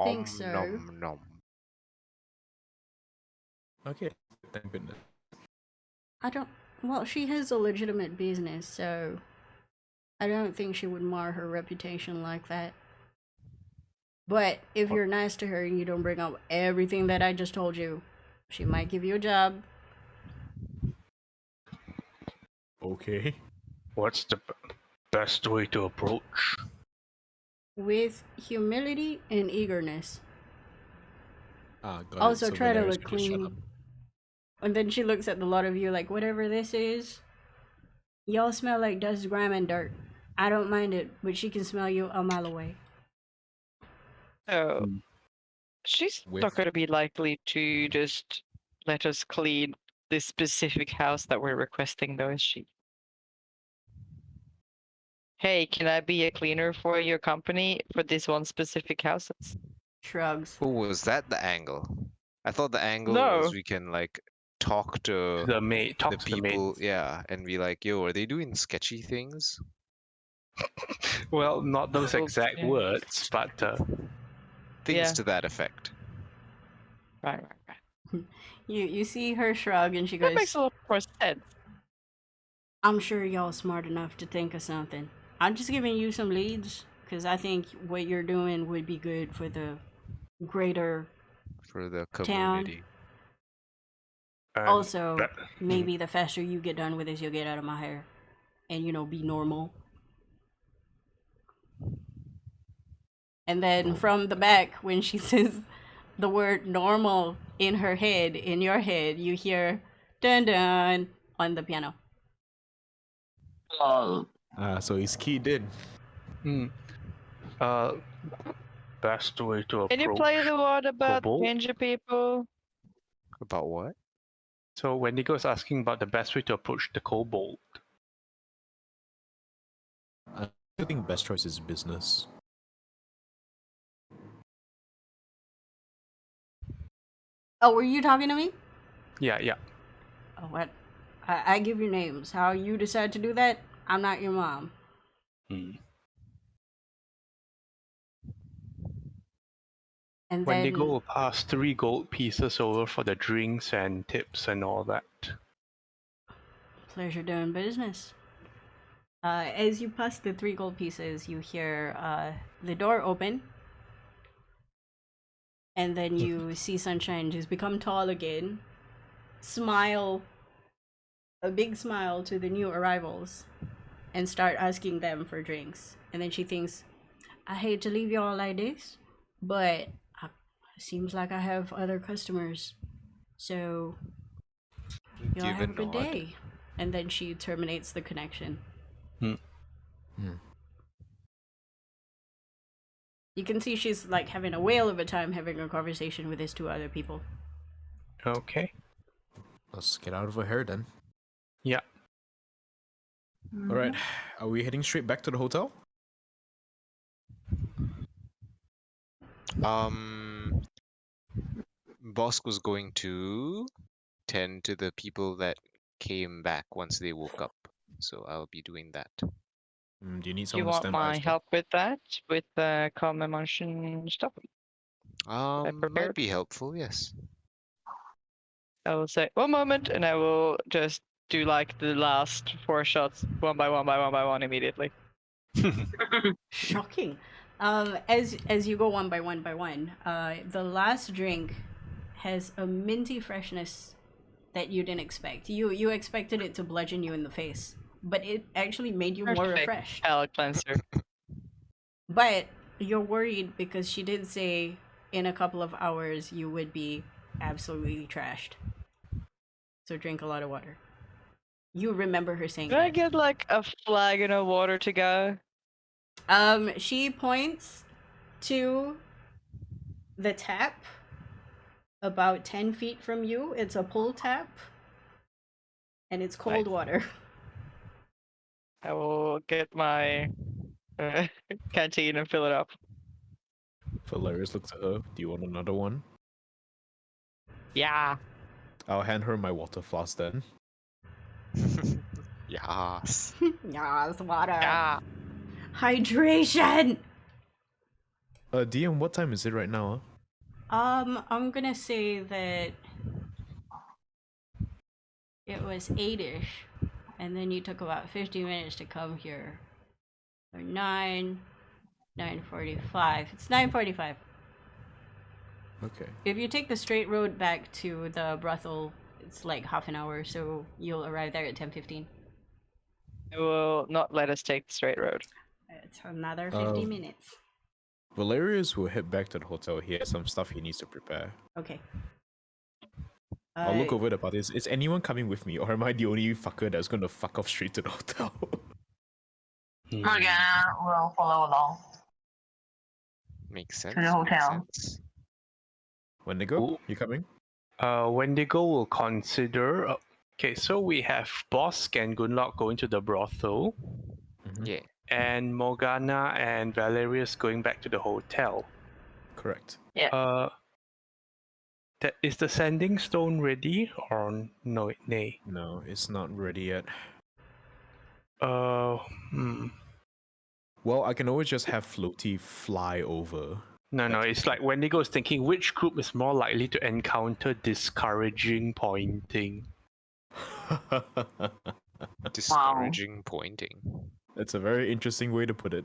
think so. Nom nom. Okay. Thank goodness. I don't. Well, she has a legitimate business, so I don't think she would mar her reputation like that. But if you're nice to her and you don't bring up everything that I just told you, she might give you a job. Okay. What's the best way to approach? With humility and eagerness. Got it. Also, So try to Valeria's look gonna shut clean. up. And then she looks at the lot of you like, whatever this is, y'all smell like dust, grime, and dirt. I don't mind it, but she can smell you a mile away. So Mm. she's With- not going to be likely to just let us clean this specific house that we're requesting, though, is she? Hey, can I be a cleaner for your company for this one specific house? Shrugs. Oh, was that the angle? I thought the angle No. was we can like talk to The maid, talk the to the people, maid. yeah, and be like, yo, are they doing sketchy things? Well, not those Well, exact yeah. words, but Things Yeah. to that effect. Right. You see her shrug and she That goes, makes a lot more sense. I'm sure y'all smart enough to think of something. I'm just giving you some leads, because I think what you're doing would be good for the greater For the Town. community. and also, that- maybe the faster you get done with this, you'll get out of my hair. And, be normal. And then from the back, when she says the word normal in her head, in your head, you hear dun dun on the piano. Oh, So he's keyed in. Mm. Best way to approach. Can you play the one about Kobold? ginger people? About what? So Wendigo's asking about the best way to approach the kobold. I think best choice is business. Oh, were you talking to me? Yeah. Oh, what? I give you names. How you decide to do that, I'm not your mom. Mm. And then Wendigo will pass 3 gold pieces over for the drinks and tips and all that. pleasure doing business. As you pass the 3 gold pieces, you hear the door open. And then you see Sunshine just become tall again. Smile. A big smile to the new arrivals. And start asking them for drinks. And then she thinks, I hate to leave y'all like this, but it seems like I have other customers. So, y'all Give have a a good nod. day. And then she terminates the connection. You can see she's like having a whale of a time having a conversation with these 2 other people. Okay. Let's get out of her hair then. Yeah. All right. Are we heading straight back to the hotel? Bosk was going to tend to the people that came back once they woke up. So I'll be doing that. Do you need Do you someone to want stand by my as well? help with that? With the calm emotion stuff? Might prepared? be helpful, yes. I will say, one moment, and I will just do like the last 4 shots, one by one immediately. Shocking. As you go one by one, the last drink has a minty freshness that you didn't expect. You expected it to bludgeon you in the face, but it actually made you more Perfect. refreshed. Palate cleanser. But you're worried because she did say in a couple of hours you would be absolutely trashed. So drink a lot of water. You remember her saying Can I that. get like a flagon of water to go? She points to the tap about 10 feet from you. It's a pull tap. And it's cold Nice. water. I will get my canteen and fill it up. Valerius looks at her. Do you want another one? Yeah. I'll hand her my water flask then. Yes. Yes, water. Yeah. Hydration. DM, what time is it right now? I'm gonna say that it was 8ish, and then you took about 50 minutes to come here. Or 9:45. It's 9:45. Okay. If you take the straight road back to the brothel, it's like half an hour, so you'll arrive there at 10:15. I will not let us take the straight road. It's another 50 Um, minutes. Valerius will head back to the hotel. He has some stuff he needs to prepare. Okay. I'll look over the parties. Is anyone coming with me, or am I the only fucker that's gonna fuck off straight to the hotel? Morgana will follow along. Makes sense. To the hotel. Makes sense. When they go, Ooh. you coming? Wendigo will consider. Okay, so we have Bosk and Gunlock going to the brothel, Yeah. and Morgana and Valerius going back to the hotel. Correct. Is the sending stone ready or no? Nay. No, it's not ready yet. Well, I can always just have Floaty fly over. No, it's like Wendigo's thinking which group is more likely to encounter discouraging pointing. Discouraging pointing. That's a very interesting way to put it.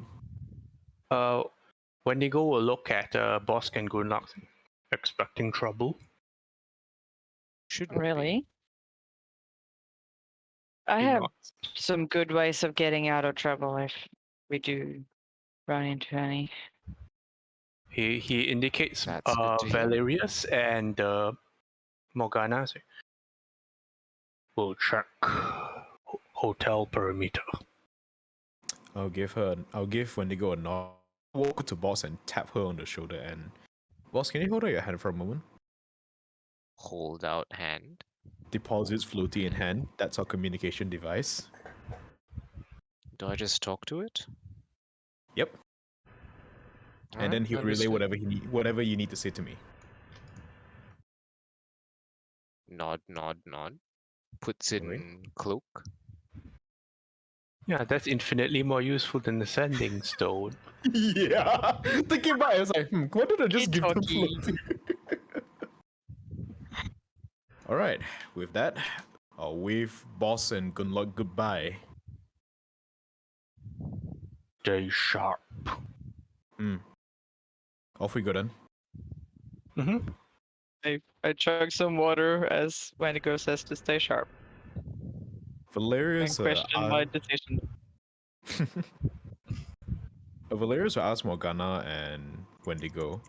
Wendigo will look at Bosk and Gunlock, expecting trouble. Shouldn't Really? I Be have not. some good ways of getting out of trouble if we do run into any. He indicates That's good to hear. Valerius and Morgana. We'll check hotel perimeter. I'll give Wendigo a nod. Walk to Boss and tap her on the shoulder. And Boss, can you hold out your hand for a moment? Hold out hand. Deposits Floaty in hand. That's our communication device. Do I just talk to it? Yep. And then he'll relay whatever you need to say to me. Nod, nod, nod. Puts it in cloak. Yeah, that's infinitely more useful than the sending stone. Yeah. Thinking about it, I was like, why did I just give them Talkie. Floaty? Alright, with that, I'll wave Boss and Gunlock goodbye. Stay sharp. Off we go then. I chug some water as Wendigo says to stay sharp and Valerius, question my decision. Valerius will ask Morgana and Wendigo,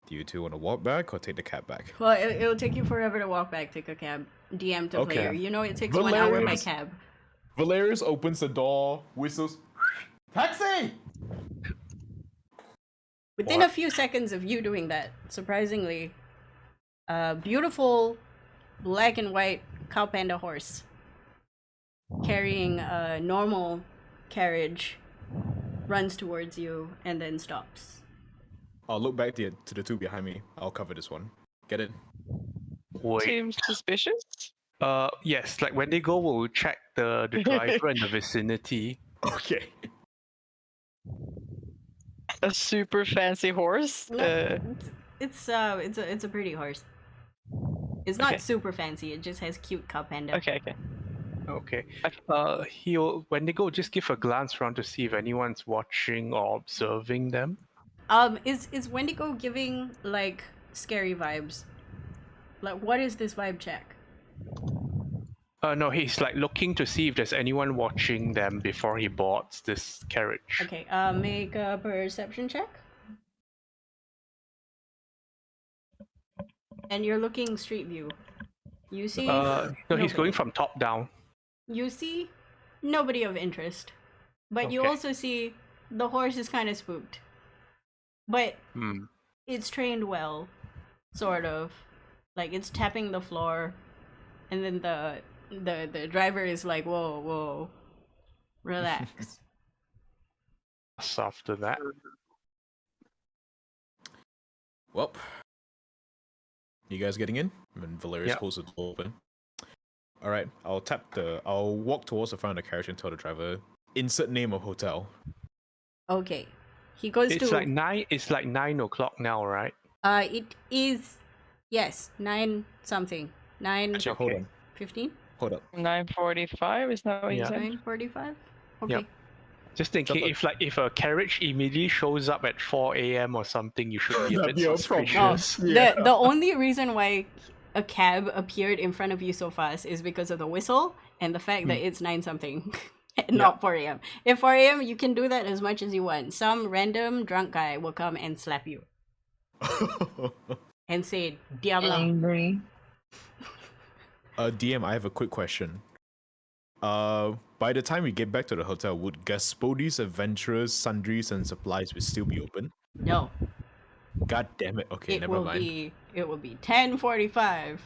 do you two want to walk back or take the cab back? Well, it'll take you forever to walk back. Take a cab. DM to Okay. player. You know it takes 1 hour by Valerius. cab. Valerius opens the door, whistles, taxi! Within a few seconds of you doing that, surprisingly, a beautiful black and white cow panda horse carrying a normal carriage runs towards you and then stops. I'll look back to the two behind me. I'll cover this one. Get in. Wait. Seems suspicious. Yes, like Wendigo will check the driver in the vicinity. Okay. A super fancy horse. No, it's a pretty horse. It's not Okay. super fancy. It just has cute cow panda. Okay. Okay. Wendigo just give a glance around to see if anyone's watching or observing them. Is Wendigo giving like scary vibes? Like, what is this vibe check? No, he's like looking to see if there's anyone watching them before he boards this carriage. Okay, make a perception check. And you're looking street view. You see? No, he's nobody. going from top down. You see nobody of interest. But you Okay. also see the horse is kind of spooked. But Hmm. it's trained well, sort of. Like, it's tapping the floor, and then the driver is like, whoa, whoa. Relax. So after that, Well, you guys getting in? And Valerius Yep. holds the door open. All right, I'll walk towards the front of the carriage and tell the driver, insert name of hotel. Okay. He goes it's to like 9. It's like 9 o'clock now, right? it is yes, 9 something. 9:15. Actually, hold on. Hold up. 9:45, is that what you Yeah. said? 9:45? Okay. Yep. Just thinking, if a carriage immediately shows up at 4 a.m. or something, you should be a That'd bit be a problem. suspicious. Yeah. The only reason why a cab appeared in front of you so fast is because of the whistle and the fact that it's 9 something. Not 4 a.m. If 4 a.m. you can do that as much as you want. Some random drunk guy will come and slap you and say Diablo. Angry. DM, I have a quick question. By the time we get back to the hotel, would Gaspodi's Adventurers, Sundries, and Supplies will still be open? No. God damn it. Okay, It never will mind. be 10:45.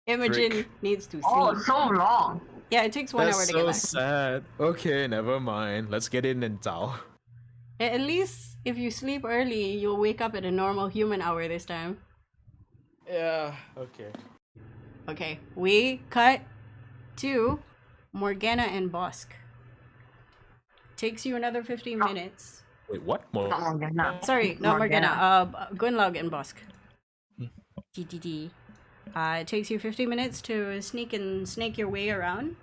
Imogen Frick. needs to sleep. Oh, so long. Yeah, it takes 1 That's hour to so get back. sad. Okay, never mind. Let's get in and tell. At least if you sleep early, you'll wake up at a normal human hour this time. Yeah, okay. Okay, we cut to Morgana and Bosk. Takes you another 15 minutes. Wait, what? More? Not Morgana. Sorry, not Morgana. Gunlog and Bosk. Hmm. DDD. It takes you 50 minutes to snake your way around.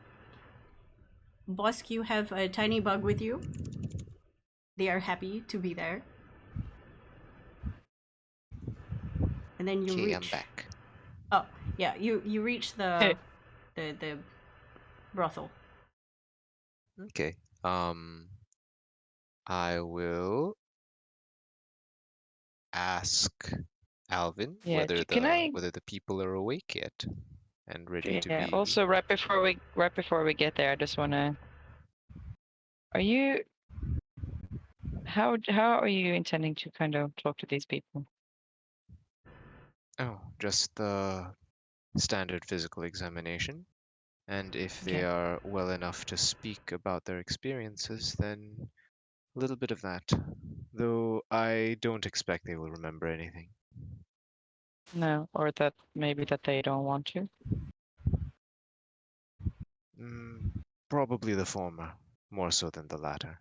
Bosk, you have a tiny bug with you. They are happy to be there. And then you Okay, reach. I'm back. Oh, yeah, you reach the brothel. Okay. I will ask Alvin Yeah, whether can I- whether the people are awake yet and ready to Yeah. be. Also, right before we get there, I just wanna. Are you? How are you intending to kind of talk to these people? Oh, just the standard physical examination. And if they Okay. are well enough to speak about their experiences, then a little bit of that. Though I don't expect they will remember anything. No, or that maybe that they don't want to. Probably the former, more so than the latter.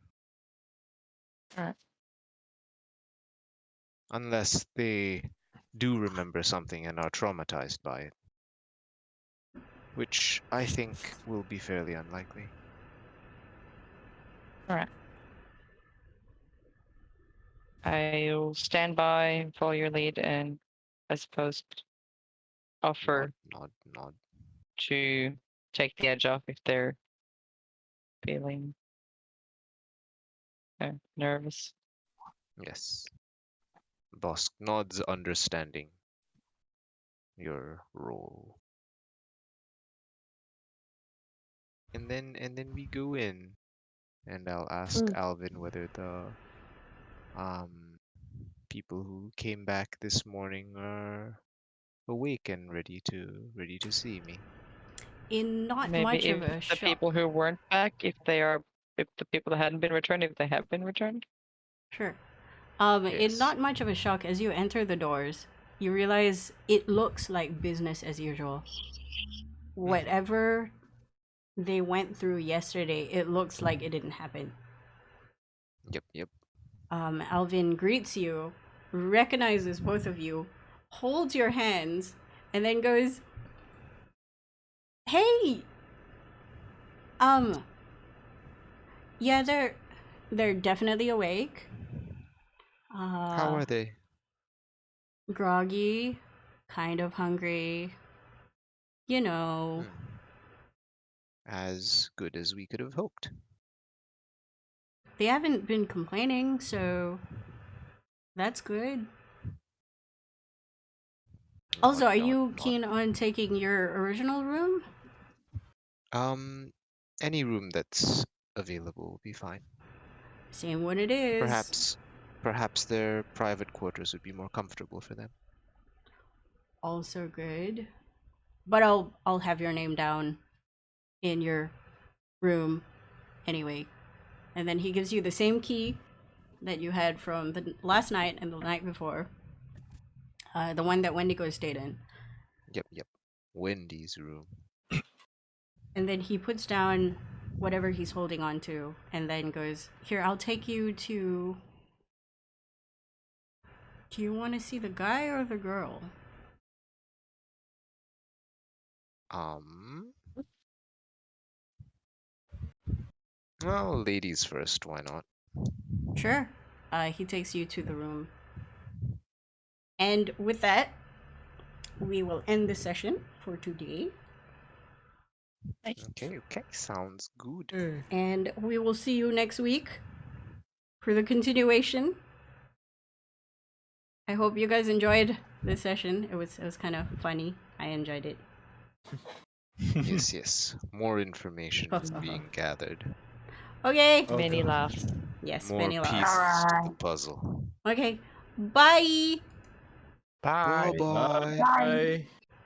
Alright. Unless they do remember something and are traumatized by it. Which I think will be fairly unlikely. Alright. I'll stand by, follow your lead, and I suppose offer Nod. to take the edge off if they're feeling nervous. Yes. Bosk nods, understanding your role. And then we go in, and I'll ask Alvin whether the people who came back this morning are awake and ready to see me. In not Maybe much if of a the shock. people who weren't back, if the people that hadn't been returned, if they have been returned. Sure. Yes. In not much of a shock, as you enter the doors, you realize it looks like business as usual. Whatever they went through yesterday, it looks like it didn't happen. Yep. Alvin greets you, recognizes both of you, holds your hands, and then goes, "Hey, yeah, they're definitely awake. How are they? Groggy, kind of hungry. You know." As good as we could have hoped. They haven't been complaining, so that's good. Also, are you keen on taking your original room? Any room that's available will be fine. Same what it is. Perhaps their private quarters would be more comfortable for them. Also good. But I'll have your name down in your room anyway. And then he gives you the same key that you had from the last night and the night before. The one that Wendigo stayed in. Yep. Wendy's room. And then he puts down whatever he's holding on to and then goes, "Here, I'll take you to... Do you want to see the guy or the girl?" Well, ladies first, why not? Sure. He takes you to the room. And with that, we will end the session for today. Okay, sounds good. And we will see you next week for the continuation. I hope you guys enjoyed this session. It was kind of funny. I enjoyed it. Yes. More information is being gathered. Okay. Many laughs. Yes, More many pieces laughs. to the puzzle. Okay. Bye. Bye. Bye-bye. Bye.